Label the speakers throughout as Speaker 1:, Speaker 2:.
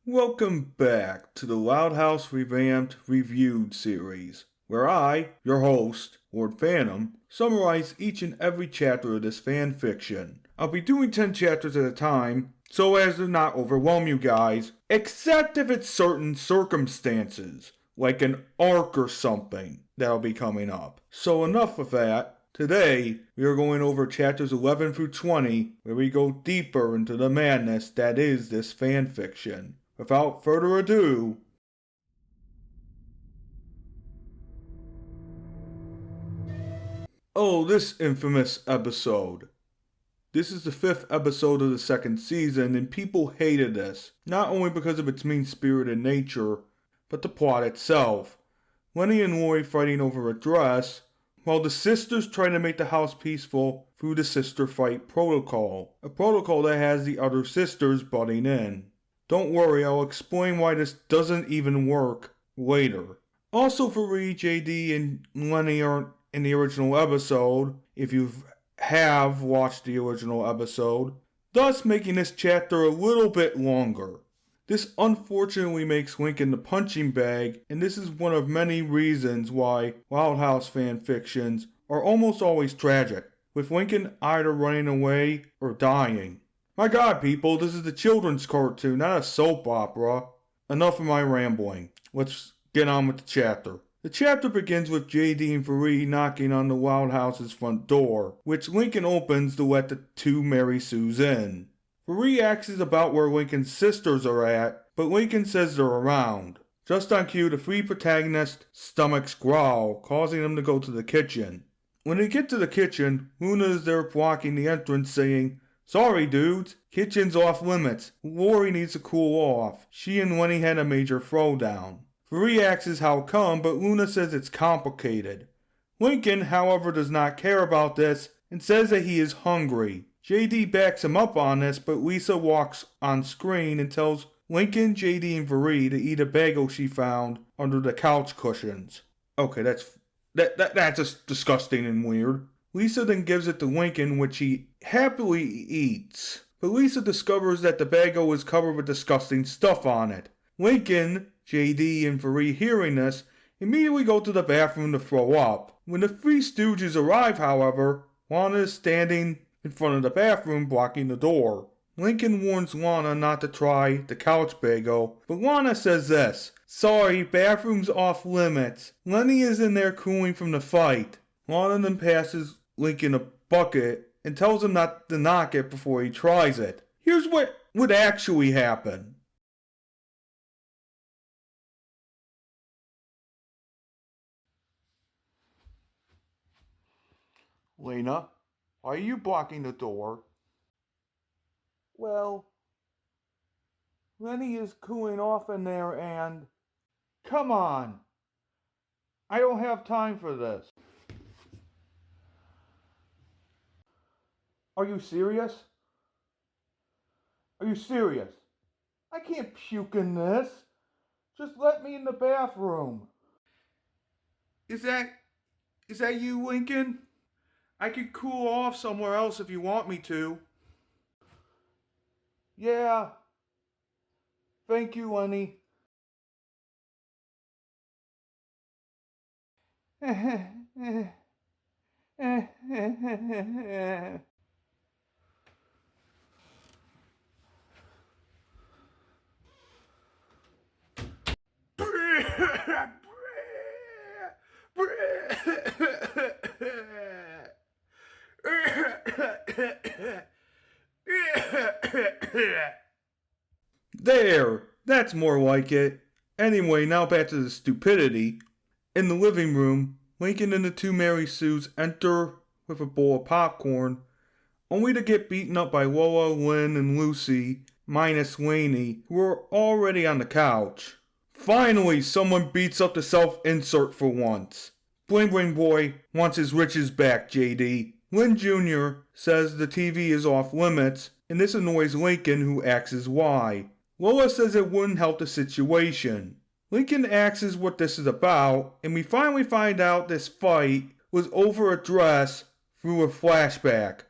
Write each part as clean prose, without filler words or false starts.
Speaker 1: Welcome back to the Loud House Revamped Reviewed series, where I, your host, Lord Phantom, summarize each and every chapter of this fan fiction. I'll be doing 10 chapters at a time, so as to not overwhelm you guys, except if it's certain circumstances, like an arc or something, that'll be coming up. So enough of that. Today, we are going over chapters 11 through 20, where we go deeper into the madness that is this fan fiction. Without further ado, this infamous episode. This is the 5th episode of the 2nd season, and people hated this, not only because of its mean-spirited nature, but the plot itself. Lenny and Lori fighting over a dress, while the sisters try to make the house peaceful through the sister fight protocol, a protocol that has the other sisters butting in. Don't worry, I'll explain why this doesn't even work later. Also, Fareed, JD, and Lenny aren't in the original episode, if you have watched the original episode, thus making this chapter a little bit longer. This unfortunately makes Lincoln the punching bag, and this is one of many reasons why Loud House fan fictions are almost always tragic, with Lincoln either running away or dying. My god, people, this is the children's cartoon, not a soap opera. Enough of my rambling. Let's get on with the chapter. The chapter begins with JD and Fareed knocking on the Loud House's front door, which Lincoln opens to let the two Mary Sues in. Fareed asks about where Lincoln's sisters are at, but Lincoln says they're around. Just on cue, the three protagonists' stomachs growl, causing them to go to the kitchen. When they get to the kitchen, Luna is there blocking the entrance, saying, "Sorry, dudes. Kitchen's off limits. Lori needs to cool off. She and Lenny had a major throwdown." Fareed asks how come, but Luna says it's complicated. Lincoln, however, does not care about this and says that he is hungry. JD backs him up on this, but Lisa walks on screen and tells Lincoln, JD, and Fareed to eat a bagel she found under the couch cushions. Okay, that's just disgusting and weird. Lisa then gives it to Lincoln, which he happily eats. But Lisa discovers that the bagel is covered with disgusting stuff on it. Lincoln, JD, and Fareed, hearing this, immediately go to the bathroom to throw up. When the Three Stooges arrive, however, Lana is standing in front of the bathroom blocking the door. Lincoln warns Lana not to try the couch bagel, but Lana says this: "Sorry, bathroom's off limits. Lenny is in there cooling from the fight." Lana then passes Lincoln a bucket and tells him not to knock it before he tries it. Here's what would actually happen. "Lena, why are you blocking the door?" "Well, Lenny is cooling off in there and..." "Come on! I don't have time for this." "Are you serious? Are you serious? I can't puke in this. Just let me in the bathroom." Is that you, Lincoln? I could cool off somewhere else if you want me to." "Yeah. Thank you, Lenny." There! That's more like it. Anyway, now back to the stupidity. In the living room, Lincoln and the two Mary Sues enter with a bowl of popcorn, only to get beaten up by Lola, Lynn, and Lucy, minus Lainey, who are already on the couch. Finally, someone beats up the self-insert for once. Bling Bling Boy wants his riches back, JD. Lynn Jr. says the TV is off limits, and this annoys Lincoln, who asks why. Lola says it wouldn't help the situation. Lincoln asks what this is about, and we finally find out this fight was over a dress through a flashback.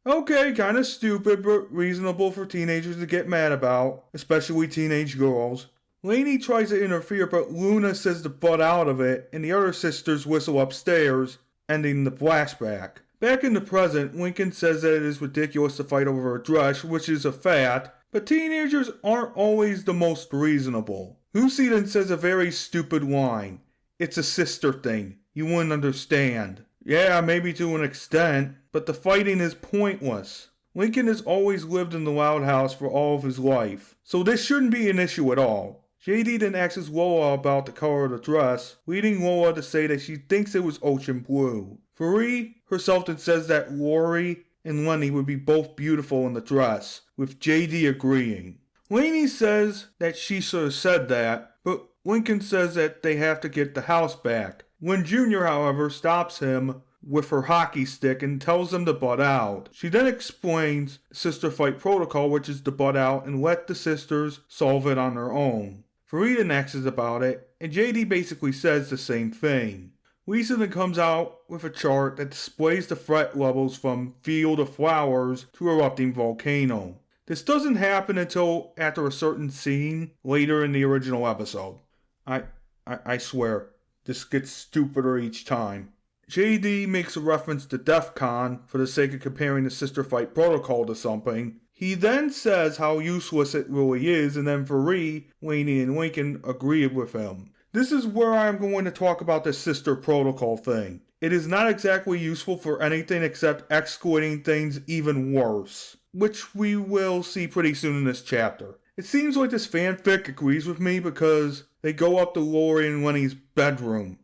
Speaker 1: Okay, kinda stupid, but reasonable for teenagers to get mad about, especially teenage girls. Lainey tries to interfere, but Luna says to butt out of it, and the other sisters whistle upstairs, ending the flashback. Back in the present, Lincoln says that it is ridiculous to fight over a dress, which is a fact, but teenagers aren't always the most reasonable. Lucy then says a very stupid line. It's a sister thing. You wouldn't understand. Yeah, maybe to an extent, but the fighting is pointless. Lincoln has always lived in the Loud House for all of his life, so this shouldn't be an issue at all. JD then asks Lola about the color of the dress, leading Lola to say that she thinks it was ocean blue. Faree herself then says that Lori and Lenny would be both beautiful in the dress, with JD agreeing. Lainey says that she should have said that, but Lincoln says that they have to get the house back. Lynn Jr., however, stops him with her hockey stick and tells him to butt out. She then explains the sister fight protocol, which is to butt out and let the sisters solve it on their own. Farida asks about it, and JD basically says the same thing. Lisa then comes out with a chart that displays the threat levels from field of flowers to erupting volcano. This doesn't happen until after a certain scene later in the original episode. I swear, this gets stupider each time. JD makes a reference to DEF CON for the sake of comparing the sister fight protocol to something. He then says how useless it really is, and then Faree, Lainey, and Lincoln agree with him. This is where I'm going to talk about the sister protocol thing. It is not exactly useful for anything except exploiting things even worse, which we will see pretty soon in this chapter. It seems like this fanfic agrees with me because they go up to Lori and Lenny's bedroom,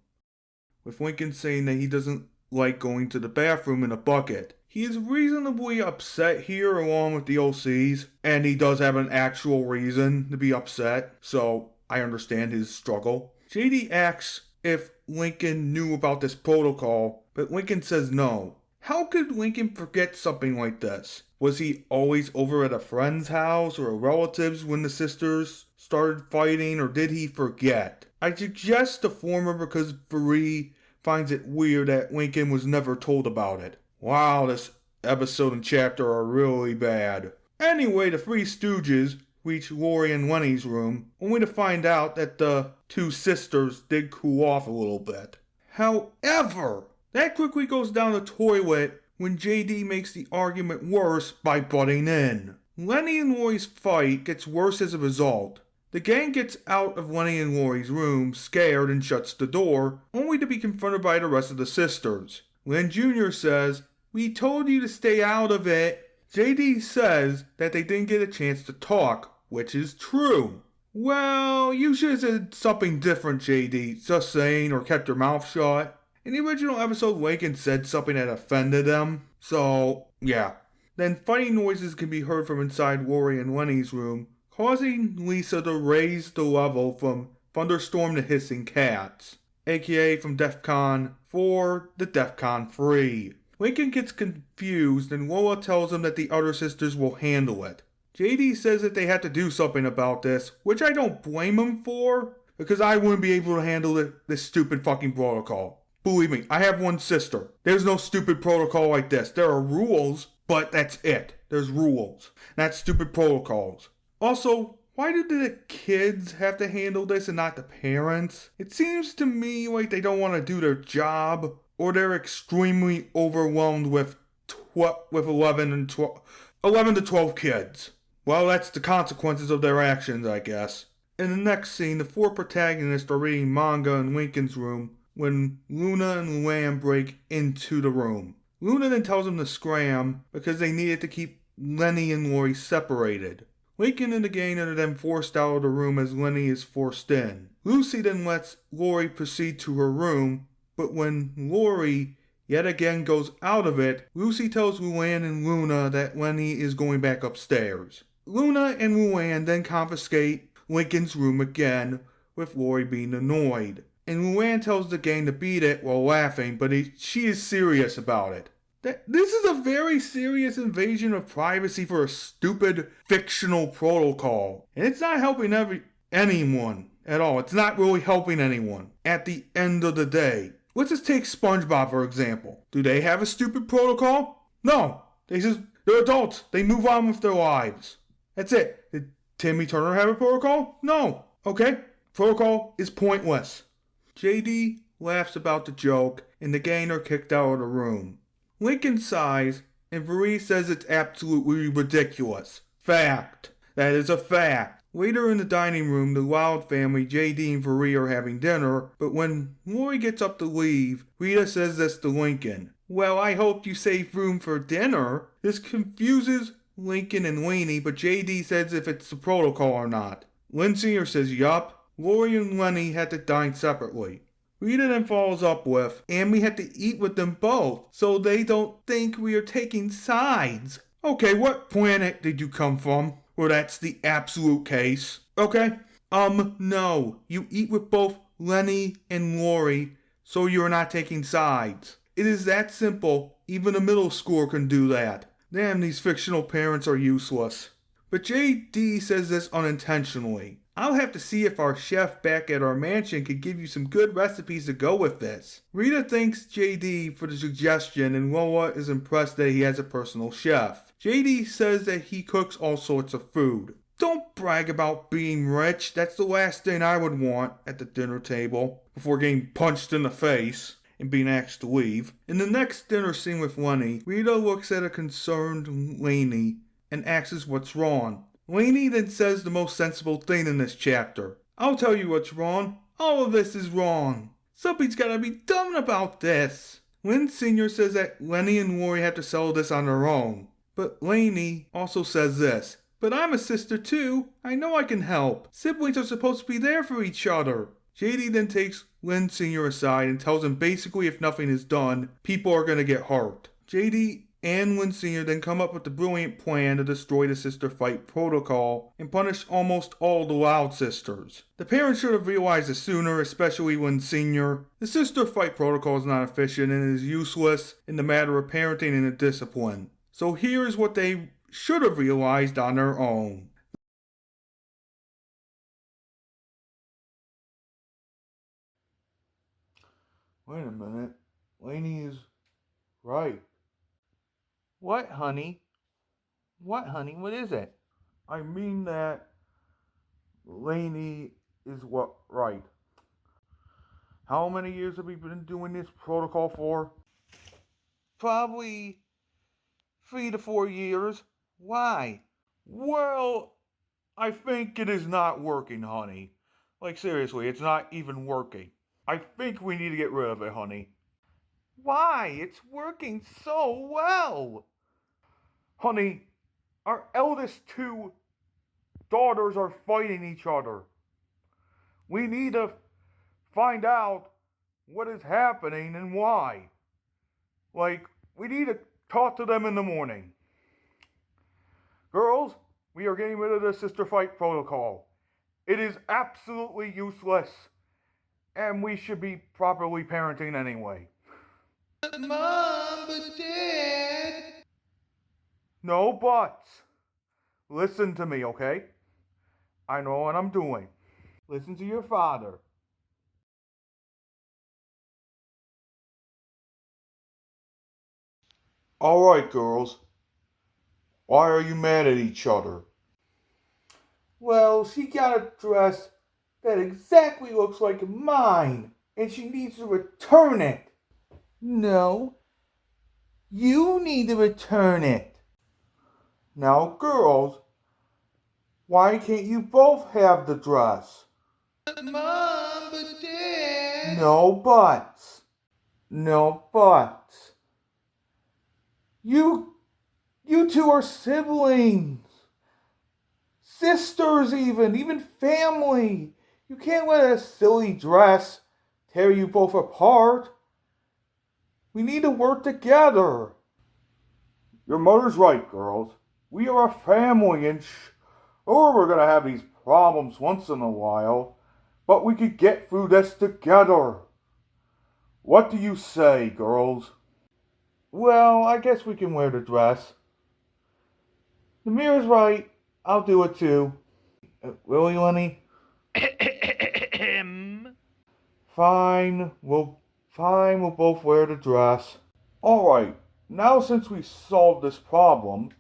Speaker 1: with Lincoln saying that he doesn't like going to the bathroom in a bucket. He is reasonably upset here along with the OCs, and he does have an actual reason to be upset, so I understand his struggle. JD asks if Lincoln knew about this protocol, but Lincoln says no. How could Lincoln forget something like this? Was he always over at a friend's house or a relative's when the sisters started fighting, or did he forget? I suggest the former because Faree finds it weird that Lincoln was never told about it. Wow, this episode and chapter are really bad. Anyway, the Three Stooges reach Lori and Lenny's room, only to find out that the two sisters did cool off a little bit. However, that quickly goes down the toilet when JD makes the argument worse by butting in. Lenny and Lori's fight gets worse as a result. The gang gets out of Lenny and Lori's room, scared, and shuts the door, only to be confronted by the rest of the sisters. Lynn Jr. says, "We told you to stay out of it." JD says that they didn't get a chance to talk, which is true. Well, you should have said something different, JD, just saying, or kept your mouth shut. In the original episode, Lincoln said something that offended them, so, yeah. Then fighting noises can be heard from inside Lori and Lenny's room, causing Lisa to raise the level from Thunderstorm to Hissing Cats, aka from DEF CON 4 to DEF CON 3. Lincoln gets confused and Lola tells him that the other sisters will handle it. JD says that they have to do something about this, which I don't blame him for, because I wouldn't be able to handle this stupid fucking protocol. Believe me, I have one sister. There's no stupid protocol like this. There are rules, but that's it. There's rules, not stupid protocols. Also, why do the kids have to handle this and not the parents? It seems to me like they don't want to do their job, or they're extremely overwhelmed with 11 to 12 kids. Well, that's the consequences of their actions, I guess. In the next scene, the four protagonists are reading manga in Lincoln's room when Luna and Luann break into the room. Luna then tells them to scram because they needed to keep Lenny and Lori separated. Lincoln and the gang are then forced out of the room as Lenny is forced in. Lucy then lets Lori proceed to her room, but when Lori yet again goes out of it, Lucy tells Luann and Luna that Lenny is going back upstairs. Luna and Luann then confiscate Lincoln's room again, with Lori being annoyed. And Luann tells the gang to beat it while laughing, but she is serious about it. This is a very serious invasion of privacy for a stupid fictional protocol. And it's not helping anyone at all. It's not really helping anyone at the end of the day. Let's just take SpongeBob for example. Do they have a stupid protocol? No. They just They're adults. They move on with their lives. That's it. Did Timmy Turner have a protocol? No. Okay? Protocol is pointless. JD laughs about the joke, and the gang are kicked out of the room. Lincoln sighs, and Marie says it's absolutely ridiculous. Fact. That is a fact. Later in the dining room, the Loud family, JD and Marie, are having dinner, but when Lori gets up to leave, Rita says this to Lincoln. Well, I hope you save room for dinner. This confuses Lincoln and Laney, but JD says if it's the protocol or not. Lynn Sr. says yup. Lori and Lenny had to dine separately. Rita then follows up with, and we had to eat with them both, so they don't think we are taking sides. Okay, what planet did you come from? Well, that's the absolute case. Okay? No. You eat with both Lenny and Lori, so you're not taking sides. It is that simple. Even a middle schooler can do that. Damn, these fictional parents are useless. But JD says this unintentionally. I'll have to see if our chef back at our mansion could give you some good recipes to go with this. Rita thanks JD for the suggestion, and Lola is impressed that he has a personal chef. JD says that he cooks all sorts of food. Don't brag about being rich. That's the last thing I would want at the dinner table before getting punched in the face and being asked to leave. In the next dinner scene with Lenny, Rita looks at a concerned Laney and asks what's wrong. Laney then says the most sensible thing in this chapter. I'll tell you what's wrong. All of this is wrong. Something's gotta be done about this. Lynn Sr. says that Lenny and Lori have to settle this on their own. But Laney also says this. But I'm a sister too. I know I can help. Siblings are supposed to be there for each other. JD then takes Lynn Sr. aside and tells him basically if nothing is done, people are gonna get hurt. JD and Lynn Sr. then come up with the brilliant plan to destroy the sister fight protocol and punish almost all the Loud sisters. The parents should have realized this sooner, especially Lynn Sr. The sister fight protocol is not efficient and is useless in the matter of parenting and discipline. So here is what they should have realized on their own. Wait a minute. Laney is right.
Speaker 2: What, honey? What, honey? What is it?
Speaker 1: I mean that Laney is what right. How many years have we been doing this protocol for?
Speaker 2: Probably 3 to 4 years. Why?
Speaker 1: Well, I think it is not working, honey. Like, seriously, it's not even working. I think we need to get rid of it, honey.
Speaker 2: Why? It's working so well.
Speaker 1: Honey, our eldest two daughters are fighting each other. We need to find out what is happening and why. Like, we need to talk to them in the morning. Girls, we are getting rid of the sister fight protocol. It is absolutely useless, and we should be properly parenting anyway.
Speaker 2: Mom, but Dad...
Speaker 1: No buts. Listen to me, okay? I know what I'm doing. Listen to your father. Alright, girls. Why are you mad at each other?
Speaker 2: Well, she got a dress that exactly looks like mine, and she needs to return it. No, you need to return it.
Speaker 1: Now, girls, why can't you both have the dress?
Speaker 2: Mom, but Dad...
Speaker 1: No buts. No buts. You two are siblings. Sisters even family. You can't let a silly dress tear you both apart. We need to work together. Your mother's right, girls. We are a family, and sure, we're gonna have these problems once in a while, but we could get through this together. What do you say, girls? Well, I guess we can wear the dress. The mirror's right. I'll do it too. Will you, Lenny? Fine. We'll both wear the dress. Alright,
Speaker 2: Now since we solved this problem,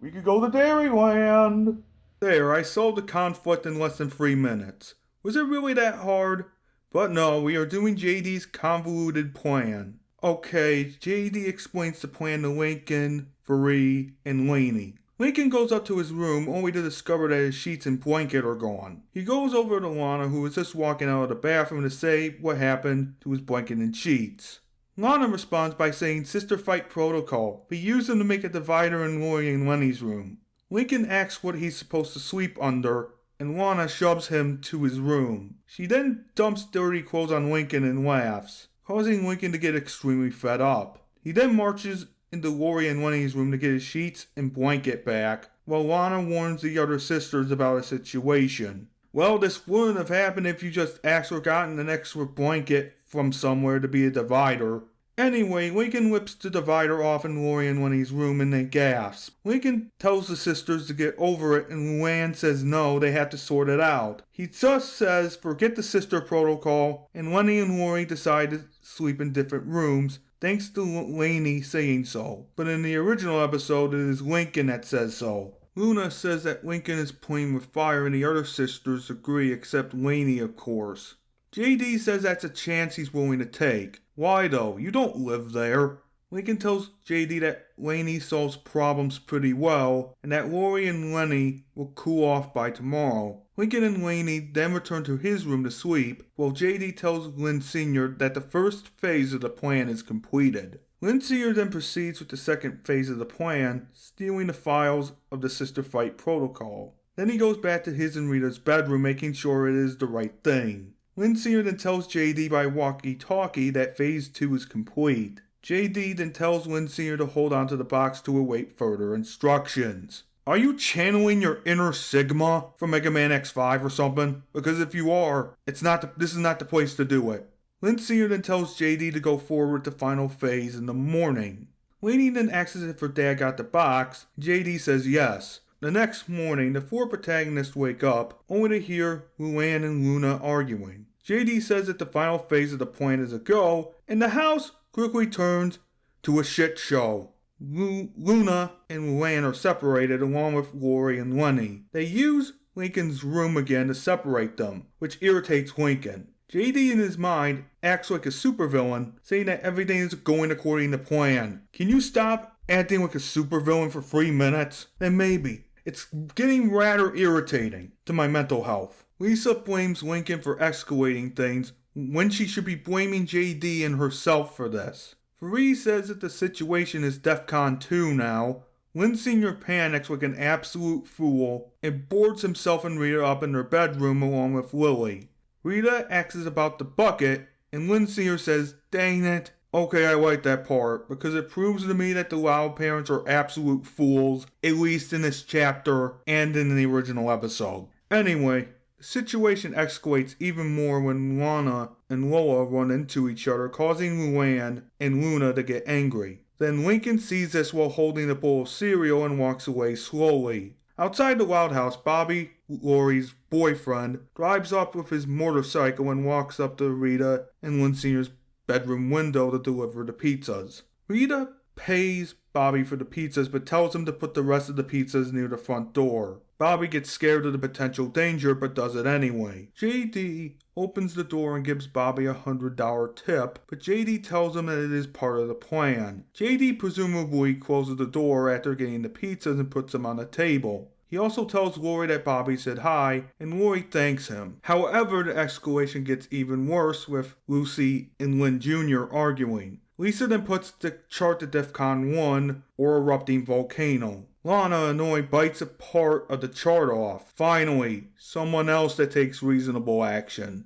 Speaker 2: we could go to Dairyland.
Speaker 1: There, I solved the conflict in less than 3 minutes. Was it really that hard? But no, we are doing JD's convoluted plan. Okay, JD explains the plan to Lincoln, Free, and Lainey. Lincoln goes up to his room only to discover that his sheets and blanket are gone. He goes over to Lana, who is just walking out of the bathroom, to say what happened to his blanket and sheets. Lana responds by saying sister fight protocol, but use them to make a divider in Lori and Lenny's room. Lincoln asks what he's supposed to sleep under, and Lana shoves him to his room. She then dumps dirty clothes on Lincoln and laughs, causing Lincoln to get extremely fed up. He then marches into Lori and Lenny's room to get his sheets and blanket back, while Lana warns the other sisters about the situation. Well, this wouldn't have happened if you just asked or gotten an extra blanket from somewhere to be a divider. Anyway, Lincoln whips the divider off in Lori and Lenny's room and they gasp. Lincoln tells the sisters to get over it and Luann says no, they have to sort it out. He just says forget the sister protocol, and Lenny and Lori decide to sleep in different rooms, thanks to Lainey saying so. But in the original episode, it is Lincoln that says so. Luna says that Lincoln is playing with fire and the other sisters agree, except Lainey, of course. JD says that's a chance he's willing to take. Why though? You don't live there. Lincoln tells JD that Lainey solves problems pretty well, and that Lori and Lenny will cool off by tomorrow. Lincoln and Lainey then return to his room to sleep, while JD tells Lynn Sr. that the first phase of the plan is completed. Lynn Sr. then proceeds with the second phase of the plan, stealing the files of the Sister Fight protocol. Then he goes back to his and Rita's bedroom, making sure it is the right thing. Lynn Sr. then tells JD by walkie-talkie that Phase 2 is complete. JD then tells Lynn Sr. to hold on to the box to await further instructions. Are you channeling your inner Sigma from Mega Man X5 or something? Because if you are, this is not the place to do it. Lynn Sr. then tells JD to go forward with the final phase in the morning. Lainey then asks if her dad got the box. JD says yes. The next morning, the four protagonists wake up, only to hear Luann and Luna arguing. JD says that the final phase of the plan is a go, and the house quickly turns to a shit show. Luna and Luann are separated along with Lori and Lenny. They use Lincoln's room again to separate them, which irritates Lincoln. JD in his mind acts like a supervillain, saying that everything is going according to plan. Can you stop acting like a supervillain for 3 minutes? Then maybe. It's getting rather irritating to my mental health. Lisa blames Lincoln for escalating things when she should be blaming JD and herself for this. Free says that the situation is DEFCON 2 now. Lynn Sr. panics like an absolute fool and boards himself and Rita up in their bedroom along with Lily. Rita asks about the bucket, and Lynn Sr. says, dang it. Okay, I like that part, because it proves to me that the Loud parents are absolute fools, at least in this chapter and in the original episode. Anyway, the situation escalates even more when Lana and Lola run into each other, causing Luann and Luna to get angry. Then Lincoln sees this while holding a bowl of cereal and walks away slowly. Outside the Loud House, Bobby, Lori's boyfriend, drives up with his motorcycle and walks up to Rita and Lynn Sr.'s bedroom window to deliver the pizzas. Rita pays Bobby for the pizzas but tells him to put the rest of the pizzas near the front door. Bobby gets scared of the potential danger but does it anyway. JD opens the door and gives Bobby a $100 tip, but JD tells him that it is part of the plan. JD presumably closes the door after getting the pizzas and puts them on the table. He also tells Lori that Bobby said hi, and Lori thanks him. However, the escalation gets even worse with Lucy and Lynn Jr. arguing. Lisa then puts the chart to DEFCON 1, or erupting volcano. Lana, annoyed, bites a part of the chart off. Finally, someone else that takes reasonable action.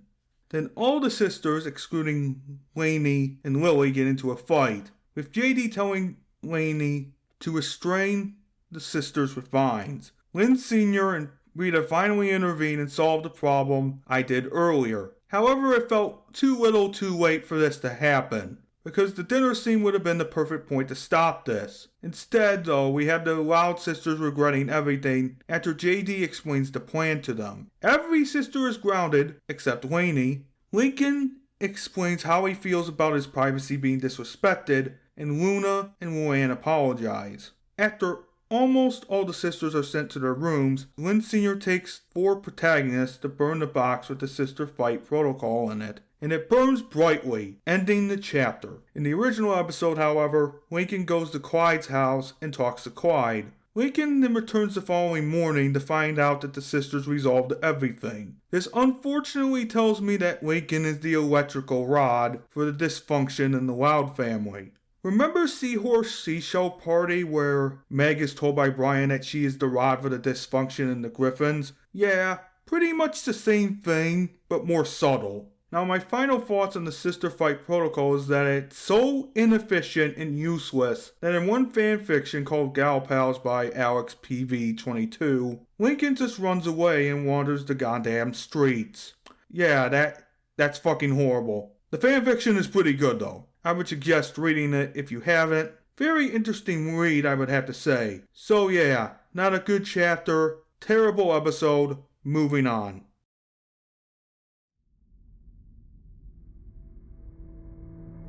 Speaker 1: Then all the sisters, excluding Lainey and Lily, get into a fight, with JD telling Lainey to restrain the sisters with vines. Lynn Sr. and Rita finally intervene and solve the problem I did earlier. However, it felt too little too late for this to happen, because the dinner scene would have been the perfect point to stop this. Instead, though, we have the Loud sisters regretting everything after JD explains the plan to them. Every sister is grounded, except Lainey. Lincoln explains how he feels about his privacy being disrespected, and Luna and Luann apologize. After almost all the sisters are sent to their rooms, Lynn Sr. takes 4 protagonists to burn the box with the sister fight protocol in it, and it burns brightly, ending the chapter. In the original episode, however, Lincoln goes to Clyde's house and talks to Clyde. Lincoln then returns the following morning to find out that the sisters resolved everything. This unfortunately tells me that Lincoln is the electrical rod for the dysfunction in the Loud family. Remember Seahorse Seashell Party where Meg is told by Brian that she is the rod for the dysfunction in the Griffins? Yeah, pretty much the same thing, but more subtle. Now my final thoughts on the sister fight protocol is that it's so inefficient and useless that in one fanfiction called Gal Pals by Alex PV22, Lincoln just runs away and wanders the goddamn streets. Yeah, that's fucking horrible. The fanfiction is pretty good though. I would suggest reading it if you haven't. Very interesting read, I would have to say. So yeah, not a good chapter, terrible episode, moving on.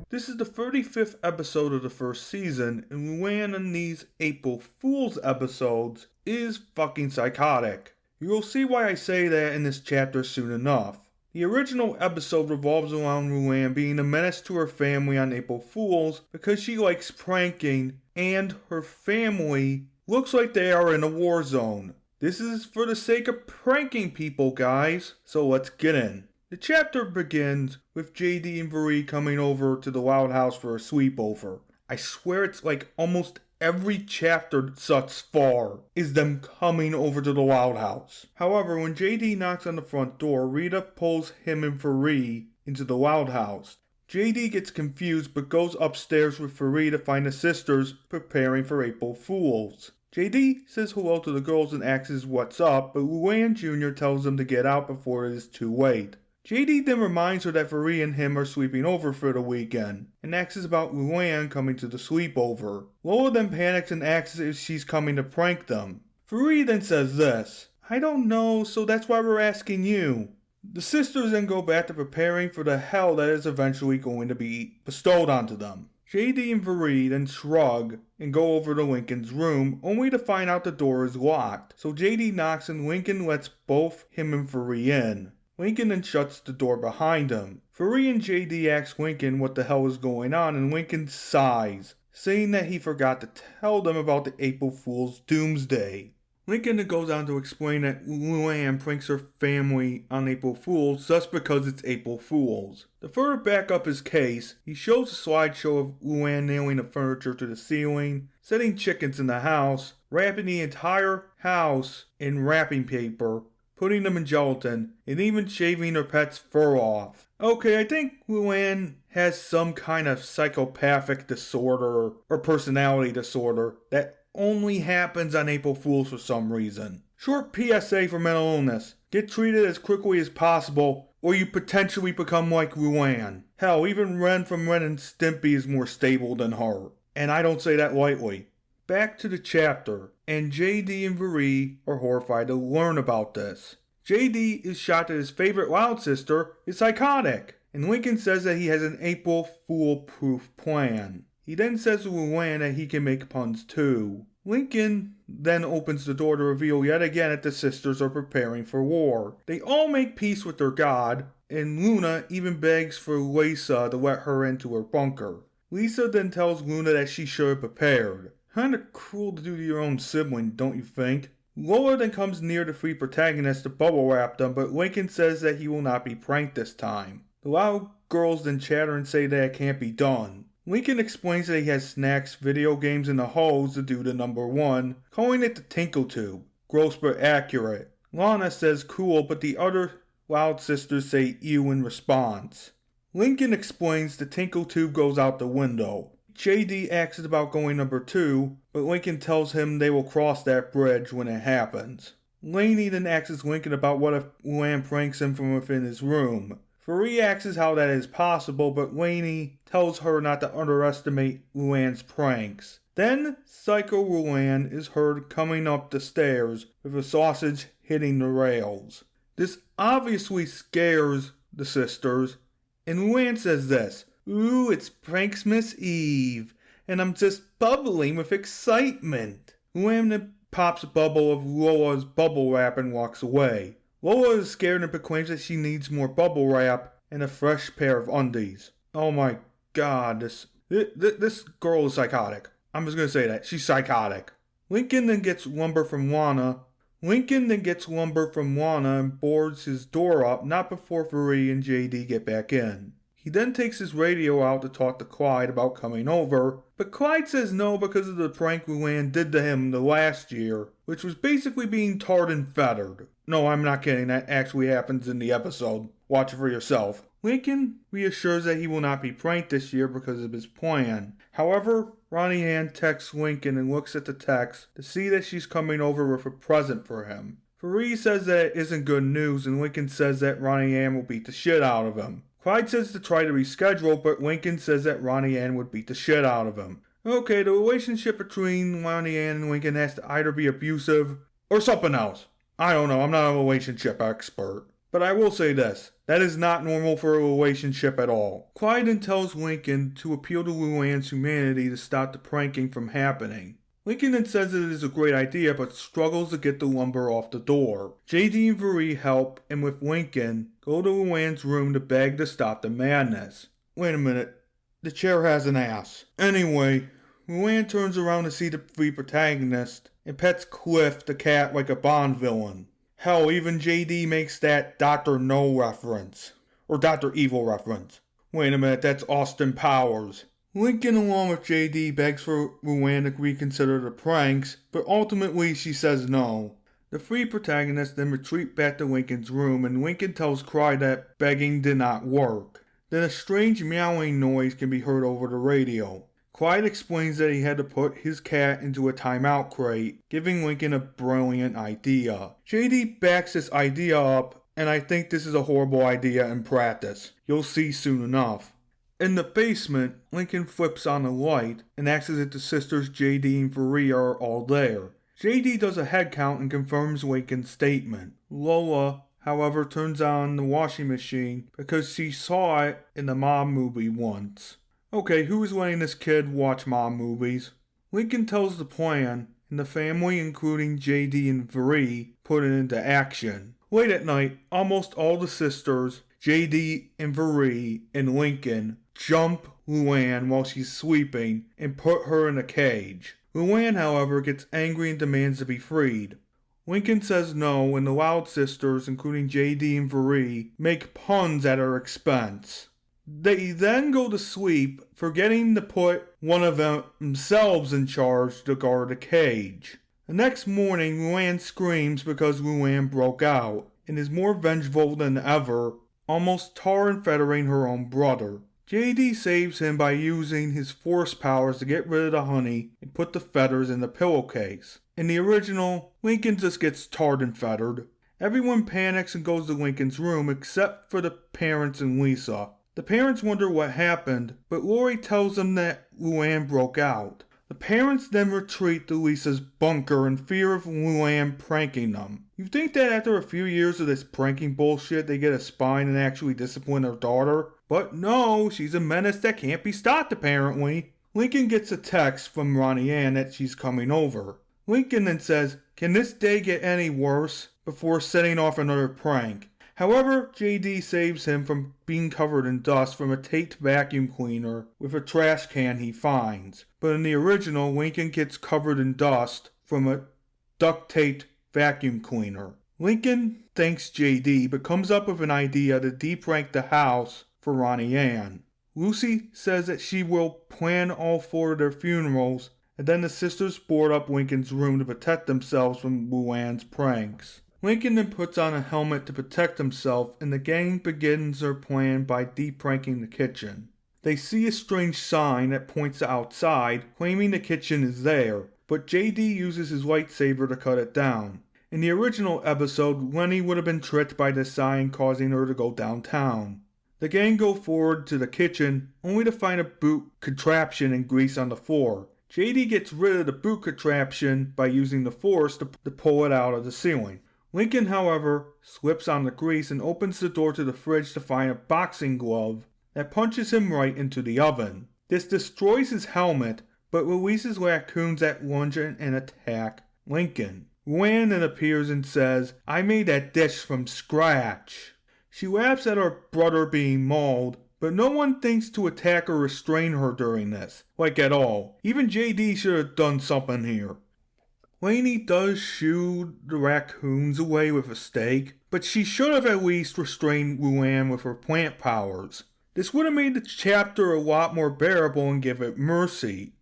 Speaker 1: This is the 35th episode of the first season, and Luann in these April Fool's episodes is fucking psychotic. You'll see why I say that in this chapter soon enough. The original episode revolves around Luann being a menace to her family on April Fools because she likes pranking, and her family looks like they are in a war zone. This is for the sake of pranking people, guys, so let's get in. The chapter begins with JD and Varee coming over to the Loud House for a sleepover. I swear it's like almost every chapter thus far is them coming over to the Loud House. However, when JD knocks on the front door, Rita pulls him and Varee into the Loud House. JD gets confused but goes upstairs with Varee to find the sisters preparing for April Fools. JD says hello to the girls and asks what's up, but Luann Jr. tells them to get out before it is too late. JD then reminds her that Varee and him are sleeping over for the weekend, and asks about Luann coming to the sleepover. Lola then panics and asks if she's coming to prank them. Varee then says this, "I don't know, so that's why we're asking you." The sisters then go back to preparing for the hell that is eventually going to be bestowed onto them. JD and Varee then shrug and go over to Lincoln's room, only to find out the door is locked. So JD knocks and Lincoln lets both him and Varee in. Lincoln then shuts the door behind him. Varee and JD ask Lincoln what the hell is going on, and Lincoln sighs, saying that he forgot to tell them about the April Fool's doomsday. Lincoln then goes on to explain that Luann pranks her family on April Fools just because it's April Fools. To further back up his case, he shows a slideshow of Luann nailing the furniture to the ceiling, setting chickens in the house, wrapping the entire house in wrapping paper, putting them in gelatin, and even shaving her pet's fur off. Okay, I think Luann has some kind of psychopathic disorder or personality disorder that only happens on April Fools for some reason. Short PSA for mental illness. Get treated as quickly as possible, or you potentially become like Luann. Hell, even Ren from Ren and Stimpy is more stable than her. And I don't say that lightly. Back to the chapter, and JD and Varee are horrified to learn about this. JD is shocked that his favorite Loud sister is psychotic, and Lincoln says that he has an April Fool-proof plan. He then says to Luann that he can make puns too. Lincoln then opens the door to reveal yet again that the sisters are preparing for war. They all make peace with their god, and Luna even begs for Lisa to let her into her bunker. Lisa then tells Luna that she should have prepared. Kinda cruel to do to your own sibling, don't you think? Lola then comes near the 3 protagonists to bubble wrap them, but Lincoln says that he will not be pranked this time. The Loud girls then chatter and say that it can't be done. Lincoln explains that he has snacks, video games, and a hose to do the number 1, calling it the Tinkle Tube. Gross but accurate. Lana says cool, but the other Loud sisters say ew in response. Lincoln explains the Tinkle Tube goes out the window. JD asks about going number 2, but Lincoln tells him they will cross that bridge when it happens. Lainey then asks Lincoln about what if Luann pranks him from within his room. Varee asks how that is possible, but Lainey tells her not to underestimate Luann's pranks. Then Psycho Luann is heard coming up the stairs with a sausage hitting the rails. This obviously scares the sisters, and Luann says this, "Ooh, it's Pranksmas Eve. and I'm just bubbling with excitement. Luann then pops a bubble of Lola's bubble wrap and walks away. Lola is scared and proclaims that she needs more bubble wrap and a fresh pair of undies. Oh my god, this girl is psychotic. I'm just gonna say that. She's psychotic. Lincoln then gets lumber from Lana and boards his door up not before Varee and JD get back in. He then takes his radio out to talk to Clyde about coming over, but Clyde says no because of the prank Luann did to him the last year, which was basically being tarred and feathered. No, I'm not kidding, that actually happens in the episode. Watch it for yourself. Lincoln reassures that he will not be pranked this year because of his plan. However, Ronnie Ann texts Lincoln and looks at the text to see that she's coming over with a present for him. Varee says that it isn't good news, and Lincoln says that Ronnie Ann will beat the shit out of him. Clyde says to try to reschedule, but Lincoln says that Ronnie Ann would beat the shit out of him. Okay, the relationship between Ronnie Ann and Lincoln has to either be abusive or something else. I don't know, I'm not a relationship expert. But I will say this, that is not normal for a relationship at all. Clyde then tells Lincoln to appeal to Luann's humanity to stop the pranking from happening. Lincoln then says that it is a great idea, but struggles to get the lumber off the door. JD and Varee help, and with Lincoln, go to Luann's room to beg to stop the madness. Wait a minute, the chair has an ass. Anyway, Luann turns around to see the three protagonists, and pets Cliff the cat like a Bond villain. Hell, even JD makes that Dr. No reference. Or Dr. Evil reference. Wait a minute, that's Austin Powers. Lincoln, along with JD, begs for Luann to reconsider the pranks, but ultimately she says no. The three protagonists then retreat back to Lincoln's room, and Lincoln tells Clyde that begging did not work. Then a strange meowing noise can be heard over the radio. Clyde explains that he had to put his cat into a timeout crate, giving Lincoln a brilliant idea. JD backs this idea up, and I think this is a horrible idea in practice. You'll see soon enough. In the basement, Lincoln flips on a light and asks if the sisters JD and Varee are all there. JD does a head count and confirms Lincoln's statement. Lola, however, turns on the washing machine because she saw it in the Mom movie once. Okay, who is letting this kid watch Mom movies? Lincoln tells the plan, and the family, including JD and Varee, put it into action. Late at night, almost all the sisters, JD and Varee and Lincoln, jump Luann while she's sleeping and put her in a cage. Luann, however, gets angry and demands to be freed. Lincoln says no, and the Loud sisters, including JD and Varee, make puns at her expense. They then go to sleep, forgetting to put one of themselves in charge to guard the cage. The next morning, Luann screams because Luann broke out, and is more vengeful than ever, almost tar and feathering her own brother. JD saves him by using his force powers to get rid of the honey and put the feathers in the pillowcase. In the original, Lincoln just gets tarred and feathered. Everyone panics and goes to Lincoln's room except for the parents and Lisa. The parents wonder what happened, but Lori tells them that Luann broke out. The parents then retreat to Lisa's bunker in fear of Luann pranking them. You'd think that after a few years of this pranking bullshit, they get a spine and actually discipline their daughter. But no, she's a menace that can't be stopped apparently. Lincoln gets a text from Ronnie Ann that she's coming over. Lincoln then says, "Can this day get any worse?" before setting off another prank. However, JD saves him from being covered in dust from a taped vacuum cleaner with a trash can he finds. But in the original, Lincoln gets covered in dust from a duct-taped vacuum cleaner. Lincoln thanks JD, but comes up with an idea to de-prank the house for Ronnie Ann. Lucy says that she will plan all four of their funerals, and then the sisters board up Lincoln's room to protect themselves from Luann's pranks. Lincoln then puts on a helmet to protect himself, and the gang begins their plan by de-pranking the kitchen. They see a strange sign that points to outside, claiming the kitchen is there, but JD uses his lightsaber to cut it down. In the original episode, Lenny would have been tricked by this sign, causing her to go downtown. The gang go forward to the kitchen, only to find a boot contraption and grease on the floor. JD gets rid of the boot contraption by using the force to pull it out of the ceiling. Lincoln, however, slips on the grease and opens the door to the fridge to find a boxing glove that punches him right into the oven. This destroys his helmet, but releases raccoons that lunge in and attack Lincoln. Luann then appears and says, "I made that dish from scratch." She laughs at her brother being mauled, but no one thinks to attack or restrain her during this, like at all. Even JD should have done something here. Lainey does shoo the raccoons away with a stake, but she should have at least restrained Luann with her plant powers. This would have made the chapter a lot more bearable and give it mercy.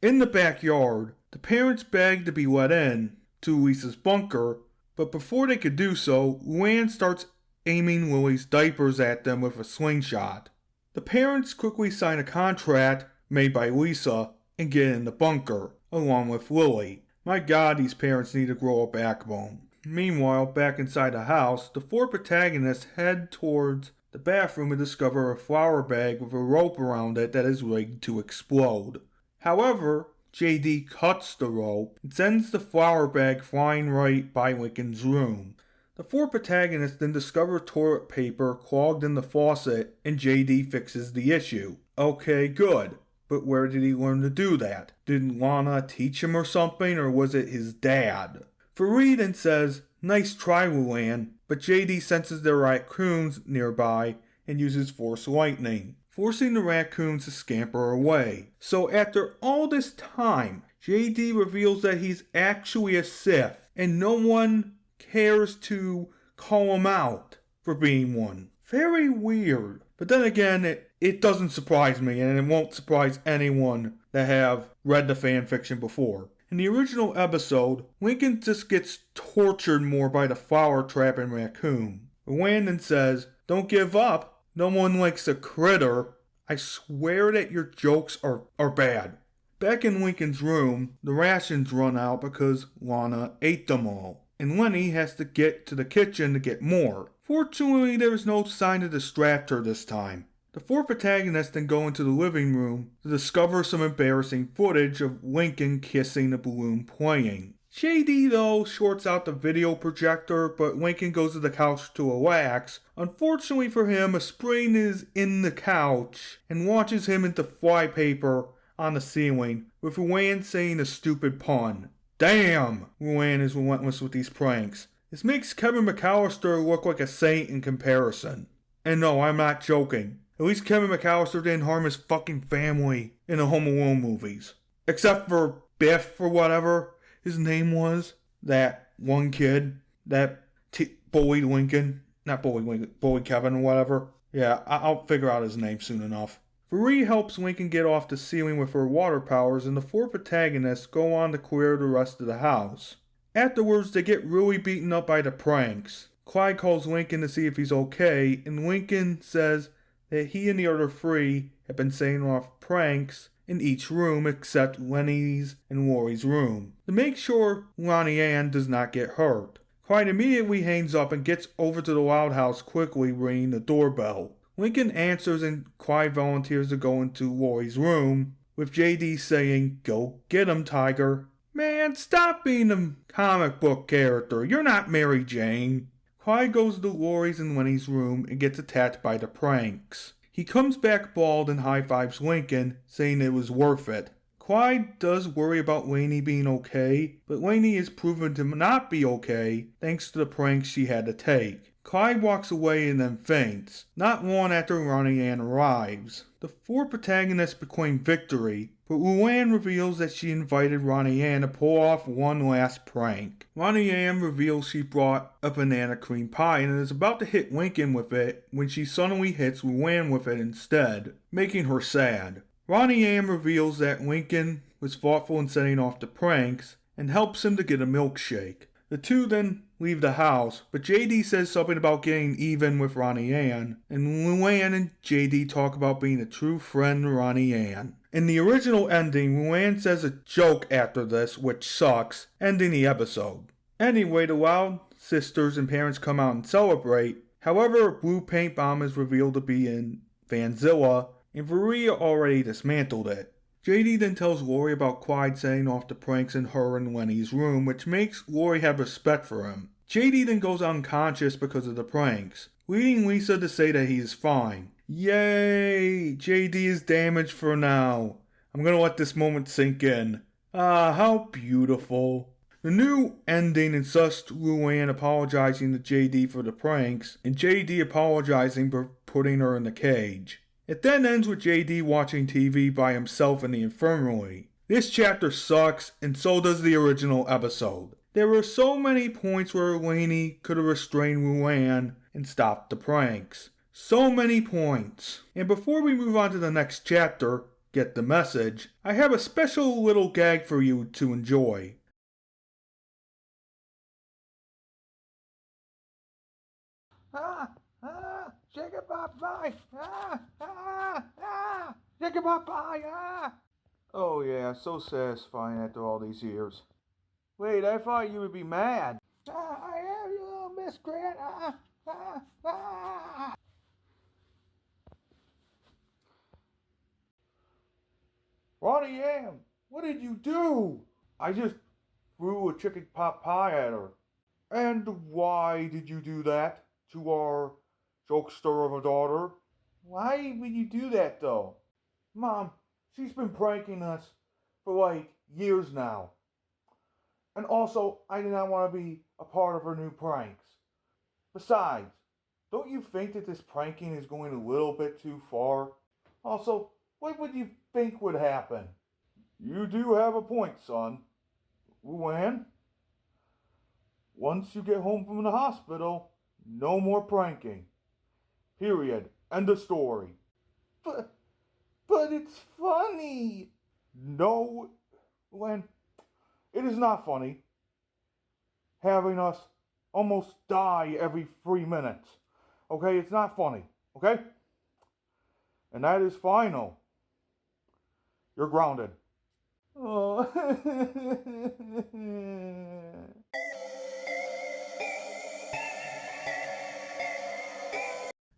Speaker 1: In the backyard, the parents beg to be let in to Lisa's bunker, but before they could do so, Luann starts aiming Lily's diapers at them with a slingshot. The parents quickly sign a contract made by Lisa and get in the bunker, along with Lily. My God, these parents need to grow a backbone. Meanwhile, back inside the house, the four protagonists head towards the bathroom and discover a flour bag with a rope around it that is rigged to explode. However, JD cuts the rope and sends the flour bag flying right by Lincoln's room. The four protagonists then discover toilet paper clogged in the faucet, and JD fixes the issue. Okay, good. But where did he learn to do that? Did Lana teach him or something, or was it his dad? Fareed then says, "Nice try, Luann," but JD senses there are raccoons nearby and uses Force Lightning, forcing the raccoons to scamper away. So after all this time, JD reveals that he's actually a Sith, and no one cares to call him out for being one. Very weird. But then again, it doesn't surprise me, and it won't surprise anyone that have read the fanfiction before. In the original episode, Lincoln just gets tortured more by the flower trap and raccoon. Luann says, "Don't give up. No one likes a critter. I swear that your jokes are bad." Back in Lincoln's room, the rations run out because Lana ate them all, and Lenny has to get to the kitchen to get more. Fortunately, there is no sign to distract her this time. The four protagonists then go into the living room to discover some embarrassing footage of Lincoln kissing a balloon playing. JD, though, shorts out the video projector, but Lincoln goes to the couch to relax. Unfortunately for him, a spring is in the couch and launches him into flypaper on the ceiling, with Luann saying a stupid pun. Damn! Luann is relentless with these pranks. This makes Kevin McAllister look like a saint in comparison. And no, I'm not joking. At least Kevin McAllister didn't harm his fucking family in the Home Alone movies. Except for Biff or whatever his name was. That one kid that bullied Lincoln. Not bullied Lincoln, bullied Kevin or whatever. Yeah, I'll figure out his name soon enough. Varee helps Lincoln get off the ceiling with her water powers, and the four protagonists go on to clear the rest of the house. Afterwards, they get really beaten up by the pranks. Clyde calls Lincoln to see if he's okay, and Lincoln says that he and the other three have been setting off pranks in each room except Lenny's and Lori's room, to make sure Lonnie Ann does not get hurt. Clyde immediately hangs up and gets over to the Loud House quickly, ringing the doorbell. Lincoln answers and Clyde volunteers to go into Lori's room, with JD saying, "Go get him, Tiger." Man, stop being a comic book character. You're not Mary Jane. Clyde goes to Lori's and Lenny's room and gets attacked by the pranks. He comes back bald and high-fives Lincoln, saying it was worth it. Clyde does worry about Lainey being okay, but Lainey is proven to not be okay thanks to the pranks she had to take. Clyde walks away and then faints, not long after Ronnie Ann arrives. The four protagonists proclaim victory, but Luann reveals that she invited Ronnie Ann to pull off one last prank. Ronnie Ann reveals she brought a banana cream pie and is about to hit Lincoln with it when she suddenly hits Luann with it instead, making her sad. Ronnie Ann reveals that Lincoln was thoughtful in setting off the pranks and helps him to get a milkshake. The two then leave the house, but JD says something about getting even with Ronnie Ann, and Luann and JD talk about being a true friend to Ronnie Ann. In the original ending, Luann says a joke after this, which sucks, ending the episode. Anyway, the Loud sisters and parents come out and celebrate. However, a blue paint bomb is revealed to be in Vanzilla, and Varee already dismantled it. JD then tells Lori about Clyde setting off the pranks in her and Lenny's room, which makes Lori have respect for him. JD then goes unconscious because of the pranks, leading Lisa to say that he is fine. Yay! JD is damaged for now. I'm gonna let this moment sink in. Ah, how beautiful. The new ending is just Luann apologizing to JD for the pranks, and JD apologizing for putting her in the cage. It then ends with JD watching TV by himself in the infirmary. This chapter sucks, and so does the original episode. There were so many points where Lainey could have restrained Luann and stopped the pranks. So many points. And before we move on to the next chapter, get the message, I have a special little gag for you to enjoy.
Speaker 2: Shake it, bye. Shake it, bye. Oh yeah, so satisfying after all these years. Wait, I thought you would be mad. I have you, little miscreant. Ronnie Ann, what did you do? I just threw a chicken pot pie at her. And why did you do that to our jokester of a daughter? Why would you do that though? Mom, she's been pranking us for like years now. And also, I do not want to be a part of her new pranks. Besides, don't you think that this pranking is going a little bit too far? Also, what would you think would happen? You do have a point, son. Luann, once you get home from the hospital, no more pranking. Period. End of story. But it's funny. No, Luann, it is not funny. Having us almost die every 3 minutes. Okay, it's not funny. Okay? And that is final. You're grounded. Oh.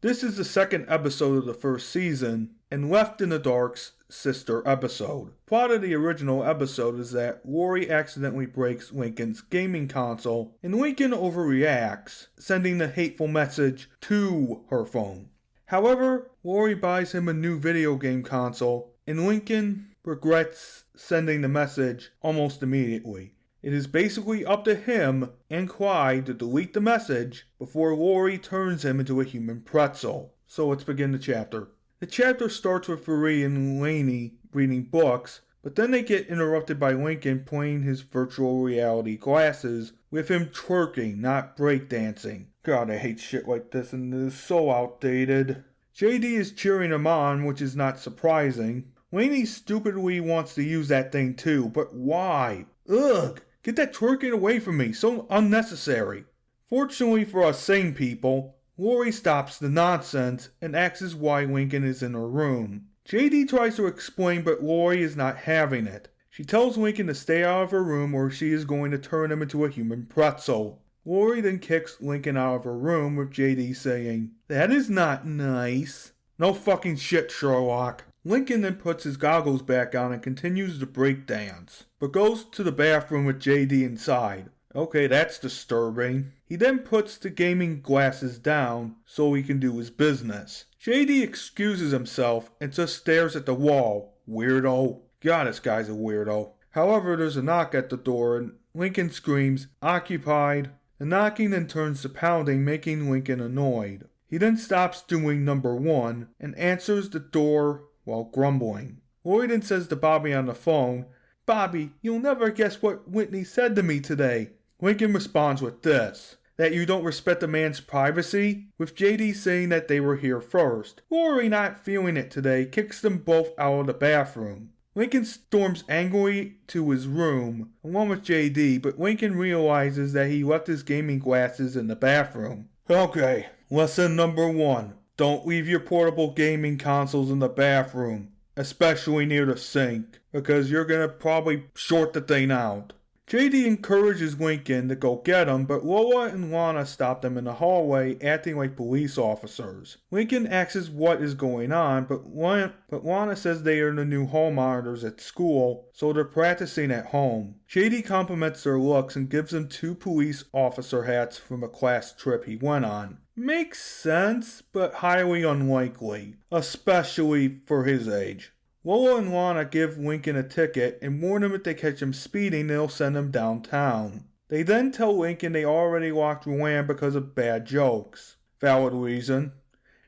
Speaker 1: This is the second episode of the first season, and Left in the Dark's sister episode. Plot of the original episode is that Lori accidentally breaks Lincoln's gaming console, and Lincoln overreacts, sending the hateful message to her phone. However, Lori buys him a new video game console, and Lincoln regrets sending the message almost immediately. It is basically up to him and Clyde to delete the message before Lori turns him into a human pretzel. So let's begin the chapter. The chapter starts with Marie and Lainey reading books, but then they get interrupted by Lincoln playing his virtual reality glasses with him twerking, not breakdancing. God, I hate shit like this, and it is so outdated. JD is cheering him on, which is not surprising. Lainey stupidly wants to use that thing too, but why? Ugh! Get that twerking away from me, so unnecessary. Fortunately for us sane people, Lori stops the nonsense and asks why Lincoln is in her room. JD tries to explain, but Lori is not having it. She tells Lincoln to stay out of her room or she is going to turn him into a human pretzel. Lori then kicks Lincoln out of her room with JD saying, "That is not nice." No fucking shit, Sherlock. Lincoln then puts his goggles back on and continues to breakdance, but goes to the bathroom with JD inside. Okay, that's disturbing. He then puts the gaming glasses down so he can do his business. JD excuses himself and just stares at the wall. Weirdo. God, this guy's a weirdo. However, there's a knock at the door and Lincoln screams, "Occupied." The knocking then turns to pounding, making Lincoln annoyed. He then stops doing number 1 and answers the door while grumbling. Lori then says to Bobby on the phone, "Bobby, you'll never guess what Whitney said to me today." Lincoln responds with this, that you don't respect a man's privacy, with JD saying that they were here first. Lori, not feeling it today, kicks them both out of the bathroom. Lincoln storms angrily to his room, along with JD, but Lincoln realizes that he left his gaming glasses in the bathroom. Okay, lesson number 1. Don't leave your portable gaming consoles in the bathroom, especially near the sink, because you're gonna probably short the thing out. JD encourages Lincoln to go get him, but Lola and Lana stop them in the hallway, acting like police officers. Lincoln asks what is going on, but Lana says they are the new hall monitors at school, so they're practicing at home. JD compliments their looks and gives them 2 police officer hats from a class trip he went on. Makes sense, but highly unlikely, especially for his age. Lola and Lana give Lincoln a ticket and warn him if they catch him speeding, they'll send him downtown. They then tell Lincoln they already locked Luann because of bad jokes. Valid reason.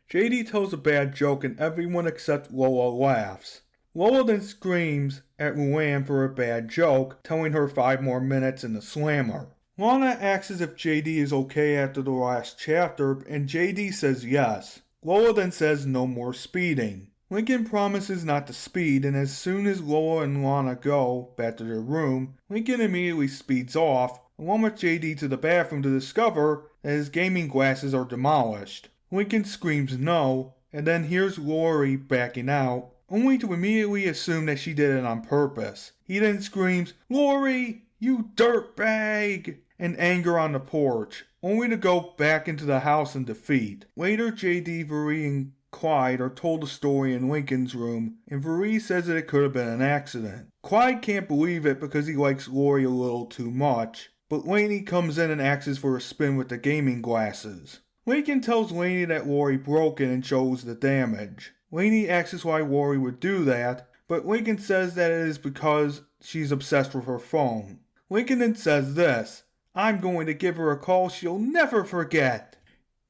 Speaker 1: JD tells a bad joke and everyone except Lola laughs. Lola then screams at Luann for a bad joke, telling her 5 more minutes and to slam her. Lana asks if JD is okay after the last chapter, and JD says yes. Lola then says no more speeding. Lincoln promises not to speed, and as soon as Lola and Lana go back to their room, Lincoln immediately speeds off, along with JD to the bathroom to discover that his gaming glasses are demolished. Lincoln screams no, and then hears Lori backing out, only to immediately assume that she did it on purpose. He then screams, "Lori, you dirtbag!" in anger on the porch, only to go back into the house in defeat. Later, JD, Varee, and Clyde are told the story in Lincoln's room, and Varee says that it could have been an accident. Clyde can't believe it because he likes Lori a little too much, but Lainey comes in and asks for a spin with the gaming glasses. Lincoln tells Lainey that Lori broke it and shows the damage. Lainey asks why Lori would do that, but Lincoln says that it is because she's obsessed with her phone. Lincoln then says this, "I'm going to give her a call she'll never forget."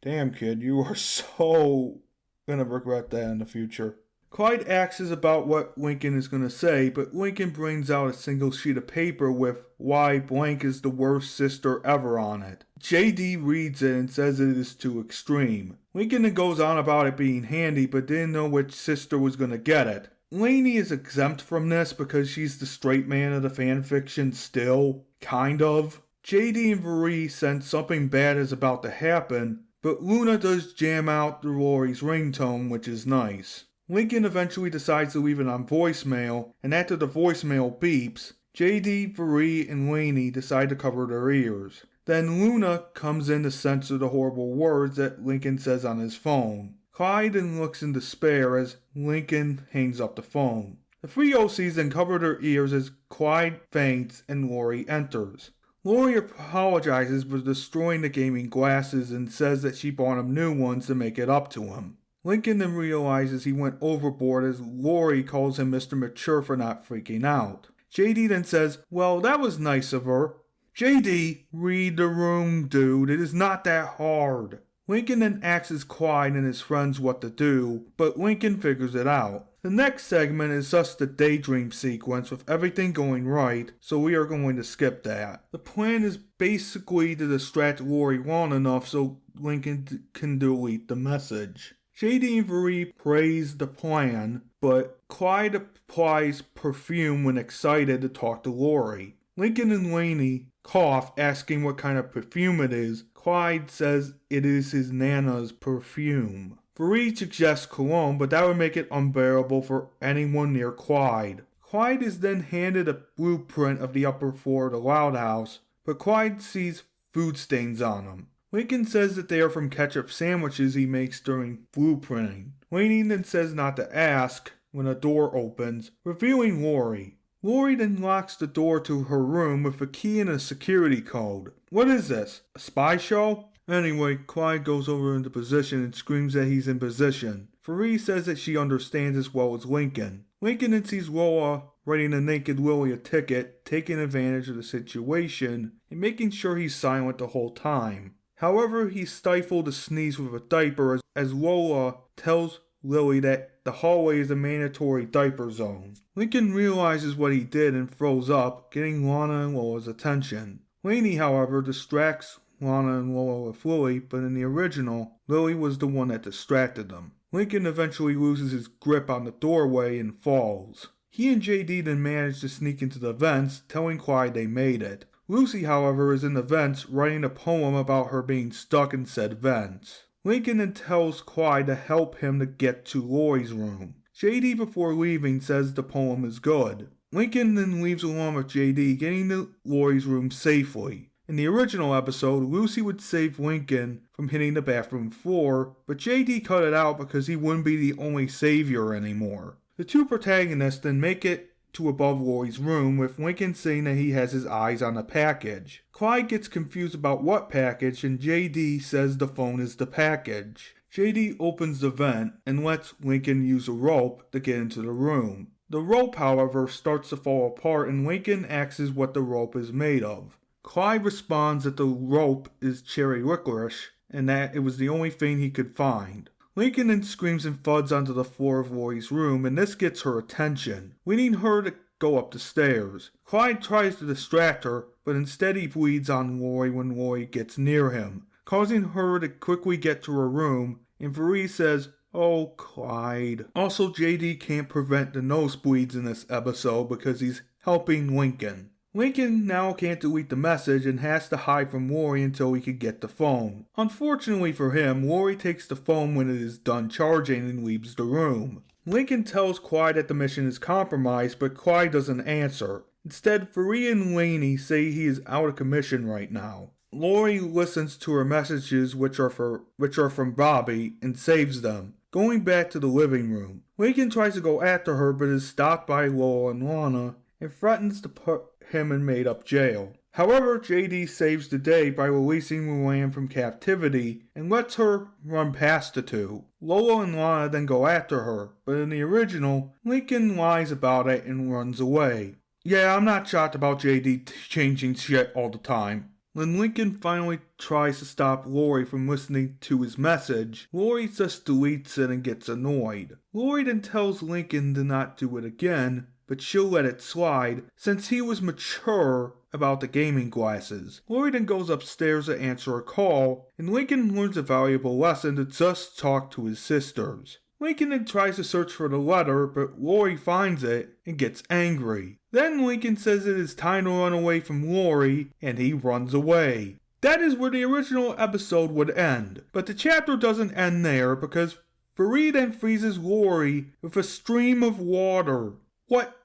Speaker 1: Damn kid, you are so gonna regret that in the future. Clyde asks about what Lincoln is gonna say, but Lincoln brings out a single sheet of paper with "Why blank is the worst sister ever" on it. JD reads it and says it is too extreme. Lincoln then goes on about it being handy, but didn't know which sister was gonna get it. Lainey is exempt from this because she's the straight man of the fanfiction still, kind of. JD and Varee sense something bad is about to happen, but Luna does jam out the Lori's ringtone, which is nice. Lincoln eventually decides to leave it on voicemail, and after the voicemail beeps, JD, Varee, and Lainey decide to cover their ears. Then Luna comes in to censor the horrible words that Lincoln says on his phone. Clyde then looks in despair as Lincoln hangs up the phone. The three OCs then cover their ears as Clyde faints and Lori enters. Lori apologizes for destroying the gaming glasses and says that she bought him new ones to make it up to him. Lincoln then realizes he went overboard as Lori calls him Mr. Mature for not freaking out. JD then says, "Well, that was nice of her." JD, read the room, dude. It is not that hard. Lincoln then asks Clyde and his friends what to do, but Lincoln figures it out. The next segment is just the daydream sequence with everything going right, so we are going to skip that. The plan is basically to distract Lori long enough so Lincoln can delete the message. JD and Varee praise the plan, but Clyde applies perfume when excited to talk to Lori. Lincoln and Lainey cough, asking what kind of perfume it is. Clyde says it is his Nana's perfume. Varee suggests cologne, but that would make it unbearable for anyone near Clyde. Clyde is then handed a blueprint of the upper floor of the Loud House, but Clyde sees food stains on them. Lincoln says that they are from ketchup sandwiches he makes during blueprinting. Lainey then says not to ask when a door opens, revealing Lori. Lori then locks the door to her room with a key and a security code. What is this? A spy show? Anyway, Clyde goes over into position and screams that he's in position. Varee says that she understands as well as Lincoln. Lincoln then sees Lola writing a naked Lily a ticket, taking advantage of the situation and making sure he's silent the whole time. However, he stifled a sneeze with a diaper as Lola tells Lily that the hallway is a mandatory diaper zone. Lincoln realizes what he did and throws up, getting Lana and Lola's attention. Lainey, however, distracts Lana and Lola with Lily, but in the original, Lily was the one that distracted them. Lincoln eventually loses his grip on the doorway and falls. He and JD then manage to sneak into the vents, telling Clyde they made it. Lucy, however, is in the vents writing a poem about her being stuck in said vents. Lincoln then tells Clyde to help him to get to Lori's room. JD, before leaving, says the poem is good. Lincoln then leaves along with JD, getting to Lori's room safely. In the original episode, Lucy would save Lincoln from hitting the bathroom floor, but JD cut it out because he wouldn't be the only savior anymore. The two protagonists then make it to above Lori's room, with Lincoln saying that he has his eyes on a package. Clyde gets confused about what package, and JD says the phone is the package. JD opens the vent and lets Lincoln use a rope to get into the room. The rope, however, starts to fall apart and Lincoln asks what the rope is made of. Clyde responds that the rope is cherry licorice and that it was the only thing he could find. Lincoln then screams and thuds onto the floor of Lori's room, and this gets her attention, leading her to go up the stairs. Clyde tries to distract her, but instead he bleeds on Lori when Lori gets near him, causing her to quickly get to her room, and Varese says, "Oh, Clyde." Also, JD can't prevent the nosebleeds in this episode because he's helping Lincoln. Lincoln now can't delete the message and has to hide from Lori until he can get the phone. Unfortunately for him, Lori takes the phone when it is done charging and leaves the room. Lincoln tells Clyde that the mission is compromised, but Clyde doesn't answer. Instead, Faria and Laney say he is out of commission right now. Lori listens to her messages, which are from Bobby, and saves them. Going back to the living room, Lincoln tries to go after her but is stopped by Lola and Lana and threatens to put him in made-up jail. However, JD saves the day by releasing Luann from captivity and lets her run past the two. Lola and Lana then go after her, but in the original, Lincoln lies about it and runs away. Yeah, I'm not shocked about JD changing shit all the time. When Lincoln finally tries to stop Lori from listening to his message, Lori just deletes it and gets annoyed. Lori then tells Lincoln to not do it again, but she'll let it slide since he was mature about the gaming glasses. Lori then goes upstairs to answer a call, and Lincoln learns a valuable lesson to just talk to his sisters. Lincoln then tries to search for the letter, but Lori finds it and gets angry. Then Lincoln says it is time to run away from Lori, and he runs away. That is where the original episode would end, but the chapter doesn't end there because Fareed then freezes Lori with a stream of water. What?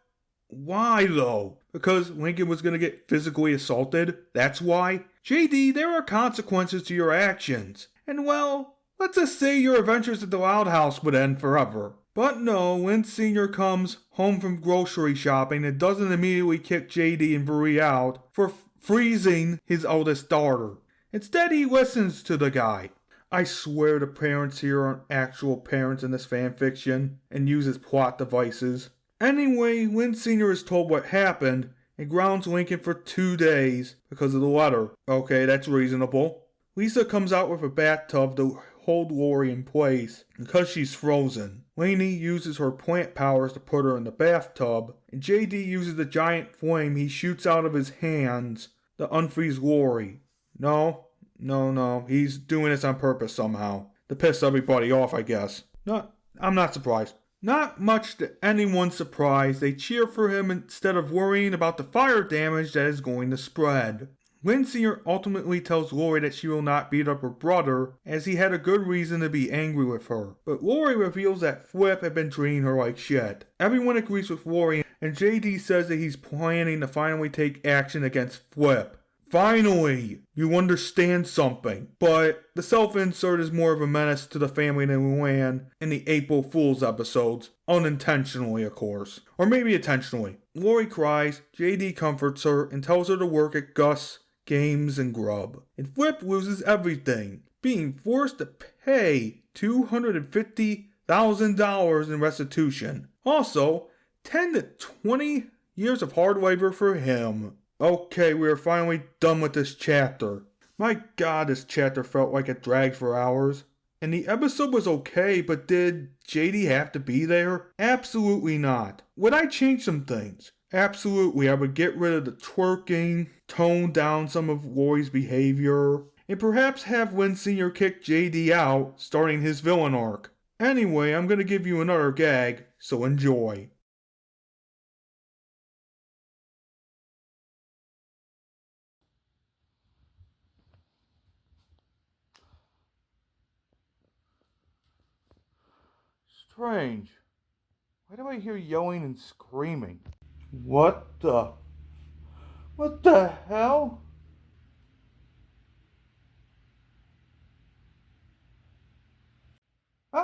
Speaker 1: Why though? Because Lincoln was going to get physically assaulted? That's why? JD, there are consequences to your actions. And well, let's just say your adventures at the Loud House would end forever. But no, when Sr. comes home from grocery shopping and doesn't immediately kick JD and Bree out for freezing his oldest daughter. Instead, he listens to the guy. I swear the parents here aren't actual parents in this fanfiction and uses plot devices. Anyway, Lynn Sr. is told what happened and grounds Lincoln for 2 days because of the letter. Okay, that's reasonable. Lisa comes out with a bathtub to hold Lori in place because she's frozen. Lainey uses her plant powers to put her in the bathtub, and JD uses the giant flame he shoots out of his hands to unfreeze Lori. No, he's doing this on purpose somehow. To piss everybody off, I guess. I'm not surprised. Not much to anyone's surprise, they cheer for him instead of worrying about the fire damage that is going to spread. Lynn Sr. ultimately tells Lori that she will not beat up her brother, as he had a good reason to be angry with her. But Lori reveals that Flip had been treating her like shit. Everyone agrees with Lori, and JD says that he's planning to finally take action against Flip. Finally, you understand something. But the self-insert is more of a menace to the family than Luann in the April Fool's episodes. Unintentionally, of course. Or maybe intentionally. Lori cries, JD comforts her, and tells her to work at Gus Games and Grub. And Flip loses everything, being forced to pay $250,000 in restitution. Also, 10 to 20 years of hard labor for him. Okay, we are finally done with this chapter. My god, this chapter felt like it dragged for hours. And the episode was okay, but did JD have to be there? Absolutely not. Would I change some things? Absolutely, I would get rid of the twerking, tone down some of Lori's behavior, and perhaps have Lynn Sr. kick JD out, starting his villain arc. Anyway, I'm gonna give you another gag, so enjoy.
Speaker 2: Strange. Why do I hear yelling and screaming? What the hell? Why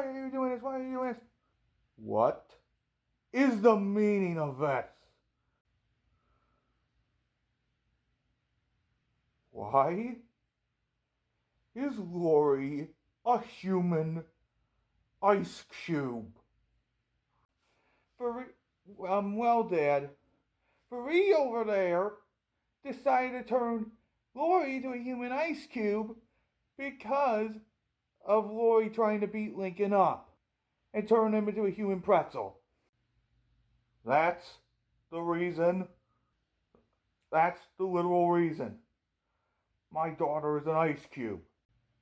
Speaker 2: are you doing this? Why are you doing this? What is the meaning of this? Why is Lori a human ice cube. Well, Dad, Fareed over there decided to turn Lori into a human ice cube because of Lori trying to beat Lincoln up and turn him into a human pretzel. That's the reason. That's the literal reason. My daughter is an ice cube.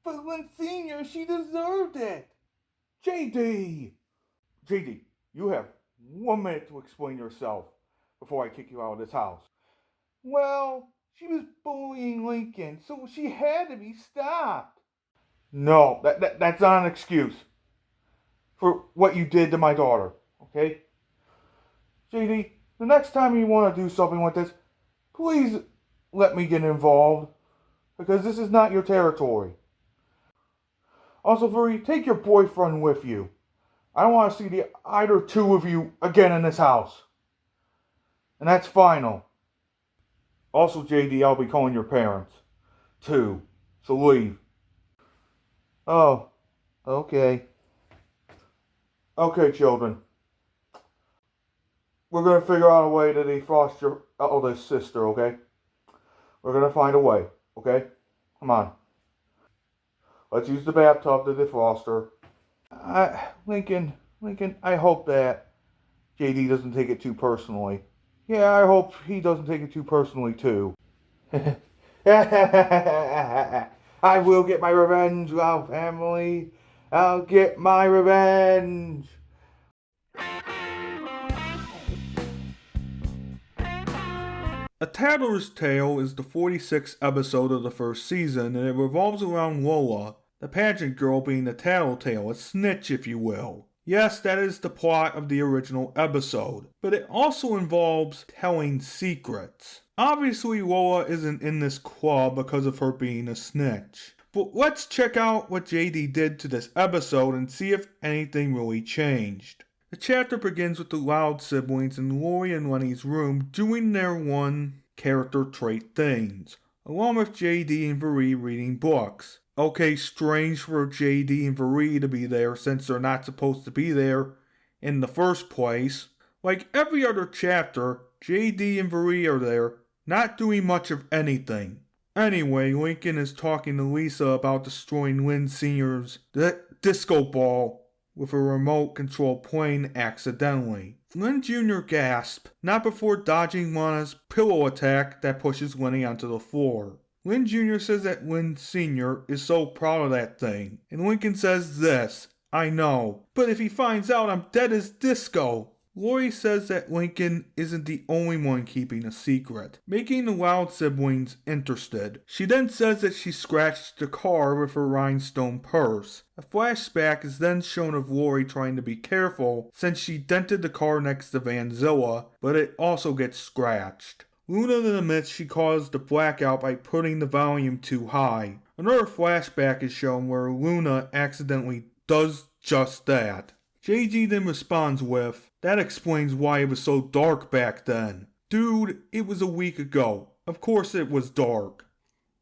Speaker 2: But Lynn Sr., she deserved it. JD, you have 1 minute to explain yourself before I kick you out of this house. Well, she was bullying Lincoln, so she had to be stopped. No, that's not an excuse for what you did to my daughter, okay? JD, the next time you want to do something like this, please let me get involved, because this is not your territory. Also, Fareed, take your boyfriend with you. I don't want to see either two of you again in this house. And that's final. Also, JD, I'll be calling your parents, too. So leave. Oh, okay. Okay, children. We're going to figure out a way to defrost your eldest sister, okay? We're going to find a way, okay? Come on. Let's use the bathtub to defrost her. Lincoln, I hope that JD doesn't take it too personally. Yeah, I hope he doesn't take it too personally, too. I will get my revenge, Loud family. I'll get my revenge.
Speaker 1: A Tattler's Tale is the 46th episode of the first season, and it revolves around Lola, the pageant girl being the tattletale, a snitch if you will. Yes, that is the plot of the original episode, but it also involves telling secrets. Obviously Lola isn't in this club because of her being a snitch. But let's check out what JD did to this episode and see if anything really changed. The chapter begins with the Loud siblings in Lori and Lenny's room doing their one character trait things, along with JD and Fareed reading books. Okay, strange for JD and Fareed to be there since they're not supposed to be there in the first place. Like every other chapter, JD and Fareed are there, not doing much of anything. Anyway, Lincoln is talking to Lisa about destroying Lynn Sr.'s disco ball with a remote-controlled plane accidentally. Lynn Jr. gasps, not before dodging Lana's pillow attack that pushes Lenny onto the floor. Lynn Jr. says that Lynn Sr. is so proud of that thing, and Lincoln says this, I know, but if he finds out I'm dead as disco. Lori says that Lincoln isn't the only one keeping a secret, making the Loud siblings interested. She then says that she scratched the car with her rhinestone purse. A flashback is then shown of Lori trying to be careful since she dented the car next to Vanzilla, but it also gets scratched. Luna then admits she caused the blackout by putting the volume too high. Another flashback is shown where Luna accidentally does just that. JG then responds with, that explains why it was so dark back then. Dude, it was a week ago. Of course it was dark.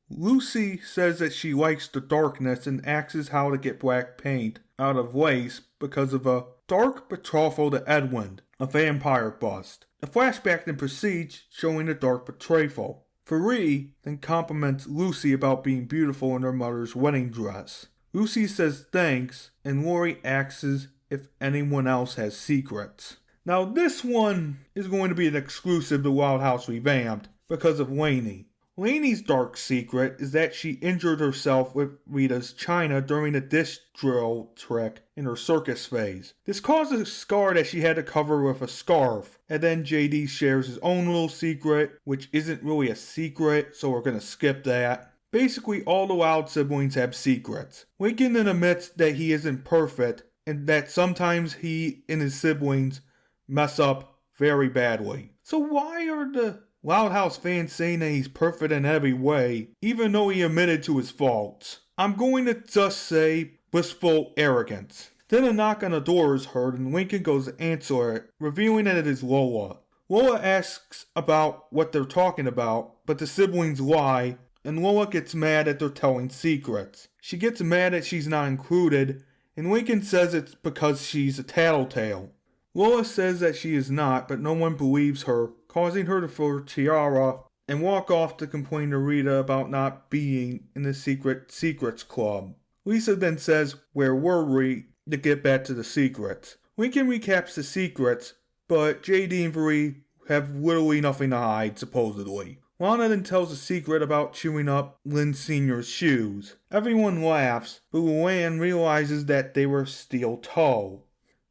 Speaker 1: Lucy says that she likes the darkness and asks how to get black paint out of lace because of a dark betrothal to Edwin, a vampire bust. The flashback then proceeds, showing the dark betrothal. Fareed then compliments Lucy about being beautiful in her mother's wedding dress. Lucy says thanks, and Lori asks if anyone else has secrets. Now this one is going to be an exclusive to Loud House Revamped because of Lainey. Lainey's dark secret is that she injured herself with Rita's china during a disc drill trick in her circus phase. This caused a scar that she had to cover with a scarf. And then JD shares his own little secret, which isn't really a secret, so we're going to skip that. Basically, all the Loud siblings have secrets. Lincoln then admits that he isn't perfect, and that sometimes he and his siblings mess up very badly. So why are the Loud House fans saying that he's perfect in every way, even though he admitted to his faults? I'm going to just say blissful arrogance. Then a knock on the door is heard and Lincoln goes to answer it, revealing that it is Lola. Lola asks about what they're talking about, but the siblings lie, and Lola gets mad that they're telling secrets. She gets mad that she's not included, and Lincoln says it's because she's a tattletale. Lola says that she is not, but no one believes her, causing her to throw her tiara and walk off to complain to Rita about not being in the Secrets Club. Lisa then says, "Where were we?" to get back to the secrets. Lincoln recaps the secrets, but JD and Vere have literally nothing to hide, supposedly. Lana then tells a secret about chewing up Lynn Sr.'s shoes. Everyone laughs, but Luann realizes that they were steel toe.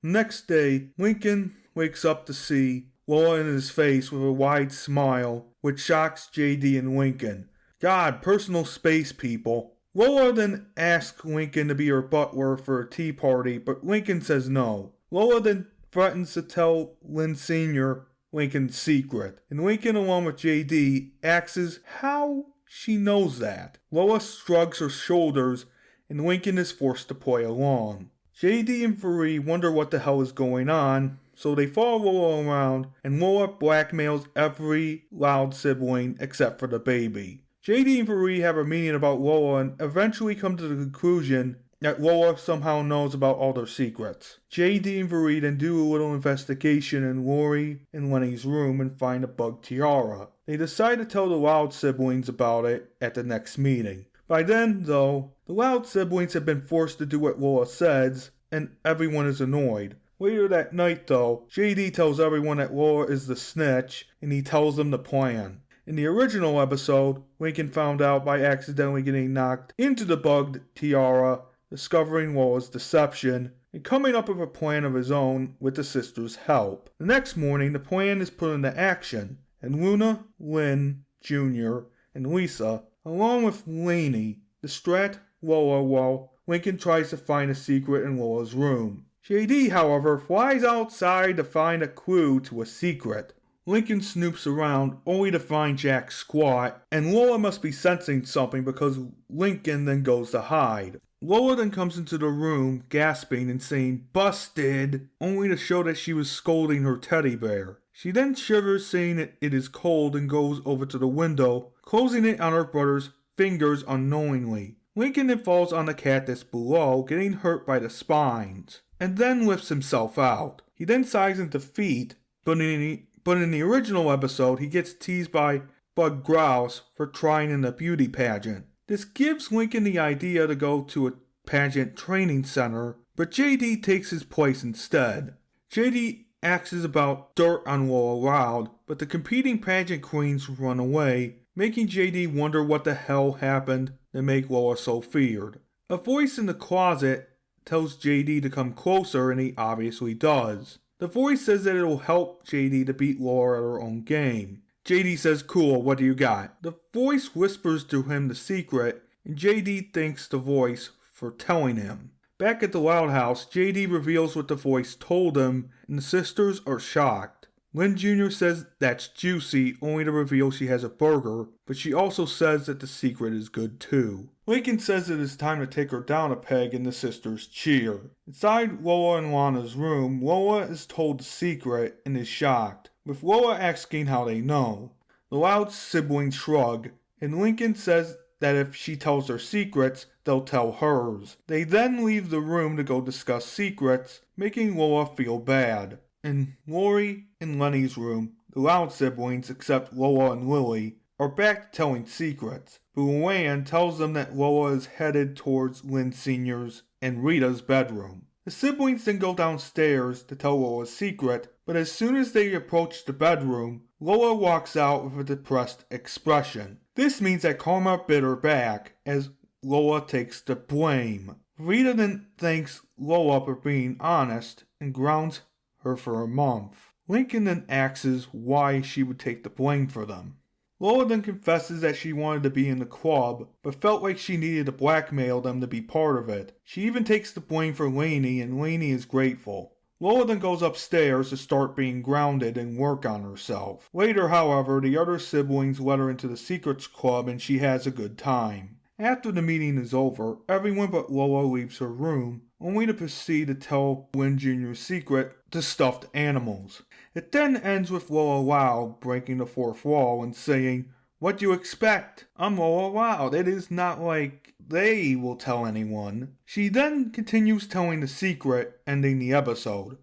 Speaker 1: Next day, Lincoln wakes up to see Lola in his face with a wide smile, which shocks JD and Lincoln. God, personal space, people. Lola then asks Lincoln to be her butler for a tea party, but Lincoln says no. Lola then threatens to tell Lynn Sr. Lincoln's secret, and Lincoln, along with JD, asks how she knows that. Lola shrugs her shoulders, and Lincoln is forced to play along. JD and Vere wonder what the hell is going on, so they follow Lola around, and Lola blackmails every Loud sibling except for the baby. JD and Vere have a meeting about Lola and eventually come to the conclusion that Lola somehow knows about all their secrets. JD and Vere then do a little investigation in Lori and Lenny's room and find a bug tiara. They decide to tell the Loud siblings about it at the next meeting. By then, though, the Loud siblings have been forced to do what Lola says, and everyone is annoyed. Later that night, though, JD tells everyone that Lola is the snitch, and he tells them the plan. In the original episode, Lincoln found out by accidentally getting knocked into the bugged tiara, discovering Lola's deception, and coming up with a plan of his own with the sisters' help. The next morning, the plan is put into action, and Luna, Lynn, Jr., and Lisa, along with Lainey, distract Lola while Lincoln tries to find a secret in Lola's room. JD, however, flies outside to find a clue to a secret. Lincoln snoops around only to find Jack squat, and Lola must be sensing something because Lincoln then goes to hide. Lola then comes into the room, gasping and saying, "Busted," only to show that she was scolding her teddy bear. She then shivers, saying it is cold, and goes over to the window, closing it on her brother's fingers unknowingly. Lincoln then falls on the cactus below, getting hurt by the spines, and then lifts himself out. He then sighs in defeat, but in the original episode, he gets teased by Bug Grouse for trying in a beauty pageant. This gives Lincoln the idea to go to a pageant training center, but JD takes his place instead. JD asks about dirt on Lola Loud, but the competing pageant queens run away, making JD wonder what the hell happened to make Lola so feared. A voice in the closet tells JD to come closer, and he obviously does. The voice says that it'll help JD to beat Laura at her own game. JD says, "Cool, what do you got?" The voice whispers to him the secret, and JD thanks the voice for telling him. Back at the Loud House, JD reveals what the voice told him, and the sisters are shocked. Lynn Jr. says that's juicy, only to reveal she has a burger, but she also says that the secret is good too. Lincoln says it is time to take her down a peg, and the sisters cheer. Inside Lola and Lana's room, Lola is told the secret and is shocked, with Lola asking how they know. The Loud siblings shrug, and Lincoln says that if she tells their secrets, they'll tell hers. They then leave the room to go discuss secrets, making Lola feel bad. In Lori and Lenny's room, the Loud siblings, except Lola and Lily, are back to telling secrets. But Luann tells them that Lola is headed towards Lynn Sr.'s and Rita's bedroom. The siblings then go downstairs to tell Lola's secret, but as soon as they approach the bedroom, Lola walks out with a depressed expression. This means that karma bit her back, as Lola takes the blame. Rita then thanks Lola for being honest and grounds her for a month. Lincoln then asks why she would take the blame for them. Lola then confesses that she wanted to be in the club, but felt like she needed to blackmail them to be part of it. She even takes the blame for Lainey, and Lainey is grateful. Lola then goes upstairs to start being grounded and work on herself. Later, however, the other siblings let her into the Secrets Club, and she has a good time. After the meeting is over, everyone but Lola leaves her room, only to proceed to tell Lynn Jr.'s secret to stuffed animals. It then ends with Lola Loud breaking the fourth wall and saying, "What do you expect? I'm Lola Loud. It is not like they will tell anyone. She then continues telling the secret, ending the episode.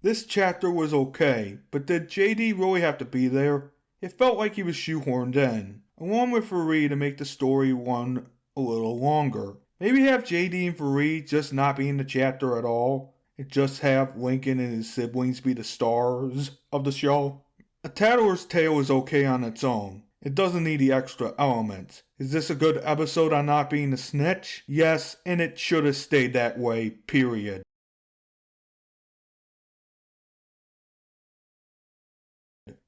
Speaker 1: This chapter was okay, but did JD really have to be there? It felt like he was shoehorned in, along with Fareed to make the story run a little longer. Maybe have JD and Fareed just not be in the chapter at all, and just have Lincoln and his siblings be the stars of the show. A Tattler's Tale is okay on its own. It doesn't need the extra elements. Is this a good episode on not being a snitch? Yes, and it should have stayed that way, period.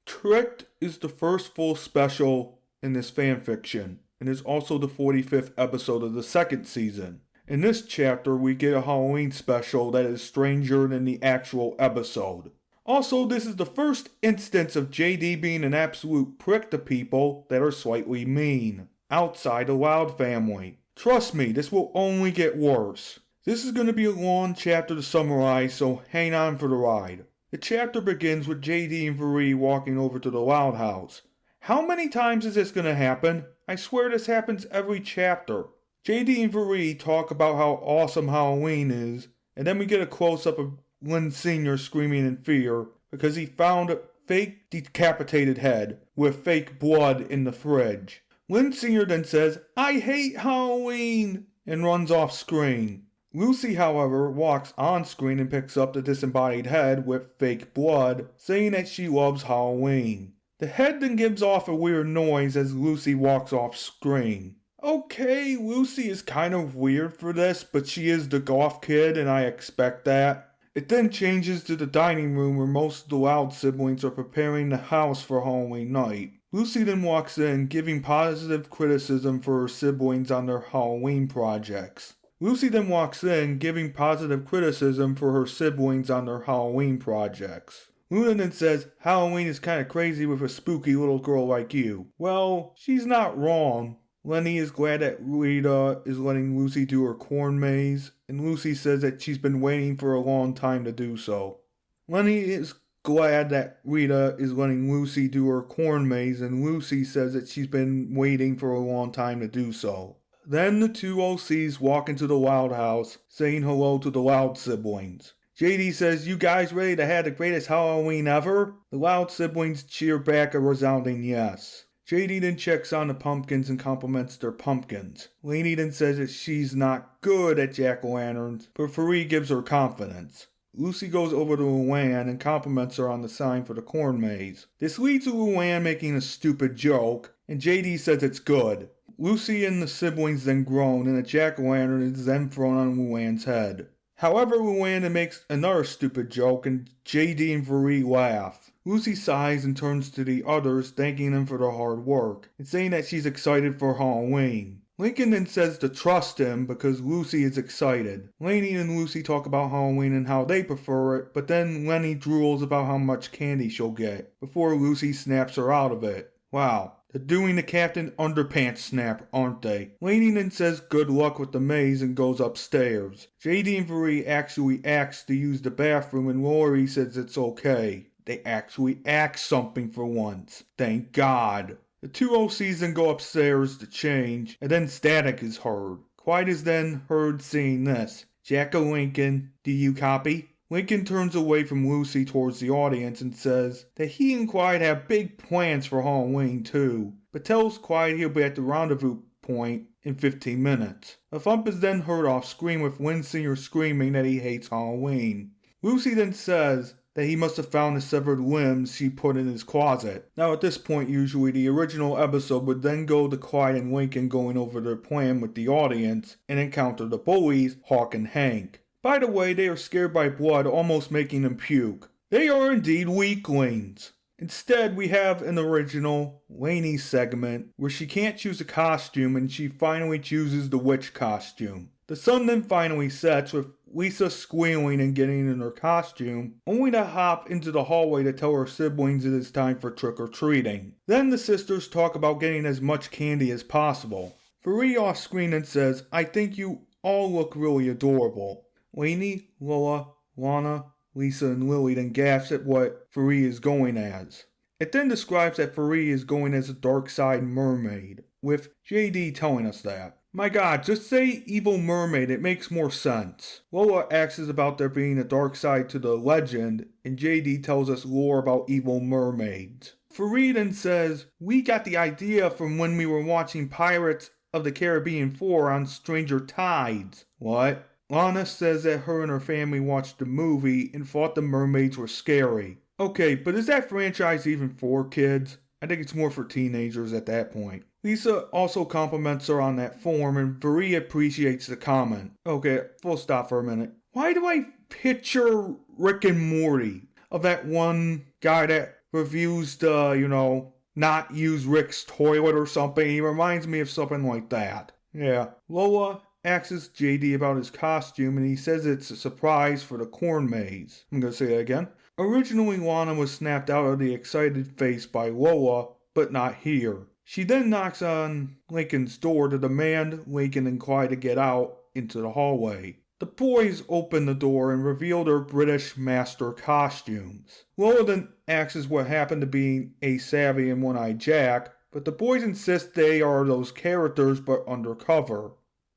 Speaker 1: Tricked is the first full special in this fanfiction, and is also the 45th episode of the second season. In this chapter, we get a Halloween special that is stranger than the actual episode. Also, this is the first instance of JD being an absolute prick to people that are slightly mean, outside the Loud family. Trust me, this will only get worse. This is going to be a long chapter to summarize, so hang on for the ride. The chapter begins with JD and Fareed walking over to the Loud House. How many times is this going to happen? I swear this happens every chapter. JD and Fareed talk about how awesome Halloween is, and then we get a close-up of Lynn Sr. screaming in fear because he found a fake decapitated head with fake blood in the fridge. Lynn Sr. then says, "I hate Halloween," and runs off screen. Lucy, however, walks on screen and picks up the disembodied head with fake blood, saying that she loves Halloween. The head then gives off a weird noise as Lucy walks off screen. Okay, Lucy is kind of weird for this, but she is the goth kid and I expect that. It then changes to the dining room where most of the Loud siblings are preparing the house for Halloween night. Lucy then walks in, giving positive criticism for her siblings on their Halloween projects. Lucy then walks in, giving positive criticism for her siblings on their Halloween projects. Luna then says, "Halloween is kinda crazy with a spooky little girl like you." Well, she's not wrong. Lenny is glad that Rita is letting Lucy do her corn maze, and Lucy says that she's been waiting for a long time to do so. Lenny is glad that Rita is letting Lucy do her corn maze, and Lucy says that she's been waiting for a long time to do so. Then the two OCs walk into the Loud House, saying hello to the Loud siblings. JD says, "You guys ready to have the greatest Halloween ever?" The Loud siblings cheer back a resounding yes. JD then checks on the pumpkins and compliments their pumpkins. Lainey then says that she's not good at jack-o'-lanterns, but Fareed gives her confidence. Lucy goes over to Luann and compliments her on the sign for the corn maze. This leads to Luann making a stupid joke, and JD says it's good. Lucy and the siblings then groan, and a jack-o'-lantern is then thrown on Luann's head. However, Luann then makes another stupid joke, and JD and Fareed laugh. Lucy sighs and turns to the others, thanking them for their hard work, and saying that she's excited for Halloween. Lincoln then says to trust him because Lucy is excited. Lainey and Lucy talk about Halloween and how they prefer it, but then Lenny drools about how much candy she'll get, before Lucy snaps her out of it. Wow. They're doing the Captain Underpants snap, aren't they? Lainey then says good luck with the maze and goes upstairs. JD and Fareed actually asks to use the bathroom and Lori says it's okay. They actually ask something for once. Thank God. The two OCs then go upstairs to change, and then static is heard. Quiet is then heard saying this. "Jack-o'-Lincoln, do you copy?" Lincoln turns away from Lucy towards the audience and says that he and Quiet have big plans for Halloween too, but tells Quiet he'll be at the rendezvous point in 15 minutes. A thump is then heard off screen with Lynn Sr. screaming that he hates Halloween. Lucy then says that he must have found the severed limbs she put in his closet. Now at this point usually the original episode would then go to Clyde and Lincoln going over their plan with the audience and encounter the bullies, Hawk and Hank. By the way, they are scared by blood, almost making them puke. They are indeed weaklings. Instead, we have an original Lainey segment where she can't choose a costume and she finally chooses the witch costume. The sun then finally sets with Lisa squealing and getting in her costume, only to hop into the hallway to tell her siblings it is time for trick-or-treating. Then the sisters talk about getting as much candy as possible. Fareed off screen and says, "I think you all look really adorable." Lainey, Lola, Lana, Lisa, and Lily then gasp at what Fareed is going as. It then describes that Fareed is going as a dark side mermaid, with JD telling us that. My god, just say evil mermaid, it makes more sense. Lola asks about there being a dark side to the legend, and JD tells us lore about evil mermaids. Fareed then says, we got the idea from when we were watching Pirates of the Caribbean 4 on Stranger Tides. What? Lana says that her and her family watched the movie and thought the mermaids were scary. Okay, but is that franchise even for kids? I think it's more for teenagers at that point. Lisa also compliments her on that form, and Veri appreciates the comment. Okay, full stop for a minute. Why do I picture Rick and Morty? Of that one guy that reviews the, not use Rick's toilet or something. He reminds me of something like that. Yeah. Lola asks JD about his costume, and he says it's a surprise for the corn maze. I'm gonna say that again. Originally, Lana was snapped out of the excited face by Lola, but not here. She then knocks on Lincoln's door to demand Lincoln and Clyde to get out into the hallway. The boys open the door and reveal their British master costumes. Lola then asks what happened to being A Savvy and One-Eyed Jack, but the boys insist they are those characters but undercover.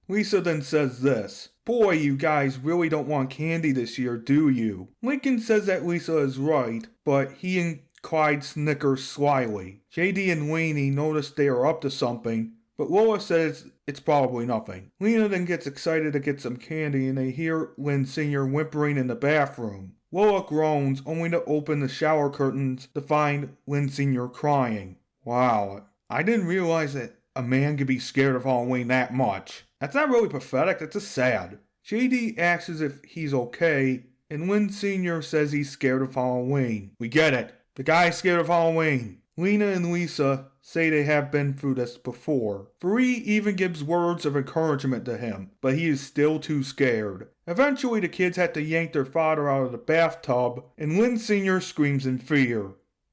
Speaker 1: Lisa then says this, boy, you guys really don't want candy this year, do you? Lincoln says that Lisa is right, but he and Clyde snickers slyly. JD and Lainey notice they are up to something, but Lola says it's probably nothing. Lena then gets excited to get some candy and they hear Lynn Sr. whimpering in the bathroom. Lola groans only to open the shower curtains to find Lynn Sr. crying. Wow, I didn't realize that a man could be scared of Halloween that much. That's not really pathetic, that's just sad. JD asks if he's okay, and Lynn Sr. says he's scared of Halloween. We get it. The guy's scared of Halloween. Lena and Lisa say they have been through this before. Fareed even gives words of encouragement to him, but he is still too scared. Eventually, the kids have to yank their father out of the bathtub, and Lynn Sr. screams in fear.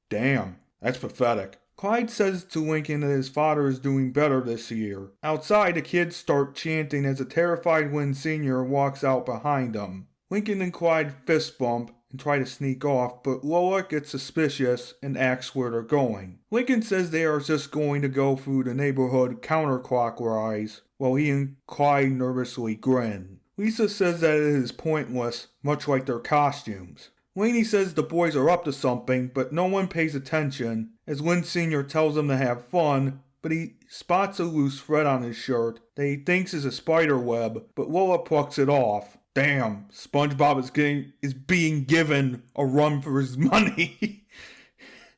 Speaker 1: Damn, that's pathetic. Clyde says to Lincoln that his father is doing better this year. Outside, the kids start chanting as a terrified Lynn Sr. walks out behind them. Lincoln and Clyde fist bump and try to sneak off, but Lola gets suspicious and asks where they're going. Lincoln says they are just going to go through the neighborhood counterclockwise, while he and Clyde nervously grin. Lisa says that it is pointless, much like their costumes. Lainey says the boys are up to something, but no one pays attention, as Lynn Sr. tells them to have fun, but he spots a loose thread on his shirt that he thinks is a spider web, but Lola plucks it off. Damn, SpongeBob is being given a run for his money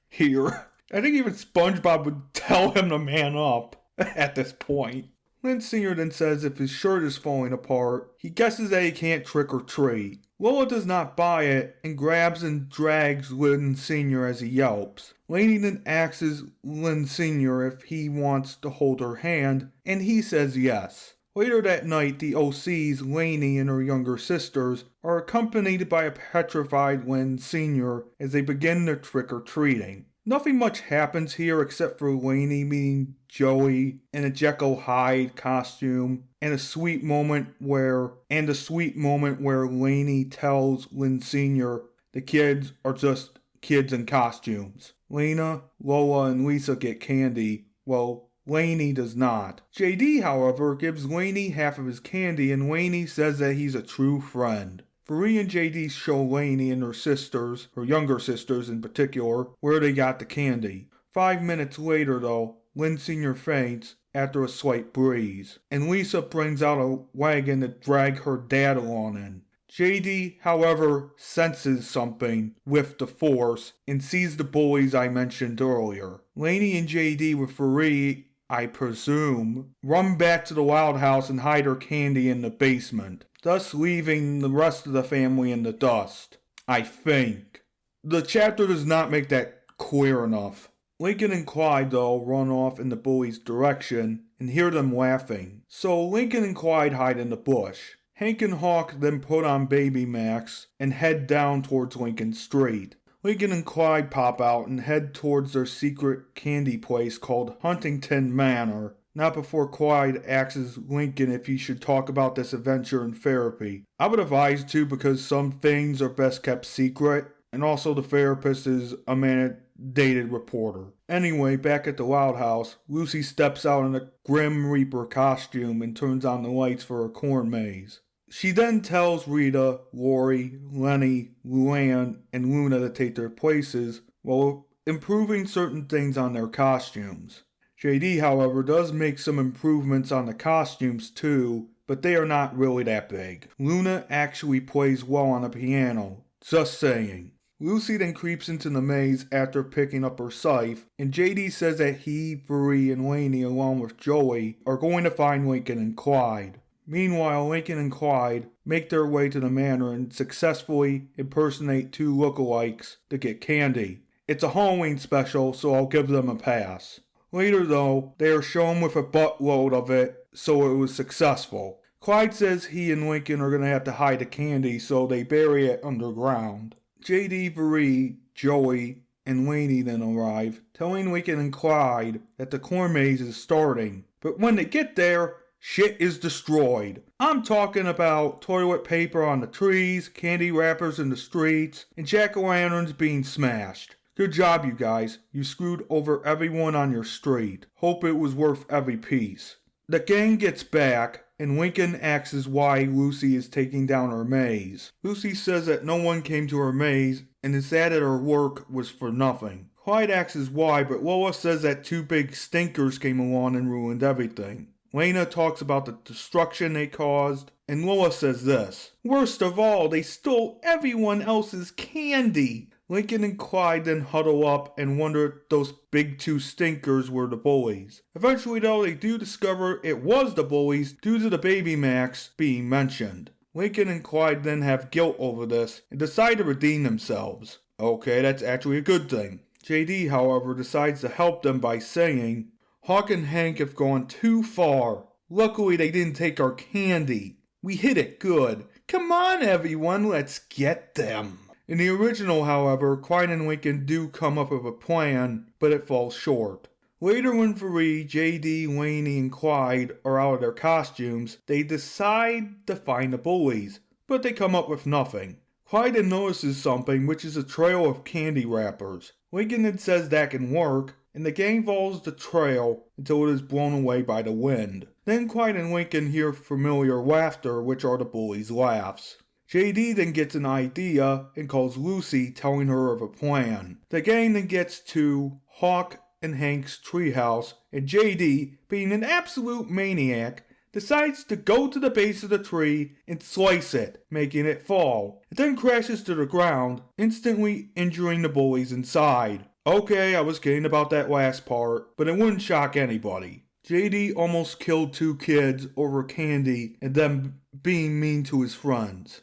Speaker 1: here. I think even SpongeBob would tell him to man up at this point. Lynn Sr. then says if his shirt is falling apart, he guesses that he can't trick or treat. Lola does not buy it and grabs and drags Lynn Sr. as he yelps. Lainey then asks Lynn Sr. if he wants to hold her hand, and he says yes. Later that night, the OCs, Lainey and her younger sisters, are accompanied by a petrified Lynn Sr. as they begin their trick-or-treating. Nothing much happens here except for Lainey meeting Joey in a Jekyll Hyde costume, and a sweet moment where Lainey tells Lynn Sr. the kids are just kids in costumes. Lena, Lola, and Lisa get candy, while Lainey does not. JD, however, gives Lainey half of his candy, and Lainey says that he's a true friend. Fareed and JD show Lainey and her sisters, her younger sisters in particular, where they got the candy. 5 minutes later, though, Lynn Sr. faints after a slight breeze, and Lisa brings out a wagon to drag her dad along in. JD, however, senses something with the Force and sees the bullies I mentioned earlier. Lainey and JD with Fareed, I presume, run back to the Loud House and hide her candy in the basement, thus leaving the rest of the family in the dust. I think. The chapter does not make that clear enough. Lincoln and Clyde, though, run off in the bullies' direction and hear them laughing, so Lincoln and Clyde hide in the bush. Hank and Hawk then put on baby masks and head down towards Lincoln Street. Lincoln and Clyde pop out and head towards their secret candy place called Huntington Manor, not before Clyde asks Lincoln if he should talk about this adventure in therapy. I would advise to, because some things are best kept secret, and also the therapist is a man intimidated reporter. Anyway, back at the Loud House, Lucy steps out in a Grim Reaper costume and turns on the lights for her corn maze. She then tells Rita, Lori, Lenny, Luann, and Luna to take their places while improving certain things on their costumes. JD, however, does make some improvements on the costumes too, but they are not really that big. Luna actually plays well on the piano, just saying. Lucy then creeps into the maze after picking up her scythe, and JD says that he, Bree, and Lainey, along with Joey, are going to find Lincoln and Clyde. Meanwhile, Lincoln and Clyde make their way to the manor and successfully impersonate two lookalikes to get candy. It's a Halloween special, so I'll give them a pass. Later though, they are shown with a buttload of it, so it was successful. Clyde says he and Lincoln are going to have to hide the candy, so they bury it underground. JD, Bree, Joey, and Lainey then arrive, telling Lincoln and Clyde that the corn maze is starting. But when they get there, shit is destroyed. I'm talking about toilet paper on the trees, candy wrappers in the streets, and jack-o'-lanterns being smashed. Good job, you guys. You screwed over everyone on your street. Hope it was worth every piece. The gang gets back, and Lincoln asks why Lucy is taking down her maze. Lucy says that no one came to her maze, and is sad that her work was for nothing. Clyde asks why, but Lola says that two big stinkers came along and ruined everything. Lena talks about the destruction they caused, and Lola says this: "Worst of all, they stole everyone else's candy." Lincoln and Clyde then huddle up and wonder if those big two stinkers were the bullies. Eventually though, they do discover it was the bullies due to the baby Max being mentioned. Lincoln and Clyde then have guilt over this and decide to redeem themselves. Okay, that's actually a good thing. JD, however, decides to help them by saying, "Hawk and Hank have gone too far. Luckily they didn't take our candy. We hit it good. Come on everyone, let's get them." In the original, however, Clyde and Lincoln do come up with a plan, but it falls short. Later when Bree, JD, Lainey, and Clyde are out of their costumes, they decide to find the bullies, but they come up with nothing. Clyde then notices something, which is a trail of candy wrappers. Lincoln then says that can work, and the gang follows the trail until it is blown away by the wind. Then Clyde and Lincoln hear familiar laughter, which are the bullies' laughs. JD then gets an idea and calls Lucy, telling her of a plan. The gang then gets to Hawk and Hank's treehouse, and JD, being an absolute maniac, decides to go to the base of the tree and slice it, making it fall. It then crashes to the ground, instantly injuring the bullies inside. Okay, I was kidding about that last part, but it wouldn't shock anybody. JD almost killed two kids over candy and them being mean to his friends.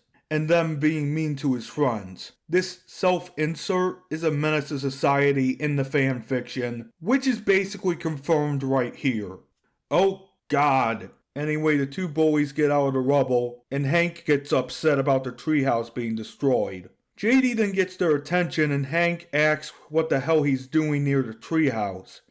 Speaker 1: This self-insert is a menace to society in the fanfiction, which is basically confirmed right here. Oh God. Anyway, the two bullies get out of the rubble, and Hank gets upset about the treehouse being destroyed. JD then gets their attention, and Hank asks what the hell he's doing near the treehouse.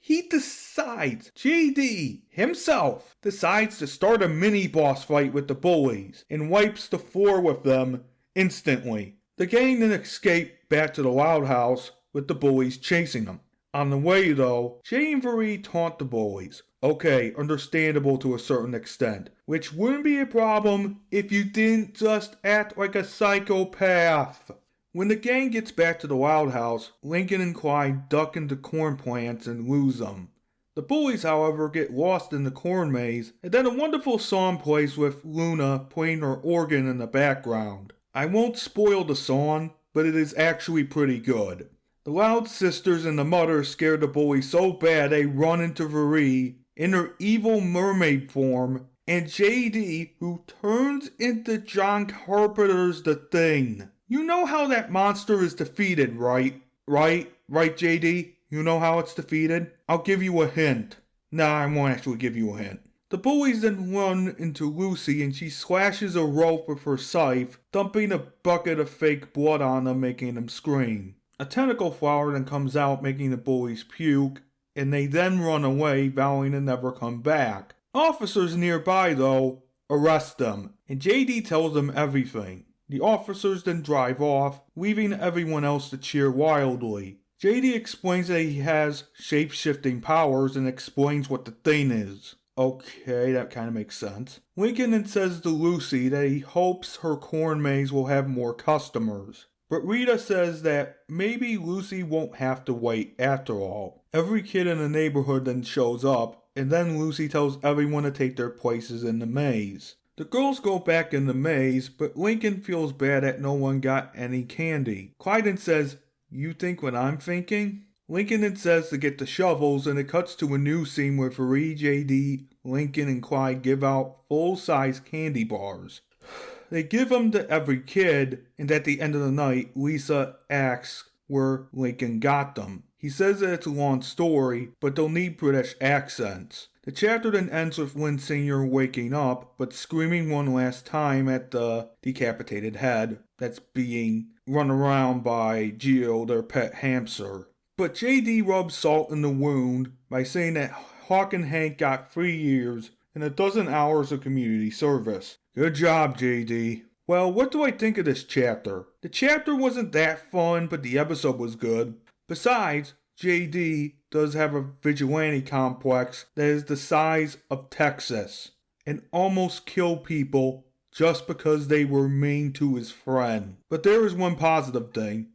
Speaker 1: JD himself decides to start a mini-boss fight with the bullies, and wipes the floor with them instantly. The gang then escape back to the Loud House, with the bullies chasing them. On the way though, Jay and Bree taunt the bullies. Okay, understandable to a certain extent, which wouldn't be a problem if you didn't just act like a psychopath. When the gang gets back to the Loud House, Lincoln and Clyde duck into corn plants and lose them. The bullies, however, get lost in the corn maze, and then a wonderful song plays with Luna playing her organ in the background. I won't spoil the song, but it is actually pretty good. The Loud sisters and the mother scare the bullies so bad they run into Bree in her evil mermaid form, and JD, who turns into John Carpenter's The Thing. You know how that monster is defeated, right? Right, JD? You know how it's defeated? I'll give you a hint. Nah, I won't actually give you a hint. The bullies then run into Lucy and she slashes a rope with her scythe, dumping a bucket of fake blood on them, making them scream. A tentacle flower then comes out, making the bullies puke, and they then run away, vowing to never come back. Officers nearby, though, arrest them, and JD tells them everything. The officers then drive off, leaving everyone else to cheer wildly. JD explains that he has shape-shifting powers and explains what the thing is. Okay, that kind of makes sense. Lincoln then says to Lucy that he hopes her corn maze will have more customers. But Rita says that maybe Lucy won't have to wait after all. Every kid in the neighborhood then shows up, and then Lucy tells everyone to take their places in the maze. The girls go back in the maze, but Lincoln feels bad that no one got any candy. Clyde then says, "You think what I'm thinking?" Lincoln then says to get the shovels, and it cuts to a new scene where Fareed, JD, Lincoln, and Clyde give out full-size candy bars. They give them to every kid, and at the end of the night, Lisa asks where Lincoln got them. He says that it's a long story, but they'll need British accents. The chapter then ends with Lynn Sr. waking up, but screaming one last time at the decapitated head that's being run around by Geo, their pet hamster. But JD rubs salt in the wound by saying that Hawk and Hank got 3 years and a dozen hours of community service. Good job, JD. Well, what do I think of this chapter? The chapter wasn't that fun, but the episode was good. Besides, JD does have a vigilante complex that is the size of Texas and almost kill people just because they were mean to his friend. But there is one positive thing.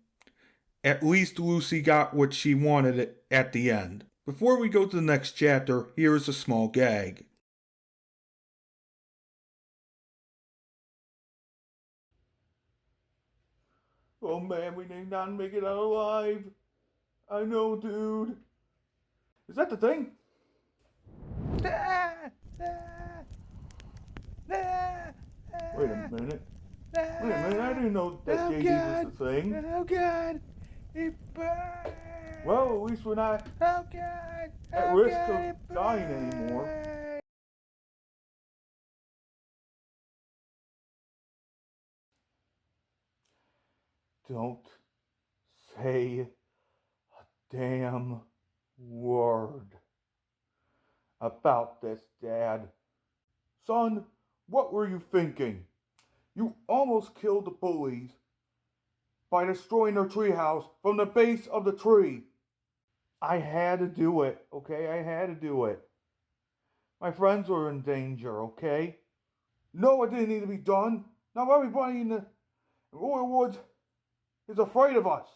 Speaker 1: At least Lucy got what she wanted at the end. Before we go to the next chapter, here is a small gag.
Speaker 2: Oh man, we may not make it out alive. I know, dude. Is that the thing? Wait a minute. I didn't know that JD was the thing.
Speaker 3: Oh God!
Speaker 2: Well, at least we're not at risk of dying anymore. Don't say a damn word about this, Dad. Son, what were you thinking? You almost killed the bullies by destroying their treehouse from the base of the tree. I had to do it, okay? I had to do it. My friends were in danger, okay? No, it didn't need to be done. Now everybody in the Royal Woods is afraid of us.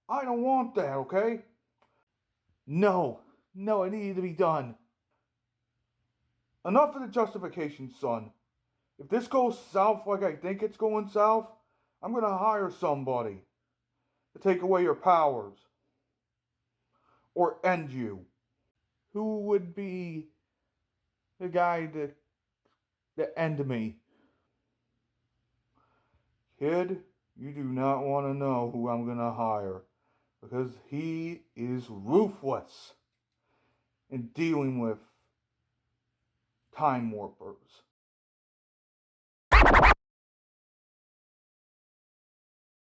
Speaker 2: I don't want that, okay? No, it needed to be done. Enough of the justification, son. If this goes south like I think it's going south, I'm going to hire somebody to take away your powers. Or end you. Who would be the guy that end me? Kid, you do not want to know who I'm going to hire, because he is ruthless in dealing with time warpers.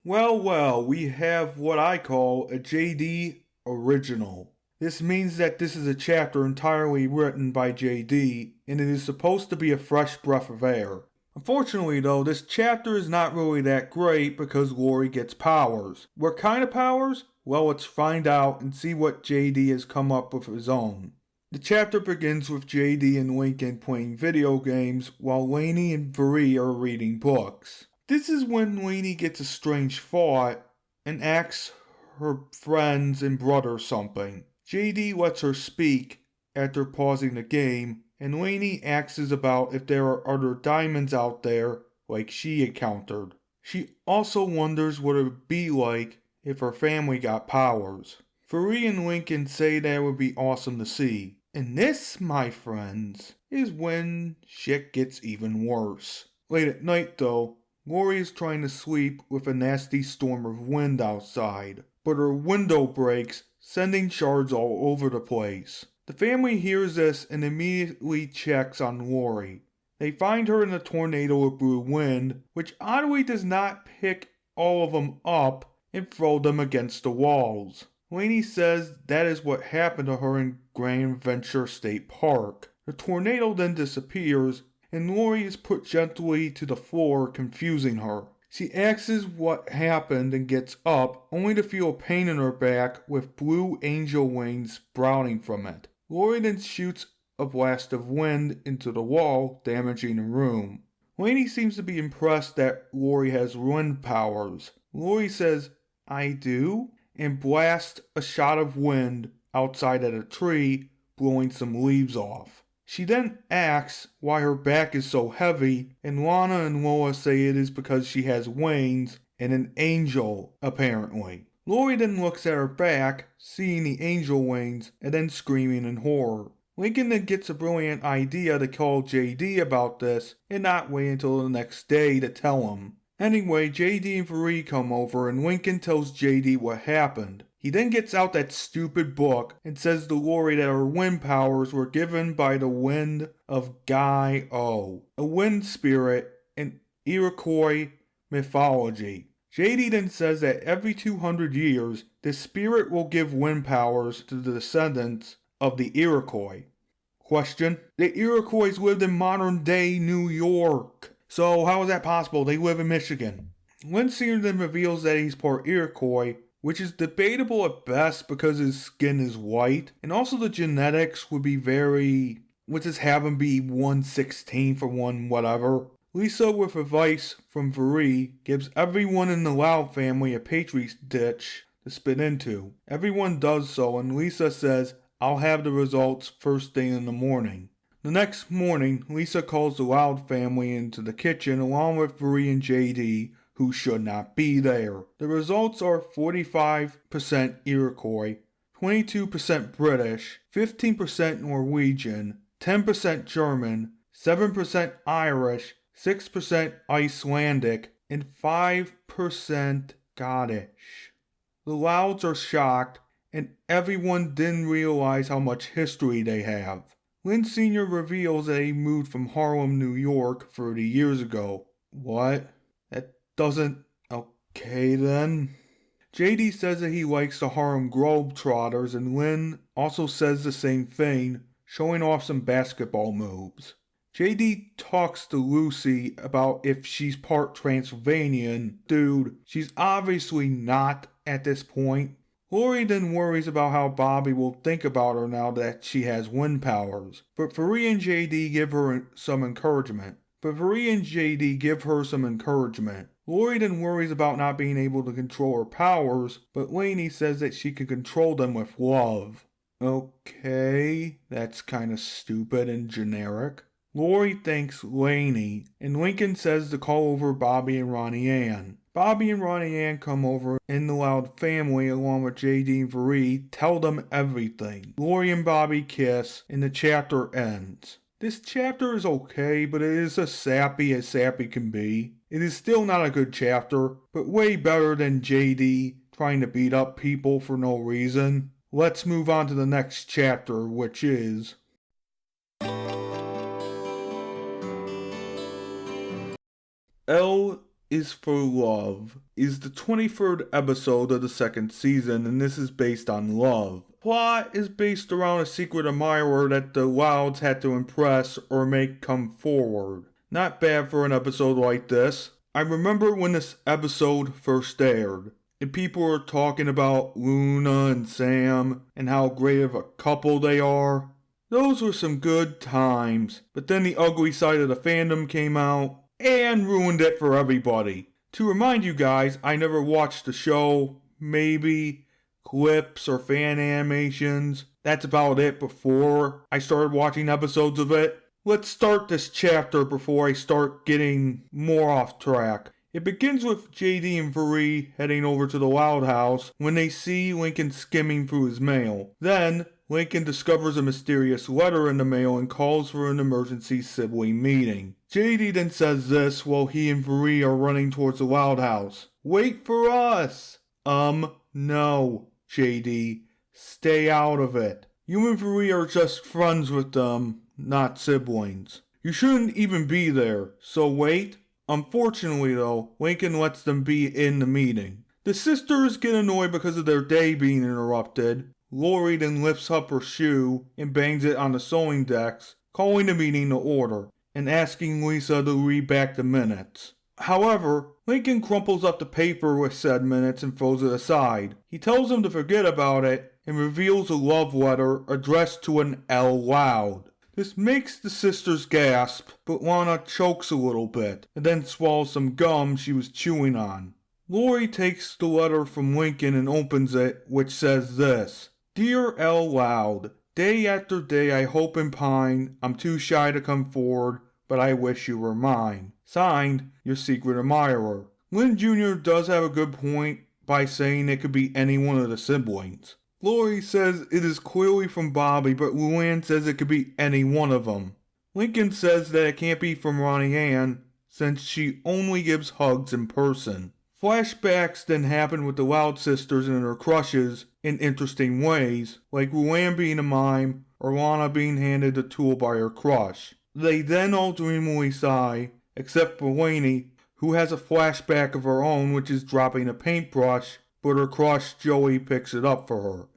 Speaker 1: Well, we have what I call a JD original. This means that this is a chapter entirely written by JD, and it is supposed to be a fresh breath of air. Unfortunately though, this chapter is not really that great because Lori gets powers. What kind of powers? Well, let's find out and see what JD has come up with his own. The chapter begins with JD and Lincoln playing video games while Lainey and Bree are reading books. This is when Lainey gets a strange thought and asks her friends and brother something. JD lets her speak after pausing the game, and Lainey asks about if there are other diamonds out there like she encountered. She also wonders what it would be like if her family got powers. Faree and Lincoln say that it would be awesome to see. And this, my friends, is when shit gets even worse. Late at night though, Lori is trying to sleep with a nasty storm of wind outside, but her window breaks, sending shards all over the place. The family hears this and immediately checks on Lori. They find her in a tornado of blue wind, which oddly does not pick all of them up and throw them against the walls. Lainey says that is what happened to her in Grand Venture State Park. The tornado then disappears, and Lori is put gently to the floor, confusing her. She asks what happened and gets up, only to feel a pain in her back with blue angel wings sprouting from it. Lori then shoots a blast of wind into the wall, damaging the room. Lainey seems to be impressed that Lori has wind powers. Lori says, "I do?" and blasts a shot of wind outside at a tree, blowing some leaves off. She then asks why her back is so heavy, and Lana and Lola say it is because she has wings and an angel, apparently. Lori then looks at her back, seeing the angel wings, and then screaming in horror. Lincoln then gets a brilliant idea to call JD about this, and not wait until the next day to tell him. Anyway, JD and Varee come over, and Lincoln tells JD what happened. He then gets out that stupid book and says to Lori that her wind powers were given by the wind of Guy-O, a wind spirit in Iroquois mythology. JD then says that every 200 years, this spirit will give wind powers to the descendants of the Iroquois. Question: the Iroquois lived in modern-day New York, so how is that possible? They live in Michigan. Lynn Senior then reveals that he's part Iroquois, which is debatable at best because his skin is white, and also the genetics would just have him be 1/16 for one whatever. Lisa, with advice from Varee, gives everyone in the Loud family a petri dish to spit into. Everyone does so, and Lisa says, "I'll have the results first thing in the morning." The next morning, Lisa calls the Loud family into the kitchen along with Varee and JD, who should not be there. The results are 45% Iroquois, 22% British, 15% Norwegian, 10% German, 7% Irish, 6% Icelandic, and 5% Scottish. The Louds are shocked, and everyone didn't realize how much history they have. Lynn Sr. reveals that he moved from Harlem, New York 30 years ago. What? That doesn't... Okay then. JD says that he likes the Harlem Globetrotters, and Lynn also says the same thing, showing off some basketball moves. JD talks to Lucy about if she's part Transylvanian. Dude, she's obviously not at this point. Lori then worries about how Bobby will think about her now that she has wind powers. But Varee and JD give her some encouragement. Lori then worries about not being able to control her powers, but Lainey says that she can control them with love. Okay, that's kinda stupid and generic. Lori thanks Lainey, and Lincoln says to call over Bobby and Ronnie Ann. Bobby and Ronnie Ann come over, and the Loud family, along with JD and Varee, tell them everything. Lori and Bobby kiss, and the chapter ends. This chapter is okay, but it is as sappy can be. It is still not a good chapter, but way better than JD trying to beat up people for no reason. Let's move on to the next chapter, which is... L is for Love is the 23rd episode of the second season, and this is based on love. Plot is based around a secret admirer that the Louds had to impress or make come forward. Not bad for an episode like this. I remember when this episode first aired, and people were talking about Luna and Sam and how great of a couple they are. Those were some good times, but then the ugly side of the fandom came out and ruined it for everybody. To remind you guys, I never watched the show, maybe clips or fan animations. That's about it before I started watching episodes of it. Let's start this chapter before I start getting more off track. It begins with JD and Varee heading over to the Loud House when they see Lincoln skimming through his mail. Then, Lincoln discovers a mysterious letter in the mail and calls for an emergency sibling meeting. JD then says this while he and Varee are running towards the Loud House. "Wait for us!" No, JD. Stay out of it. You and Varee are just friends with them, not siblings. You shouldn't even be there, so wait. Unfortunately though, Lincoln lets them be in the meeting. The sisters get annoyed because of their day being interrupted. Lori then lifts up her shoe and bangs it on the sewing decks, calling the meeting to order, and asking Lisa to read back the minutes. However, Lincoln crumples up the paper with said minutes and throws it aside. He tells them to forget about it and reveals a love letter addressed to an L. Loud. This makes the sisters gasp, but Lana chokes a little bit and then swallows some gum she was chewing on. Lori takes the letter from Lincoln and opens it, which says this: Dear L. Loud, day after day I hope and pine, I'm too shy to come forward, but I wish you were mine. Signed, your secret admirer. Lynn Jr. does have a good point by saying it could be any one of the siblings. Lori says it is clearly from Bobby, but Luann says it could be any one of them. Lincoln says that it can't be from Ronnie Ann, since she only gives hugs in person. Flashbacks then happen with the Loud sisters and their crushes in interesting ways, like Luann being a mime or Lana being handed a tool by her crush. They then all dreamily sigh, except for Lainey, who has a flashback of her own, which is dropping a paintbrush, but her crush Joey picks it up for her.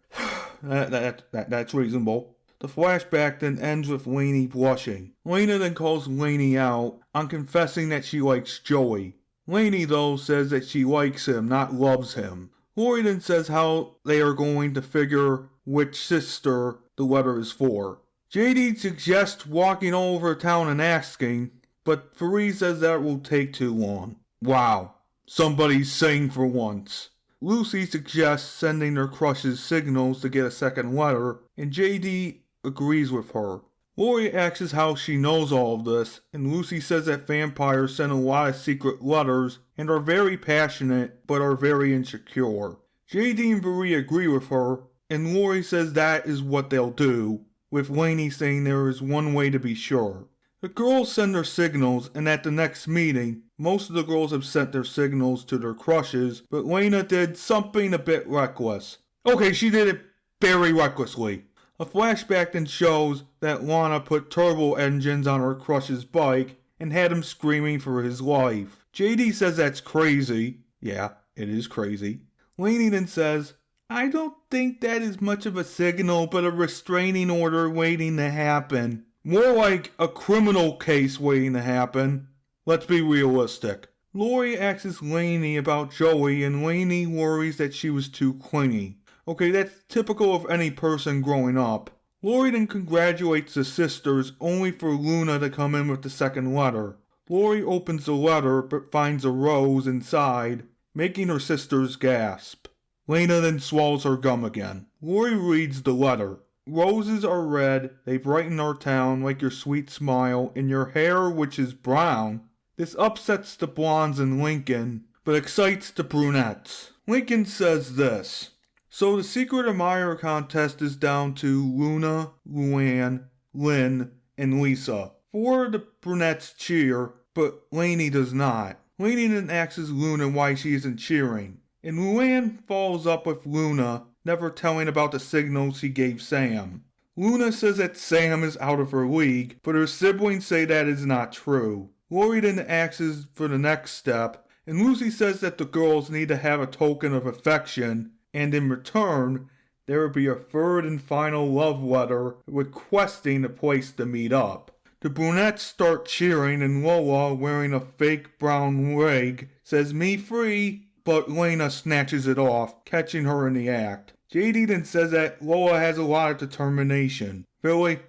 Speaker 1: That's reasonable. The flashback then ends with Lainey blushing. Lena then calls Lainey out on confessing that she likes Joey. Lainey, though, says that she likes him, not loves him. Lori then says how they are going to figure which sister the letter is for. JD suggests walking all over town and asking, but Fareed says that will take too long. Wow, somebody's sane for once. Lucy suggests sending their crushes signals to get a second letter, and JD agrees with her. Lori asks how she knows all of this, and Lucy says that vampires send a lot of secret letters and are very passionate, but are very insecure. JD and Fareed agree with her, and Lori says that is what they'll do, with Lainey saying there is one way to be sure. The girls send their signals, and at the next meeting, most of the girls have sent their signals to their crushes, but Lena did something a bit reckless. Okay, she did it very recklessly. A flashback then shows that Lana put turbo engines on her crush's bike and had him screaming for his life. JD says that's crazy. Yeah, it is crazy. Lainey then says, I don't think that is much of a signal, but a restraining order waiting to happen. More like a criminal case waiting to happen. Let's be realistic. Lori asks Lainey about Joey, and Lainey worries that she was too clingy. Okay, that's typical of any person growing up. Lori then congratulates the sisters, only for Luna to come in with the second letter. Lori opens the letter, but finds a rose inside, making her sisters gasp. Lena then swallows her gum again. Lori reads the letter. Roses are red, they brighten our town like your sweet smile, and your hair, which is brown. This upsets the blondes in Lincoln, but excites the brunettes. Lincoln says this. So the secret admirer contest is down to Luna, Luann, Lynn, and Lisa. 4 of the brunettes cheer, but Lainey does not. Lainey then asks Luna why she isn't cheering, and Luann follows up with Luna, never telling about the signals he gave Sam. Luna says that Sam is out of her league, but her siblings say that is not true. Lori then asks for the next step, and Lucy says that the girls need to have a token of affection, and in return, there would be a third and final love letter requesting a place to meet up. The brunettes start cheering, and Lola, wearing a fake brown wig, says me free, but Lena snatches it off, catching her in the act. JD then says that Lola has a lot of determination. Really?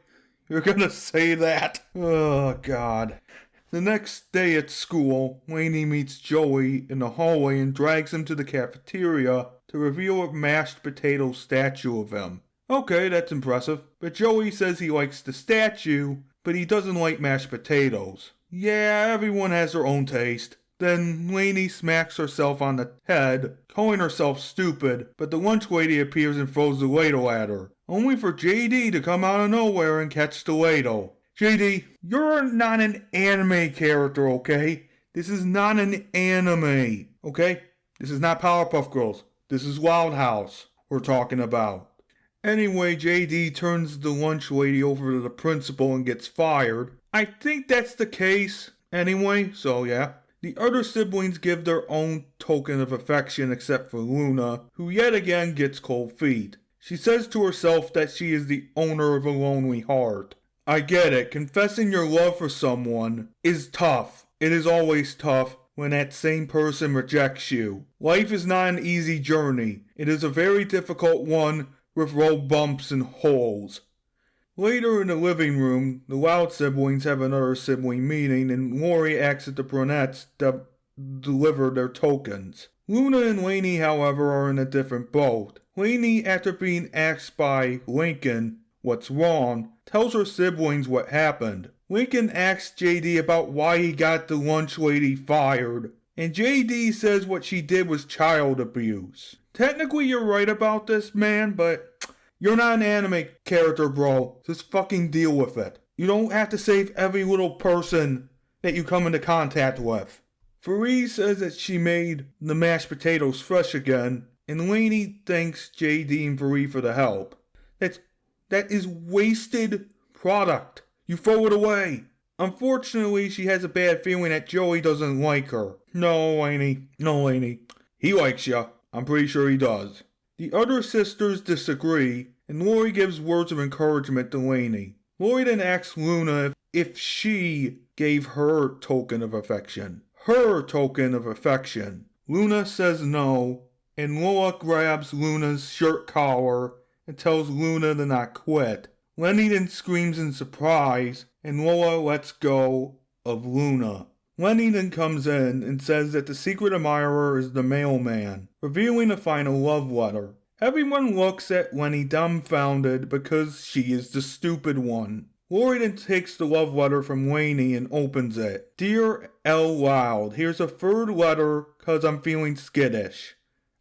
Speaker 1: You're gonna say that? Oh, God. The next day at school, Lainey meets Joey in the hallway and drags him to the cafeteria to reveal a mashed potato statue of him. Okay, that's impressive. But Joey says he likes the statue, but he doesn't like mashed potatoes. Yeah, everyone has their own taste. Then Lainey smacks herself on the head, calling herself stupid, but the lunch lady appears and throws the ladle at her, only for JD to come out of nowhere and catch the ladle. JD, you're not an anime character, okay? This is not an anime, okay? This is not Powerpuff Girls. This is Loud House we're talking about. Anyway, JD turns the lunch lady over to the principal and gets fired. I think that's the case anyway, so yeah. The other siblings give their own token of affection except for Luna, who yet again gets cold feet. She says to herself that she is the owner of a lonely heart. I get it, confessing your love for someone is tough. It is always tough when that same person rejects you. Life is not an easy journey. It is a very difficult one with road bumps and holes. Later in the living room, the Loud siblings have another sibling meeting and Lori asks that the brunettes deliver their tokens. Luna and Lainey, however, are in a different boat. Lainey, after being asked by Lincoln what's wrong, tells her siblings what happened. Lincoln asks JD about why he got the lunch lady fired, and JD says what she did was child abuse. Technically you're right about this, man, but you're not an anime character, bro. Just fucking deal with it. You don't have to save every little person that you come into contact with. Fareed says that she made the mashed potatoes fresh again, and Lainey thanks JD and Fareed for the help. That is wasted product. You throw it away. Unfortunately, she has a bad feeling that Joey doesn't like her. No, Lainey. He likes ya. I'm pretty sure he does. The other sisters disagree, and Lori gives words of encouragement to Lainey. Lori then asks Luna if she gave her token of affection. Luna says no, and Lola grabs Luna's shirt collar and tells Luna to not quit. Lenny then screams in surprise, and Lola lets go of Luna. Lenny then comes in and says that the secret admirer is the mailman, revealing a final love letter. Everyone looks at Lenny dumbfounded because she is the stupid one. Lori then takes the love letter from Lainey and opens it. Dear L. Loud, here's a third letter cause I'm feeling skittish.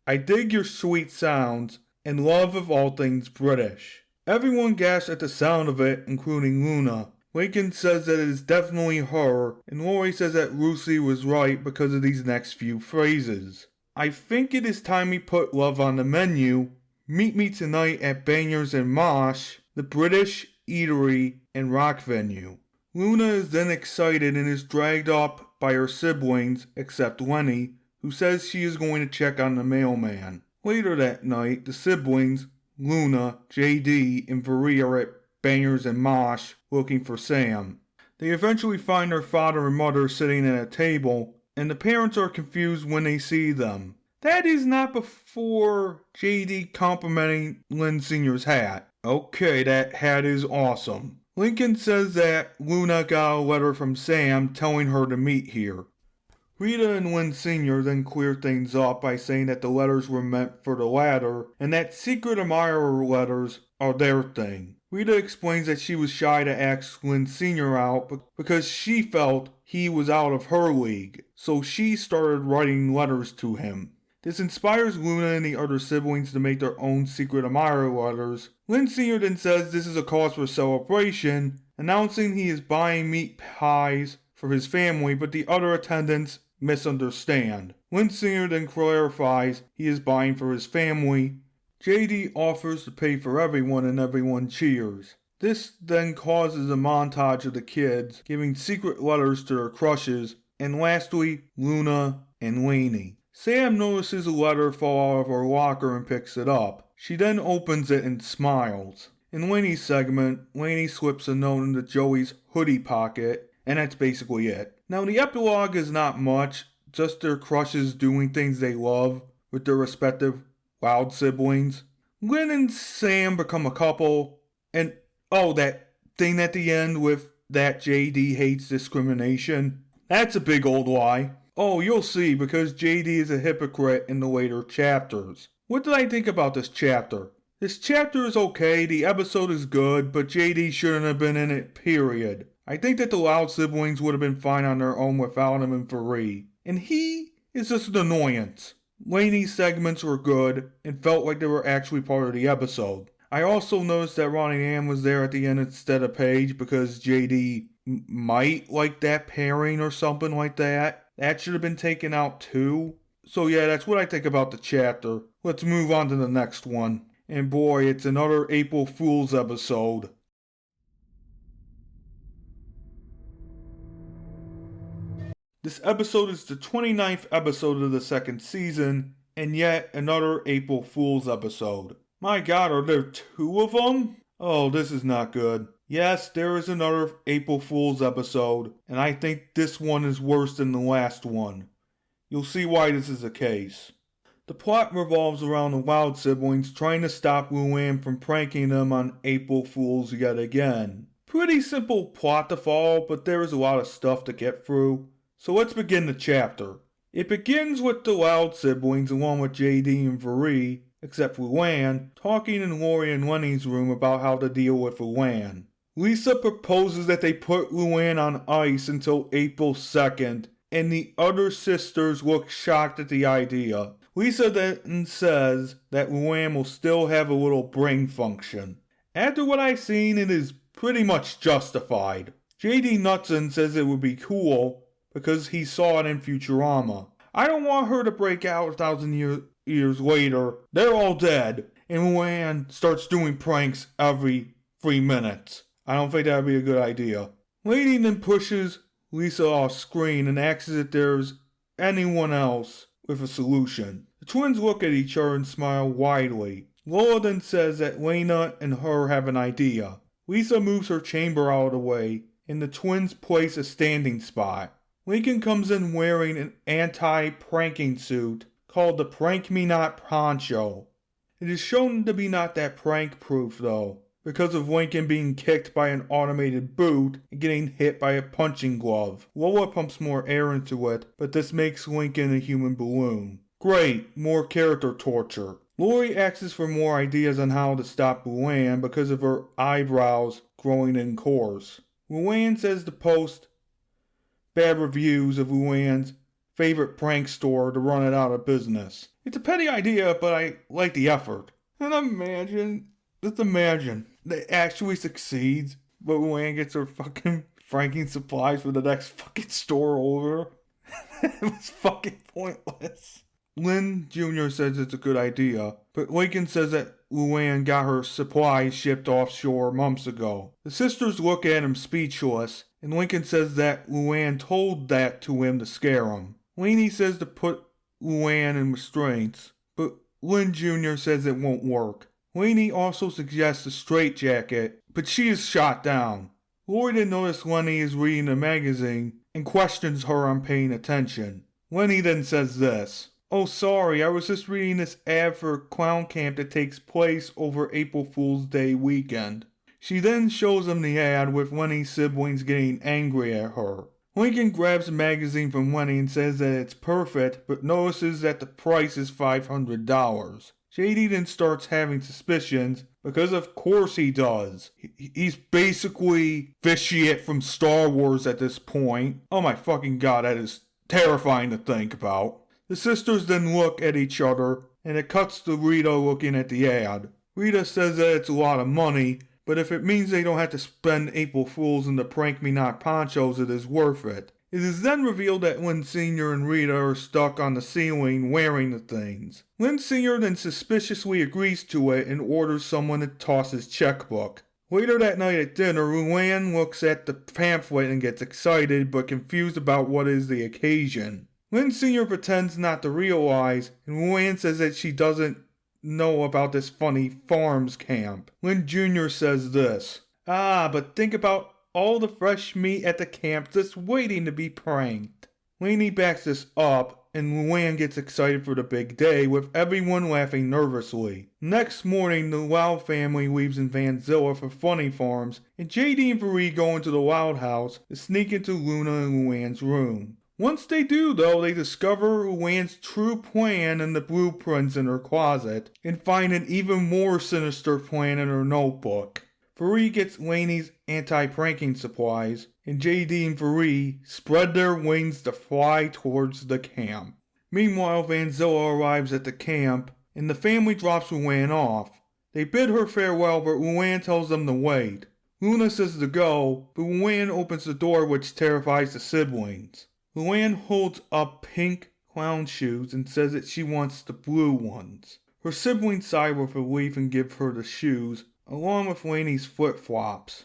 Speaker 1: I dig your sweet sounds and love of all things British. Everyone gasps at the sound of it, including Luna. Lincoln says that it is definitely her, and Lori says that Lucy was right because of these next few phrases. I think it is time we put love on the menu. Meet me tonight at Bangers and Mosh, the British eatery and rock venue. Luna is then excited and is dragged up by her siblings, except Lenny, who says she is going to check on the mailman. Later that night, the siblings, Luna, JD, and Fareed are at Bangers and Mosh looking for Sam. They eventually find their father and mother sitting at a table, and the parents are confused when they see them. That is not before JD complimenting Lynn Sr.'s hat. Okay, that hat is awesome. Lincoln says that Luna got a letter from Sam telling her to meet here. Rita and Lynn Sr. then clear things up by saying that the letters were meant for the latter, and that secret admirer letters are their thing. Rita explains that she was shy to ask Lynn Sr. out because she felt he was out of her league, so she started writing letters to him. This inspires Luna and the other siblings to make their own secret admirer letters. Lynn Sr. then says this is a cause for celebration, announcing he is buying meat pies for his family, but the other attendants misunderstand. Lynn Sr. then clarifies he is buying for his family. JD offers to pay for everyone and everyone cheers. This then causes a montage of the kids giving secret letters to their crushes, and lastly, Luna and Lainey. Sam notices a letter fall out of her locker and picks it up. She then opens it and smiles. In Lainey's segment, Lainey slips a note into Joey's hoodie pocket, and that's basically it. Now the epilogue is not much, just their crushes doing things they love with their respective Loud siblings. Lynn and Sam become a couple, and that thing at the end with that JD hates discrimination, that's a big old lie. Oh, you'll see, because JD is a hypocrite in the later chapters. What did I think about this chapter? This chapter is okay, the episode is good, but JD shouldn't have been in it, period. I think that the Loud siblings would have been fine on their own without him and Fareed. And he is just an annoyance. Lainey's segments were good, and felt like they were actually part of the episode. I also noticed that Ronnie Ann was there at the end instead of Paige, because JD might like that pairing or something like that. That should have been taken out too. So yeah, that's what I think about the chapter. Let's move on to the next one. And boy, it's another April Fool's episode. This episode is the 29th episode of the second season, and yet another April Fool's episode. My god, are there two of them? Oh, this is not good. Yes, there is another April Fool's episode, and I think this one is worse than the last one. You'll see why this is the case. The plot revolves around the Loud siblings trying to stop Luann from pranking them on April Fools yet again. Pretty simple plot to follow, but there is a lot of stuff to get through. So let's begin the chapter. It begins with the Loud siblings along with JD and Varee, except for Luann, talking in Lori and Lenny's room about how to deal with Luann. Lisa proposes that they put Luann on ice until April 2nd, and the other sisters look shocked at the idea. Lisa then says that Luann will still have a little brain function. After what I've seen, it is pretty much justified. JD Nutson says it would be cool because he saw it in Futurama. I don't want her to break out 1,000 years later. They're all dead, and Luann starts doing pranks every 3 minutes. I don't think that would be a good idea. Lady then pushes Lisa off screen and asks if there's anyone else with a solution. The twins look at each other and smile widely. Lola then says that Lena and her have an idea. Lisa moves her chamber out of the way, and the twins place a standing spot. Lincoln comes in wearing an anti-pranking suit called the Prank Me Not Poncho. It is shown to be not that prank-proof though, because of Lincoln being kicked by an automated boot and getting hit by a punching glove. Lola pumps more air into it, but this makes Lincoln a human balloon. Great, more character torture. Lori asks for more ideas on how to stop Luann because of her eyebrows growing in course. Luann says to post bad reviews of Luann's favorite prank store to run it out of business. It's a petty idea, but I like the effort. And just imagine, that actually succeeds, but Luann gets her fucking pranking supplies for the next fucking store over. It was fucking pointless. Lynn Jr. says it's a good idea, but Lincoln says that Luann got her supplies shipped offshore months ago. The sisters look at him speechless, and Lincoln says that Luann told that to him to scare him. Lainey says to put Luann in restraints, but Lynn Jr. says it won't work. Lainey also suggests a straitjacket, but she is shot down. Lori didn't notice Lenny is reading a magazine and questions her on paying attention. Lenny then says this. Oh sorry, I was just reading this ad for a clown camp that takes place over April Fool's Day weekend. She then shows him the ad with Lenny's siblings getting angry at her. Lincoln grabs the magazine from Lenny and says that it's perfect, but notices that the price is $500. JD then starts having suspicions, because of course he does. He's basically Vitiate from Star Wars at this point. Oh my fucking god, that is terrifying to think about. The sisters then look at each other, and it cuts to Rita looking at the ad. Rita says that it's a lot of money, but if it means they don't have to spend April Fools in the Prank Me Not Ponchos, it is worth it. It is then revealed that Lynn Sr. and Rita are stuck on the ceiling wearing the things. Lynn Sr. then suspiciously agrees to it and orders someone to toss his checkbook. Later that night at dinner, Luann looks at the pamphlet and gets excited but confused about what is the occasion. Lynn Sr. pretends not to realize, and Luann says that she doesn't know about this funny farms camp. Lynn Jr. says this. But think about all the fresh meat at the camp just waiting to be pranked. Lainey backs this up, and Luann gets excited for the big day, with everyone laughing nervously. Next morning, the Loud family leaves in Vanzilla for Funny Farms, and JD and Varee go into the Loud House to sneak into Luna and Luann's room. Once they do, though, they discover Luann's true plan and the blueprints in her closet, and find an even more sinister plan in her notebook. Varee gets Lainey's anti-pranking supplies, and JD and Varee spread their wings to fly towards the camp. Meanwhile, Vanzilla arrives at the camp, and the family drops Luann off. They bid her farewell, but Luann tells them to wait. Luna says to go, but Luann opens the door, which terrifies the siblings. Luann holds up pink clown shoes and says that she wants the blue ones. Her siblings sigh with relief and give her the shoes, along with Lainey's flip-flops.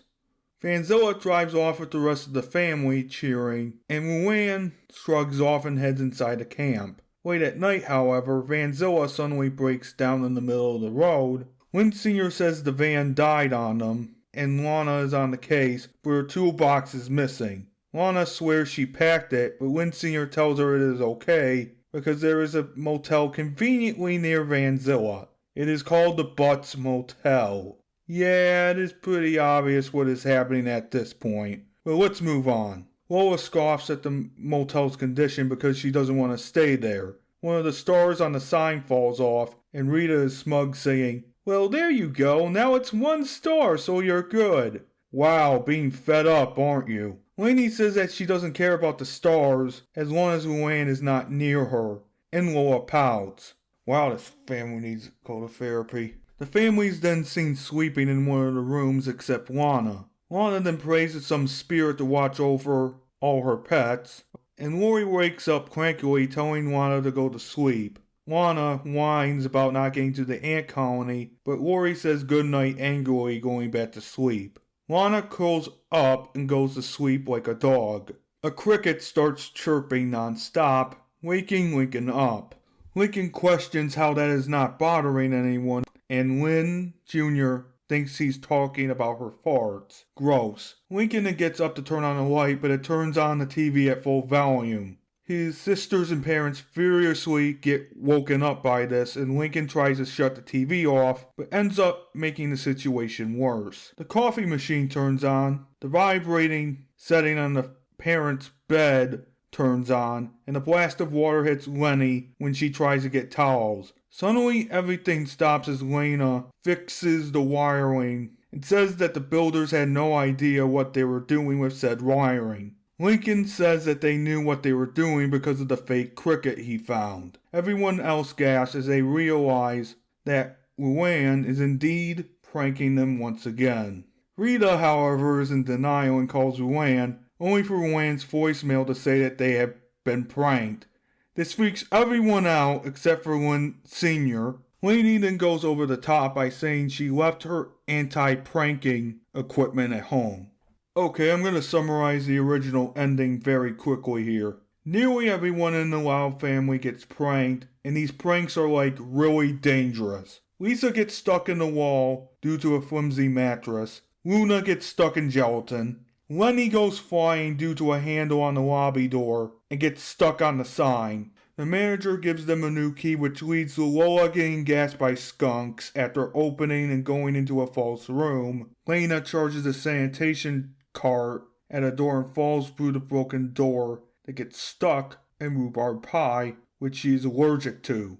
Speaker 1: Vanzilla drives off with the rest of the family cheering, and Luann shrugs off and heads inside the camp. Late at night, however, Vanzilla suddenly breaks down in the middle of the road. Lynn Sr. says the van died on them, and Lana is on the case, but her toolbox is missing. Lana swears she packed it, but Lynn Sr. tells her it is okay because there is a motel conveniently near Vanzilla. It is called the Butts Motel. Yeah, it is pretty obvious what is happening at this point. But let's move on. Lola scoffs at the motel's condition because she doesn't want to stay there. One of the stars on the sign falls off, and Rita is smug saying, "Well, there you go, now it's 1 star, so you're good." Wow, being fed up, aren't you? Lainey says that she doesn't care about the stars as long as Luann is not near her, and Lola pouts. Wow, this family needs to go to therapy. The family is then seen sleeping in one of the rooms except Lana. Lana then prays to some spirit to watch over all her pets, and Lori wakes up crankily telling Lana to go to sleep. Lana whines about not getting to the ant colony, but Lori says goodnight angrily, going back to sleep. Lana curls up and goes to sleep like a dog. A cricket starts chirping non-stop, waking Lincoln up. Lincoln questions how that is not bothering anyone, and Lynn Jr. thinks he's talking about her farts. Gross. Lincoln then gets up to turn on the light, but it turns on the TV at full volume. His sisters and parents furiously get woken up by this, and Lincoln tries to shut the TV off, but ends up making the situation worse. The coffee machine turns on, the vibrating setting on the parents' bed turns on, and a blast of water hits Lenny when she tries to get towels. Suddenly, everything stops as Lena fixes the wiring and says that the builders had no idea what they were doing with said wiring. Lincoln says that they knew what they were doing because of the fake cricket he found. Everyone else gasps as they realize that Luann is indeed pranking them once again. Rita, however, is in denial and calls Luann, only for Luann's voicemail to say that they have been pranked. This freaks everyone out except for Lynn Sr. Lainey then goes over the top by saying she left her anti-pranking equipment at home. Okay, I'm going to summarize the original ending very quickly here. Nearly everyone in the Loud family gets pranked, and these pranks are like really dangerous. Lisa gets stuck in the wall due to a flimsy mattress. Luna gets stuck in gelatin. Lenny goes flying due to a handle on the lobby door and gets stuck on the sign. The manager gives them a new key, which leads to Lola getting gassed by skunks after opening and going into a false room. Lena charges a sanitation cart at a door and falls through the broken door that gets stuck in rhubarb pie, which she is allergic to.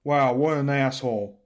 Speaker 1: Wow, what an asshole.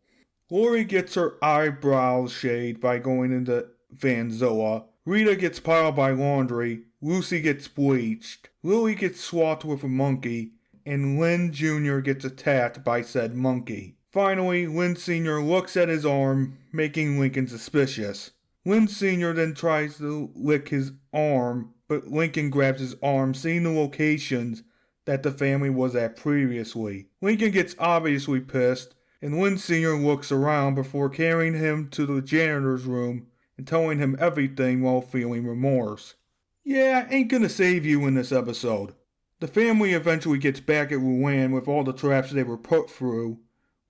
Speaker 1: Lori gets her eyebrows shaved by going into Vanzilla. Rita gets piled by laundry. Lucy gets bleached. Lily gets swathed with a monkey. And Lynn Jr. gets attacked by said monkey. Finally, Lynn Sr. looks at his arm, making Lincoln suspicious. Lynn Sr. then tries to lick his arm, but Lincoln grabs his arm, seeing the locations that the family was at previously. Lincoln gets obviously pissed, and Lynn Sr. looks around before carrying him to the janitor's room and telling him everything while feeling remorse. Yeah, ain't gonna save you in this episode. The family eventually gets back at Luann with all the traps they were put through.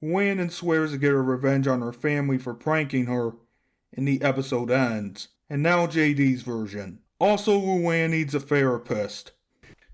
Speaker 1: Luann then swears to get her revenge on her family for pranking her, and the episode ends. And now JD's version. Also, Luann needs a therapist.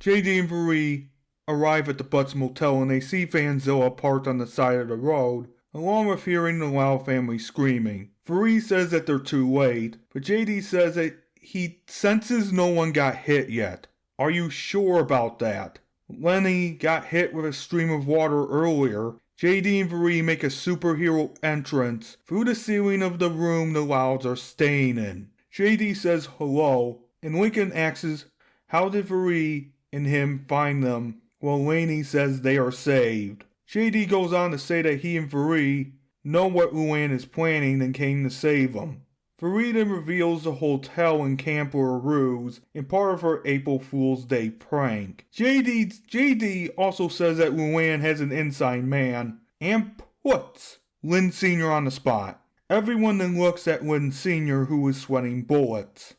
Speaker 1: JD and Marie arrive at the Butts Motel and they see Vanzilla parked on the side of the road, along with hearing the Loud family screaming. Marie says that they're too late, but JD says that he senses no one got hit yet. Are you sure about that? Lenny got hit with a stream of water earlier. JD and Marie make a superhero entrance through the ceiling of the room the Louds are staying in. JD says hello, and Lincoln asks how did Marie and him find them, while Lainey says they are saved. JD goes on to say that he and Marie know what Luann is planning and came to save them. Marie then reveals the hotel and camp were a ruse and part of her April Fool's Day prank. JD also says that Luann has an inside man and puts Lynn Sr. on the spot. Everyone then looks at Lynn Sr. who is sweating bullets.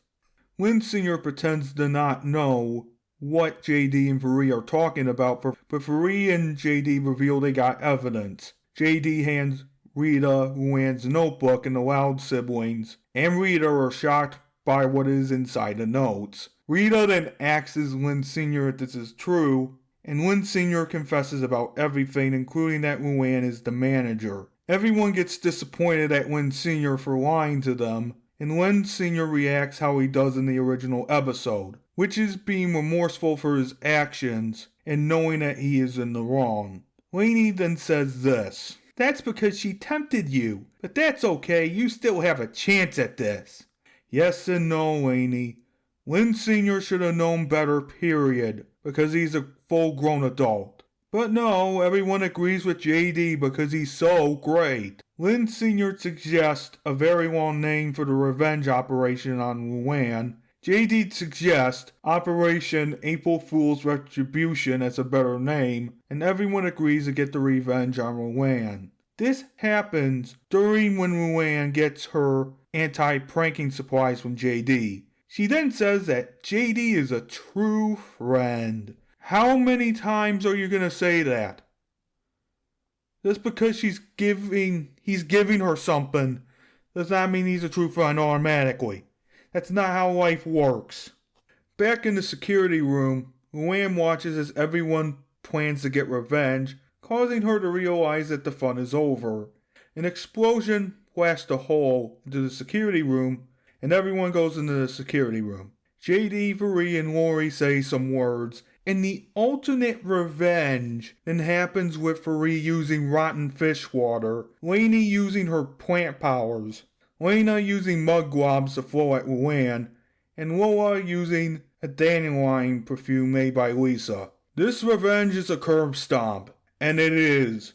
Speaker 1: Lynn Sr. pretends to not know what JD and Marie are talking about, but Marie and JD reveal they got evidence. JD hands Rita Luann's notebook and the Loud siblings, and Rita are shocked by what is inside the notes. Rita then asks Lynn Sr. if this is true, and Lynn Sr. confesses about everything, including that Luann is the manager. Everyone gets disappointed at Lynn Sr. for lying to them, and Lynn Sr. reacts how he does in the original episode, which is being remorseful for his actions and knowing that he is in the wrong. Lainey then says this: "That's because she tempted you, but that's okay, you still have a chance at this." Yes and no, Lainey. Lynn Sr. should have known better, period, because he's a full-grown adult. But no, everyone agrees with JD because he's so great. Lynn Sr. suggests a very long name for the revenge operation on Luann. JD suggests Operation April Fool's Retribution as a better name, and everyone agrees to get the revenge on Luann. This happens during when Luann gets her anti-pranking supplies from JD. She then says that JD is a true friend. How many times are you going to say that? Just because he's giving her something does not mean he's a true friend automatically. That's not how life works. Back in the security room, Luann watches as everyone plans to get revenge, causing her to realize that the fun is over. An explosion blasts a hole into the security room, and everyone goes into the security room. JD, Varee, and Lori say some words, and the alternate revenge then happens with Varee using rotten fish water, Lainey using her plant powers, Lena using mud globs to throw at Luann, and Lola using a dandelion perfume made by Lisa. This revenge is a curb stomp, and it is.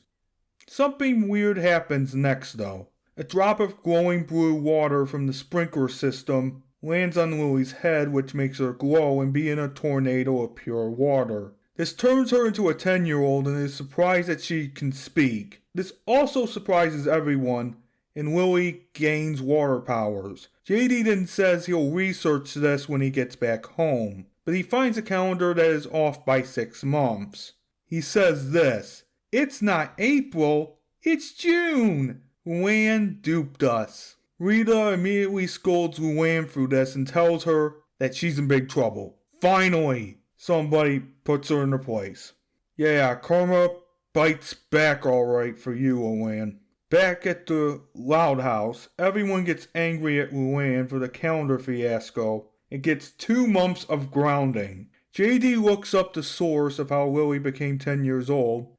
Speaker 1: Something weird happens next though. A drop of glowing blue water from the sprinkler system lands on Lily's head, which makes her glow and be in a tornado of pure water. This turns her into a 10-year-old and is surprised that she can speak. This also surprises everyone, and Lily gains water powers. JD then says he'll research this when he gets back home, but he finds a calendar that is off by 6 months. He says this: "It's not April, it's June! Luann duped us." Rita immediately scolds Luann through this and tells her that she's in big trouble. Finally, somebody puts her in her place. Yeah, karma bites back alright for you, Luann. Back at the Loud House, everyone gets angry at Luann for the calendar fiasco and gets 2 months of grounding. JD looks up the source of how Lily became 10 years old,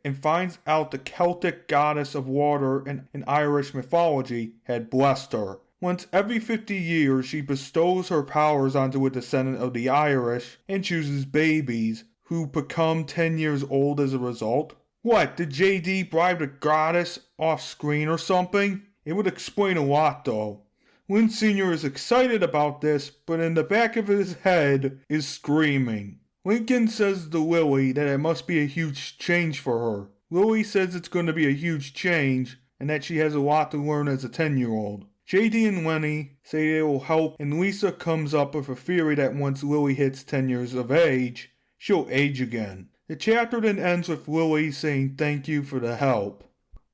Speaker 1: and finds out the Celtic goddess of water in Irish mythology had blessed her. Once every 50 years, she bestows her powers onto a descendant of the Irish and chooses babies who become 10 years old as a result. What, did JD bribe the goddess off screen or something? It would explain a lot though. Lynn Sr. is excited about this, but in the back of his head is screaming. Lincoln says to Lily that it must be a huge change for her. Lily says it's going to be a huge change, and that she has a lot to learn as a 10-year-old. JD and Lenny say they will help, and Lisa comes up with a theory that once Lily hits 10 years of age, she'll age again. The chapter then ends with Lily saying thank you for the help.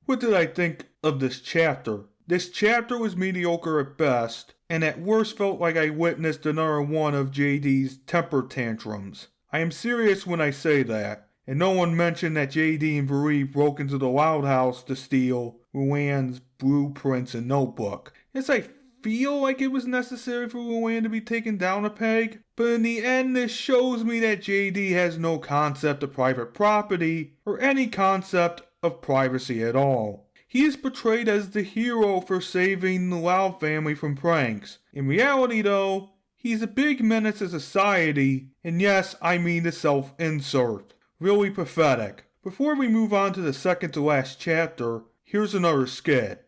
Speaker 1: What did I think of this chapter? This chapter was mediocre at best, and at worst felt like I witnessed another one of JD's temper tantrums. I am serious when I say that, and no one mentioned that JD and Varee broke into the Loud House to steal Luann's blueprints and notebook. Yes, I feel like it was necessary for Luann to be taken down a peg, but in the end this shows me that JD has no concept of private property, or any concept of privacy at all. He is portrayed as the hero for saving the Loud family from pranks. In reality though, he's a big menace to society, and yes, I mean the self-insert. Really pathetic. Before we move on to the second to last chapter, here's another skit.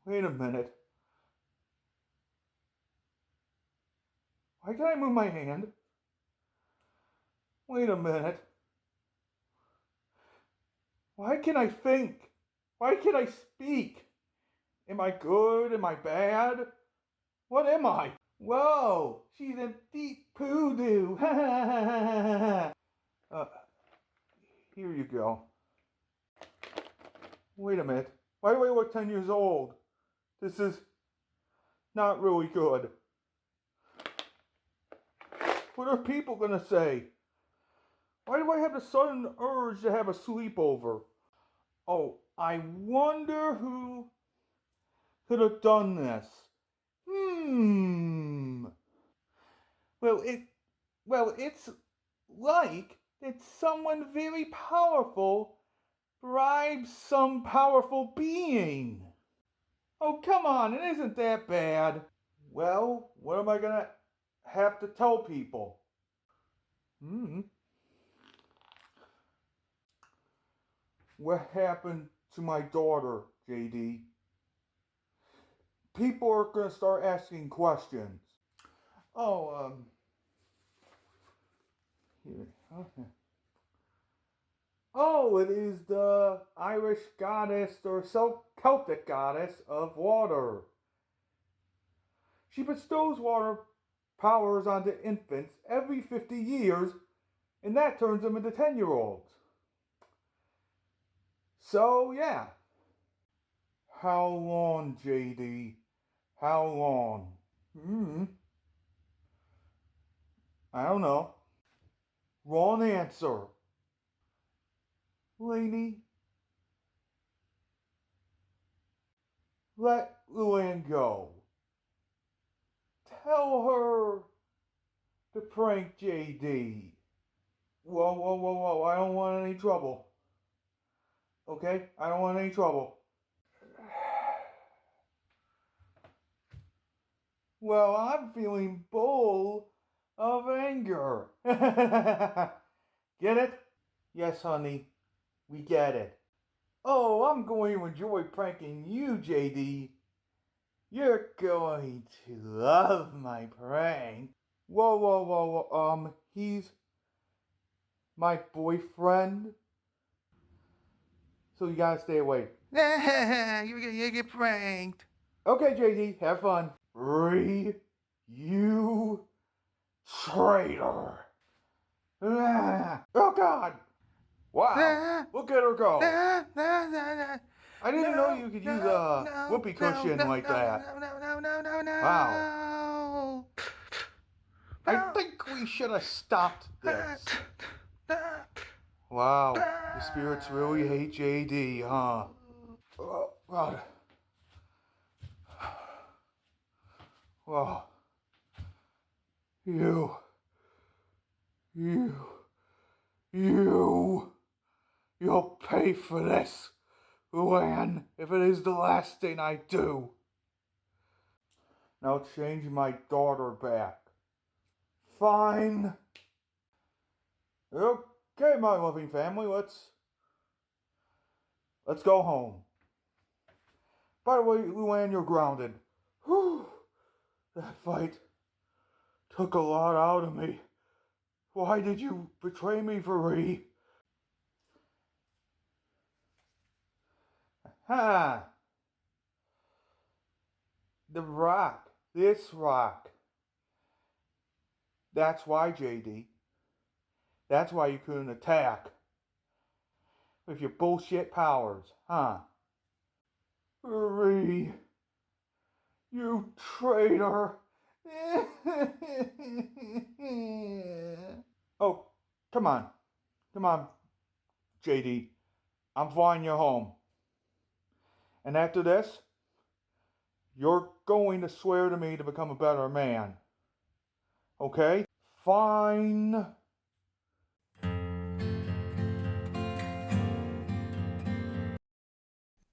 Speaker 2: Wait a minute. Why can't I move my hand? Wait a minute. Why can't I think? Why can't I speak? Am I good? Am I bad? What am I? Whoa! She's in deep poo-doo! Here you go. Wait a minute. Why do I look 10 years old? This is not really good. What are people gonna say? Why do I have the sudden urge to have a sleepover? Oh, I wonder who could have done this. Well, it's like that someone very powerful bribes some powerful being. Oh, come on, it isn't that bad. Well, what am I gonna have to tell people? What happened to my daughter, JD? People are gonna start asking questions. Oh, here. Okay. Oh, it is the Irish goddess or Celtic goddess of water. She bestows water powers onto infants every 50 years, and that turns them into 10-year-olds. So, yeah. How long, JD? How long? I don't know. Wrong answer. Lady, let Luann go. Tell her to prank JD. Whoa. I don't want any trouble. Okay? I don't want any trouble. Well, I'm feeling full of anger. Get it? Yes, honey. We get it. Oh, I'm going to enjoy pranking you, JD. You're going to love my prank. Whoa. He's my boyfriend. So you gotta stay away. You're gonna get pranked. Okay, JD, have fun. Bree, you traitor. Oh, God. Wow. Look at her go. I didn't know you could use a whoopee cushion like that. Wow. I think we should have stopped this. Wow. The spirits really hate JD, huh? Oh, God. Wow. You'll pay for this, Luann, if it is the last thing I do. Now change my daughter back. Fine. Okay, my loving family, let's go home. By the way, Luann, you're grounded. Whew. That fight took a lot out of me. Why did you betray me, Varee? Ha! The rock. This rock. That's why, JD. That's why you couldn't attack. With your bullshit powers, huh? Varee. You traitor. Oh, come on, JD. I'm flying you home. And after this, you're going to swear to me to become a better man. Okay? Fine.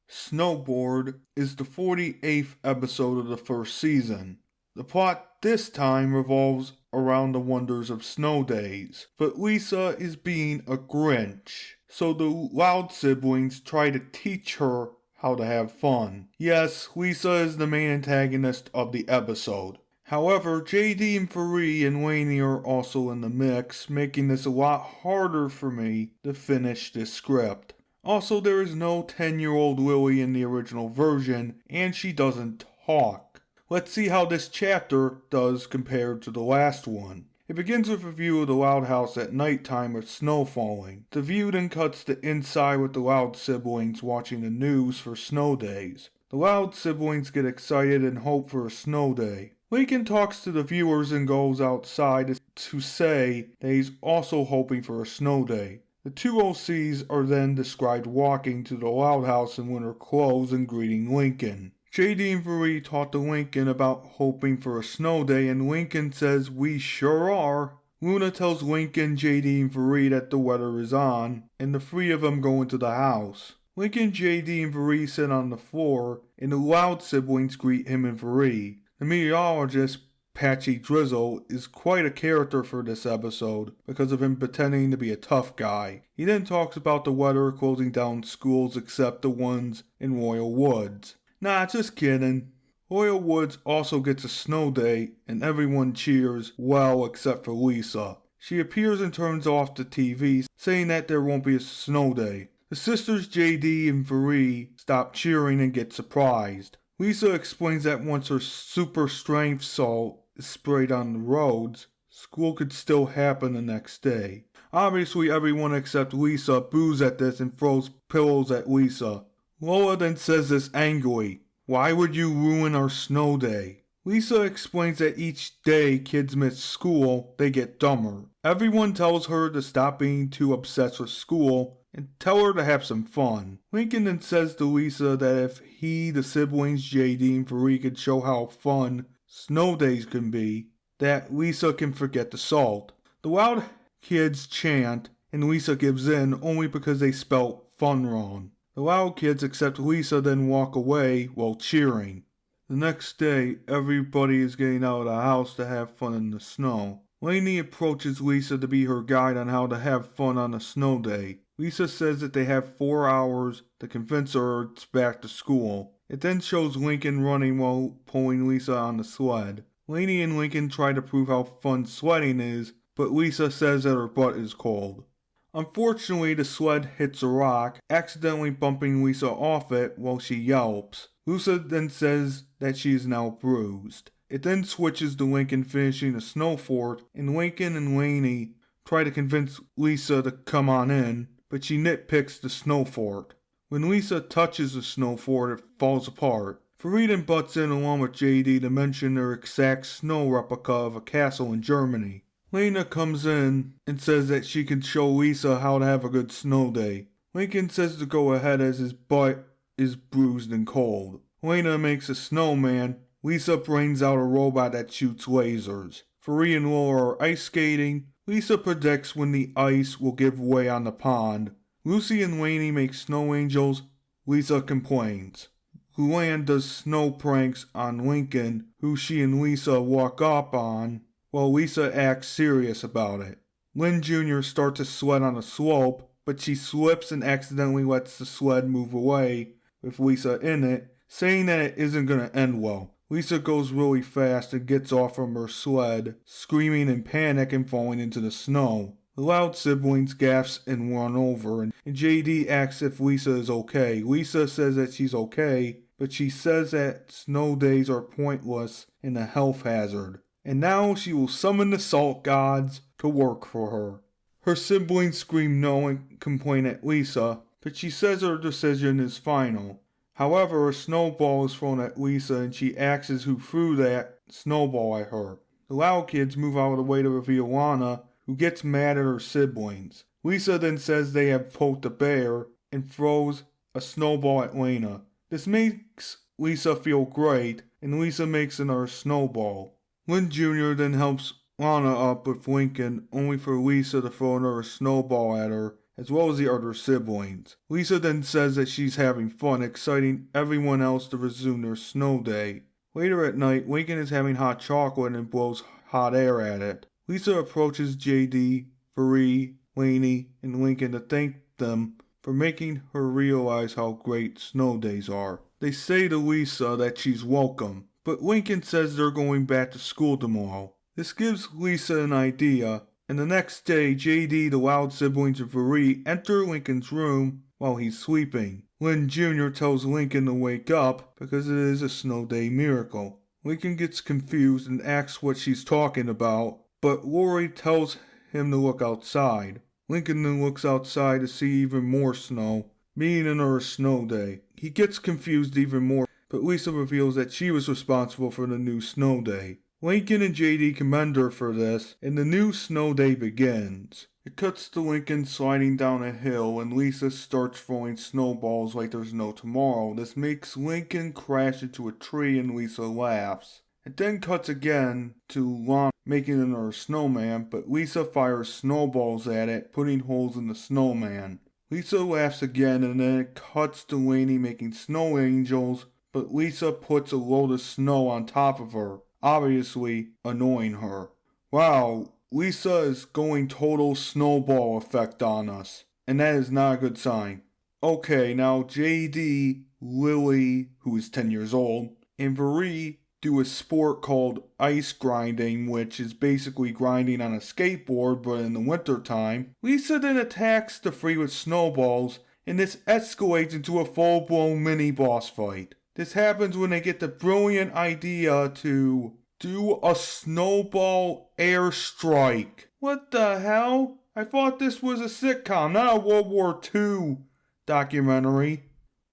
Speaker 1: Snowboard is the 48th episode of the first season. The plot this time revolves around the wonders of snow days, but Lisa is being a Grinch, so the Loud siblings try to teach her how to have fun. Yes, Lisa is the main antagonist of the episode. However, JD and Varee and Lainey are also in the mix, making this a lot harder for me to finish this script. Also, there is no 10-year-old Lily in the original version, and she doesn't talk. Let's see how this chapter does compared to the last one. It begins with a view of the Loud House at nighttime with snow falling. The view then cuts to inside with the Loud siblings watching the news for snow days. The Loud siblings get excited and hope for a snow day. Lincoln talks to the viewers and goes outside to say that he's also hoping for a snow day. The two OCs are then described walking to the Loud House in winter clothes and greeting Lincoln. JD and Varee talk to Lincoln about hoping for a snow day, and Lincoln says, "We sure are." Luna tells Lincoln, JD, and Varee that the weather is on, and the three of them go into the house. Lincoln, JD, and Varee sit on the floor, and the Loud siblings greet him and Varee. The meteorologist, Patchy Drizzle, is quite a character for this episode because of him pretending to be a tough guy. He then talks about the weather closing down schools except the ones in Royal Woods. Nah, just kidding. Royal Woods also gets a snow day, and everyone cheers, well, except for Lisa. She appears and turns off the TV, saying that there won't be a snow day. The sisters JD and Varee stop cheering and get surprised. Lisa explains that once her super strength salt is sprayed on the roads, school could still happen the next day. Obviously, everyone except Lisa boos at this and throws pillows at Lisa. Lola then says this angrily, "Why would you ruin our snow day?" Lisa explains that each day kids miss school, they get dumber. Everyone tells her to stop being too obsessed with school and tell her to have some fun. Lincoln then says to Lisa that if he, the siblings, JD, and Varee could show how fun snow days can be, that Lisa can forget the salt. The Loud kids chant, and Lisa gives in only because they spelt fun wrong. The Loud kids except Lisa then walk away while cheering. The next day, everybody is getting out of the house to have fun in the snow. Lainey approaches Lisa to be her guide on how to have fun on a snow day. Lisa says that they have 4 hours to convince her it's back to school. It then shows Lincoln running while pulling Lisa on the sled. Lainey and Lincoln try to prove how fun sledding is, but Lisa says that her butt is cold. Unfortunately, the sled hits a rock, accidentally bumping Lisa off it while she yelps. Lisa then says that she is now bruised. It then switches to Lincoln finishing the snow fort, and Lincoln and Lainey try to convince Lisa to come on in, but she nitpicks the snow fort. When Lisa touches the snow fort, it falls apart. Farid butts in along with JD to mention their exact snow replica of a castle in Germany. Lena comes in and says that she can show Lisa how to have a good snow day. Lincoln says to go ahead as his butt is bruised and cold. Lena makes a snowman. Lisa brings out a robot that shoots lasers. Farid and Laura are ice skating. Lisa predicts when the ice will give way on the pond. Lucy and Lainey make snow angels. Lisa complains. Luann does snow pranks on Lincoln, who she and Lisa walk up on, while Lisa acts serious about it. Lynn Jr. starts a sled on a slope, but she slips and accidentally lets the sled move away, with Lisa in it, saying that it isn't going to end well. Lisa goes really fast and gets off from her sled, screaming in panic and falling into the snow. The Loud siblings gasp and run over, and JD asks if Lisa is okay. Lisa says that she's okay, but she says that snow days are pointless and a health hazard. And now she will summon the salt gods to work for her. Her siblings scream no and complain at Lisa, but she says her decision is final. However, a snowball is thrown at Lisa and she asks who threw that snowball at her. The Loud kids move out of the way to reveal Lana, who gets mad at her siblings. Lisa then says they have poked a bear and throws a snowball at Lena. This makes Lisa feel great, and Lisa makes another snowball. Lynn Jr. then helps Lana up with Lincoln, only for Lisa to throw another snowball at her, as well as the other siblings. Lisa then says that she's having fun, exciting everyone else to resume their snow day. Later at night, Lincoln is having hot chocolate and blows hot air at it. Lisa approaches JD, Varee, Lainey, and Lincoln to thank them for making her realize how great snow days are. They say to Lisa that she's welcome, but Lincoln says they're going back to school tomorrow. This gives Lisa an idea, and the next day JD, the Loud siblings, and Varee enter Lincoln's room while he's sleeping. Lynn Jr. tells Lincoln to wake up because it is a snow day miracle. Lincoln gets confused and asks what she's talking about, but Lori tells him to look outside. Lincoln then looks outside to see even more snow, meaning another snow day. He gets confused even more, but Lisa reveals that she was responsible for the new snow day. Lincoln and JD commend her for this, and the new snow day begins. It cuts to Lincoln sliding down a hill, and Lisa starts throwing snowballs like there's no tomorrow. This makes Lincoln crash into a tree, and Lisa laughs. It then cuts again to Lana making another snowman, but Lisa fires snowballs at it, putting holes in the snowman. Lisa laughs again, and then it cuts to Lainey making snow angels, but Lisa puts a load of snow on top of her, obviously annoying her. Wow, Lisa is going total snowball effect on us, and that is not a good sign. Okay, now JD, Lily, who is 10 years old, and Viri do a sport called ice grinding, which is basically grinding on a skateboard, but in the winter time. Lisa then attacks the three with snowballs, and this escalates into a full-blown mini-boss fight. This happens when they get the brilliant idea to do a snowball airstrike. What the hell? I thought this was a sitcom, not a World War II documentary.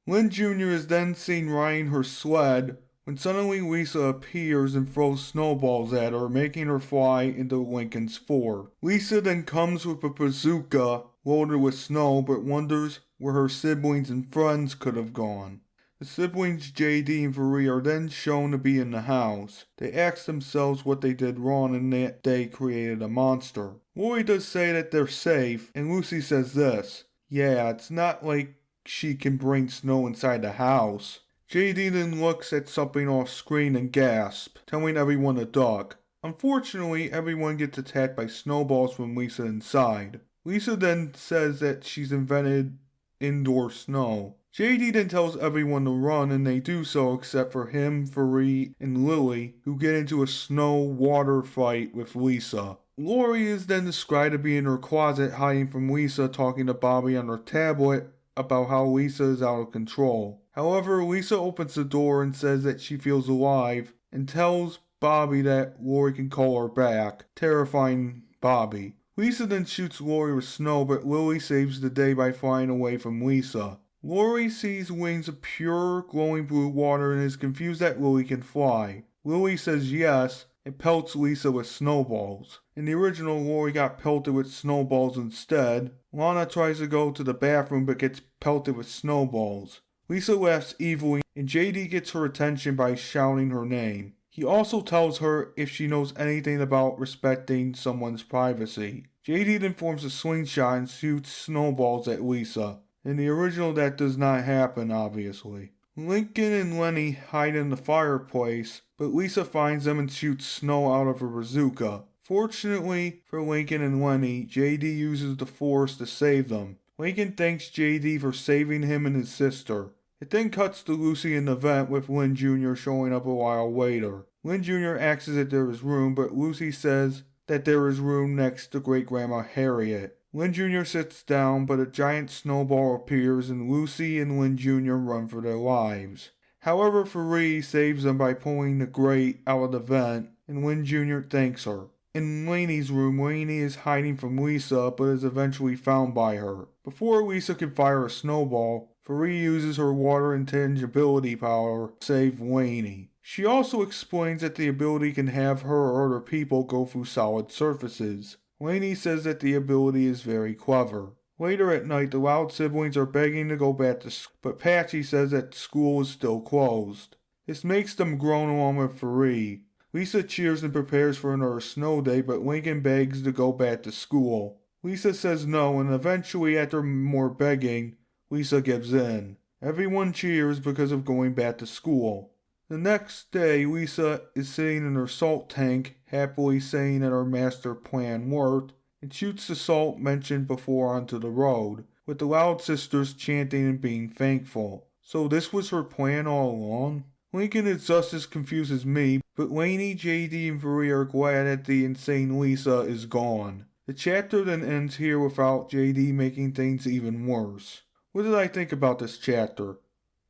Speaker 1: Lynn Jr. is then seen riding her sled, when suddenly Lisa appears and throws snowballs at her, making her fly into Lincoln's fort. Lisa then comes with a bazooka loaded with snow, but wonders where her siblings and friends could have gone. The siblings JD and Viri are then shown to be in the house. They ask themselves what they did wrong and that they created a monster. Lori does say that they're safe, and Lucy says this: yeah, it's not like she can bring snow inside the house. JD then looks at something off screen and gasps, telling everyone to duck. Unfortunately, everyone gets attacked by snowballs from Lisa inside. Lisa then says that she's invented indoor snow. JD then tells everyone to run, and they do so except for him, Viri, and Lily, who get into a snow-water fight with Lisa. Lori is then described to be in her closet hiding from Lisa, talking to Bobby on her tablet about how Lisa is out of control. However, Lisa opens the door and says that she feels alive, and tells Bobby that Lori can call her back, terrifying Bobby. Lisa then shoots Lori with snow, but Lily saves the day by flying away from Lisa. Lori sees wings of pure, glowing blue water and is confused that Lily can fly. Lily says yes, and pelts Lisa with snowballs. In the original, Lori got pelted with snowballs instead. Lana tries to go to the bathroom but gets pelted with snowballs. Lisa laughs evilly, and JD gets her attention by shouting her name. He also tells her if she knows anything about respecting someone's privacy. JD then forms a slingshot and shoots snowballs at Lisa. In the original, that does not happen, obviously. Lincoln and Lenny hide in the fireplace, but Lisa finds them and shoots snow out of her bazooka. Fortunately for Lincoln and Lenny, JD uses the Force to save them. Lincoln thanks JD for saving him and his sister. It then cuts to Lucy in the vent with Lynn Jr. showing up a while later. Lynn Jr. asks if there is room, but Lucy says that there is room next to Great-Grandma Harriet. Lynn Jr. sits down, but a giant snowball appears and Lucy and Lynn Jr. run for their lives. However, Viri saves them by pulling the grate out of the vent, and Lynn Jr. thanks her. In Lainey's room, Lainey is hiding from Lisa, but is eventually found by her. Before Lisa can fire a snowball, Viri uses her water intangibility power to save Lainey. She also explains that the ability can have her or other people go through solid surfaces. Lainey says that the ability is very clever. Later at night, the Loud siblings are begging to go back to school, but Patchy says that school is still closed. This makes them groan along with Viri. Lisa cheers and prepares for another snow day, but Lincoln begs to go back to school. Lisa says no, and eventually, after more begging, Lisa gives in. Everyone cheers because of going back to school. The next day, Lisa is sitting in her salt tank, happily saying that her master plan worked, and shoots the salt mentioned before onto the road, with the Loud sisters chanting and being thankful. So this was her plan all along? Lincoln is just as confused as me, but Lainey, JD, and Viri are glad that the insane Lisa is gone. The chapter then ends here without JD making things even worse. What did I think about this chapter?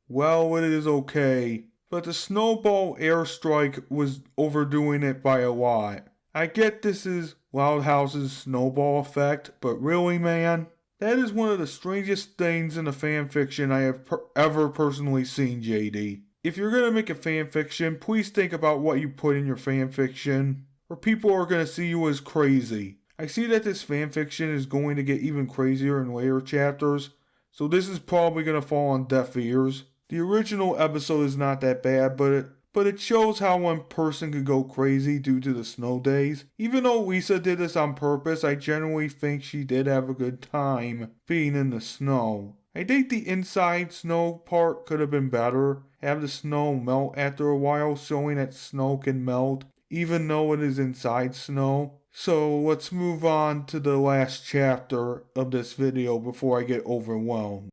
Speaker 1: Well, it is okay, but the snowball airstrike was overdoing it by a lot. I get this is Loud House's snowball effect, but really, man, that is one of the strangest things in a fanfiction I have ever personally seen, JD. If you're gonna make a fanfiction, please think about what you put in your fanfiction, or people are gonna see you as crazy. I see that this fanfiction is going to get even crazier in later chapters, so this is probably gonna fall on deaf ears. The original episode is not that bad, but it shows how one person could go crazy due to the snow days. Even though Lisa did this on purpose, I generally think she did have a good time being in the snow. I think the inside snow part could have been better. Have the snow melt after a while, showing that snow can melt, even though it is inside snow. So let's move on to the last chapter of this video before I get overwhelmed.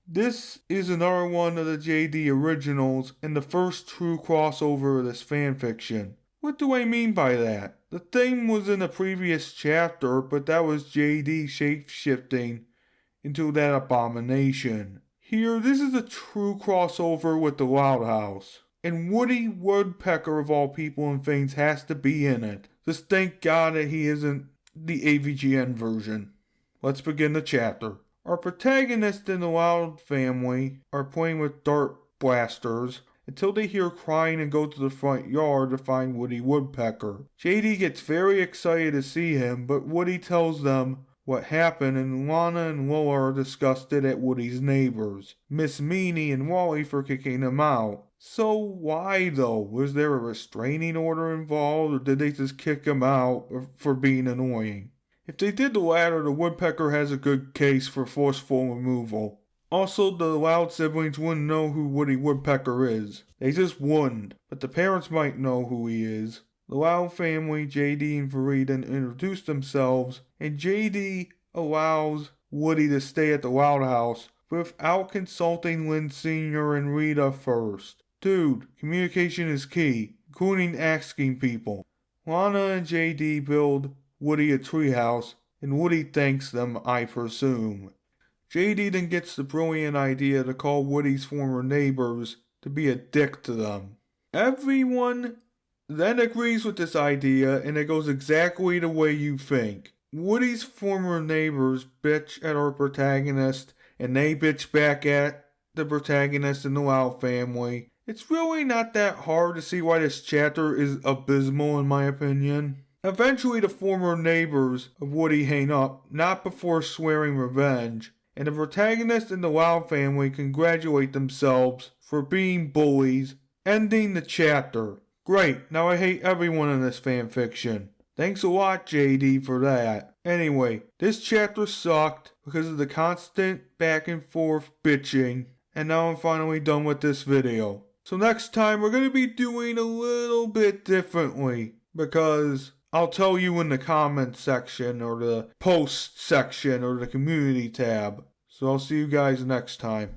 Speaker 1: This is another one of the JD originals and the first true crossover of this fanfiction. What do I mean by that? The thing was in a previous chapter, but that was JD shape-shifting into that abomination. Here, this is a true crossover with the Loud House. And Woody Woodpecker, of all people and things, has to be in it. Just thank God that he isn't the AVGN version. Let's begin the chapter. Our protagonists in the Loud family are playing with dart blasters until they hear crying and go to the front yard to find Woody Woodpecker. JD gets very excited to see him, but Woody tells them what happened, and Lana and Lola are disgusted at Woody's neighbors, Miss Meanie and Wally, for kicking him out. So why though? Was there a restraining order involved, or did they just kick him out for being annoying? If they did the latter, the Woodpecker has a good case for forceful removal. Also, the Loud siblings wouldn't know who Woody Woodpecker is. They just wouldn't, but the parents might know who he is. The Loud family, JD and Farida, introduce themselves, and JD allows Woody to stay at the Loud House without consulting Lynn Sr. and Rita first. Dude, communication is key, including asking people. Lana and JD build Woody a treehouse, and Woody thanks them, I presume. JD then gets the brilliant idea to call Woody's former neighbors to be a dick to them. Everyone then agrees with this idea, and it goes exactly the way you think. Woody's former neighbors bitch at our protagonist, and they bitch back at the protagonist in the Loud family. It's really not that hard to see why this chapter is abysmal in my opinion. Eventually the former neighbors of Woody hang up, not before swearing revenge, and the protagonist and the Loud family congratulate themselves for being bullies, ending the chapter. Great, now I hate everyone in this fanfiction. Thanks a lot, JD, for that. Anyway, this chapter sucked because of the constant back and forth bitching, and now I'm finally done with this video. So next time we're going to be doing a little bit differently, because I'll tell you in the comments section, or the post section, or the community tab. So I'll see you guys next time.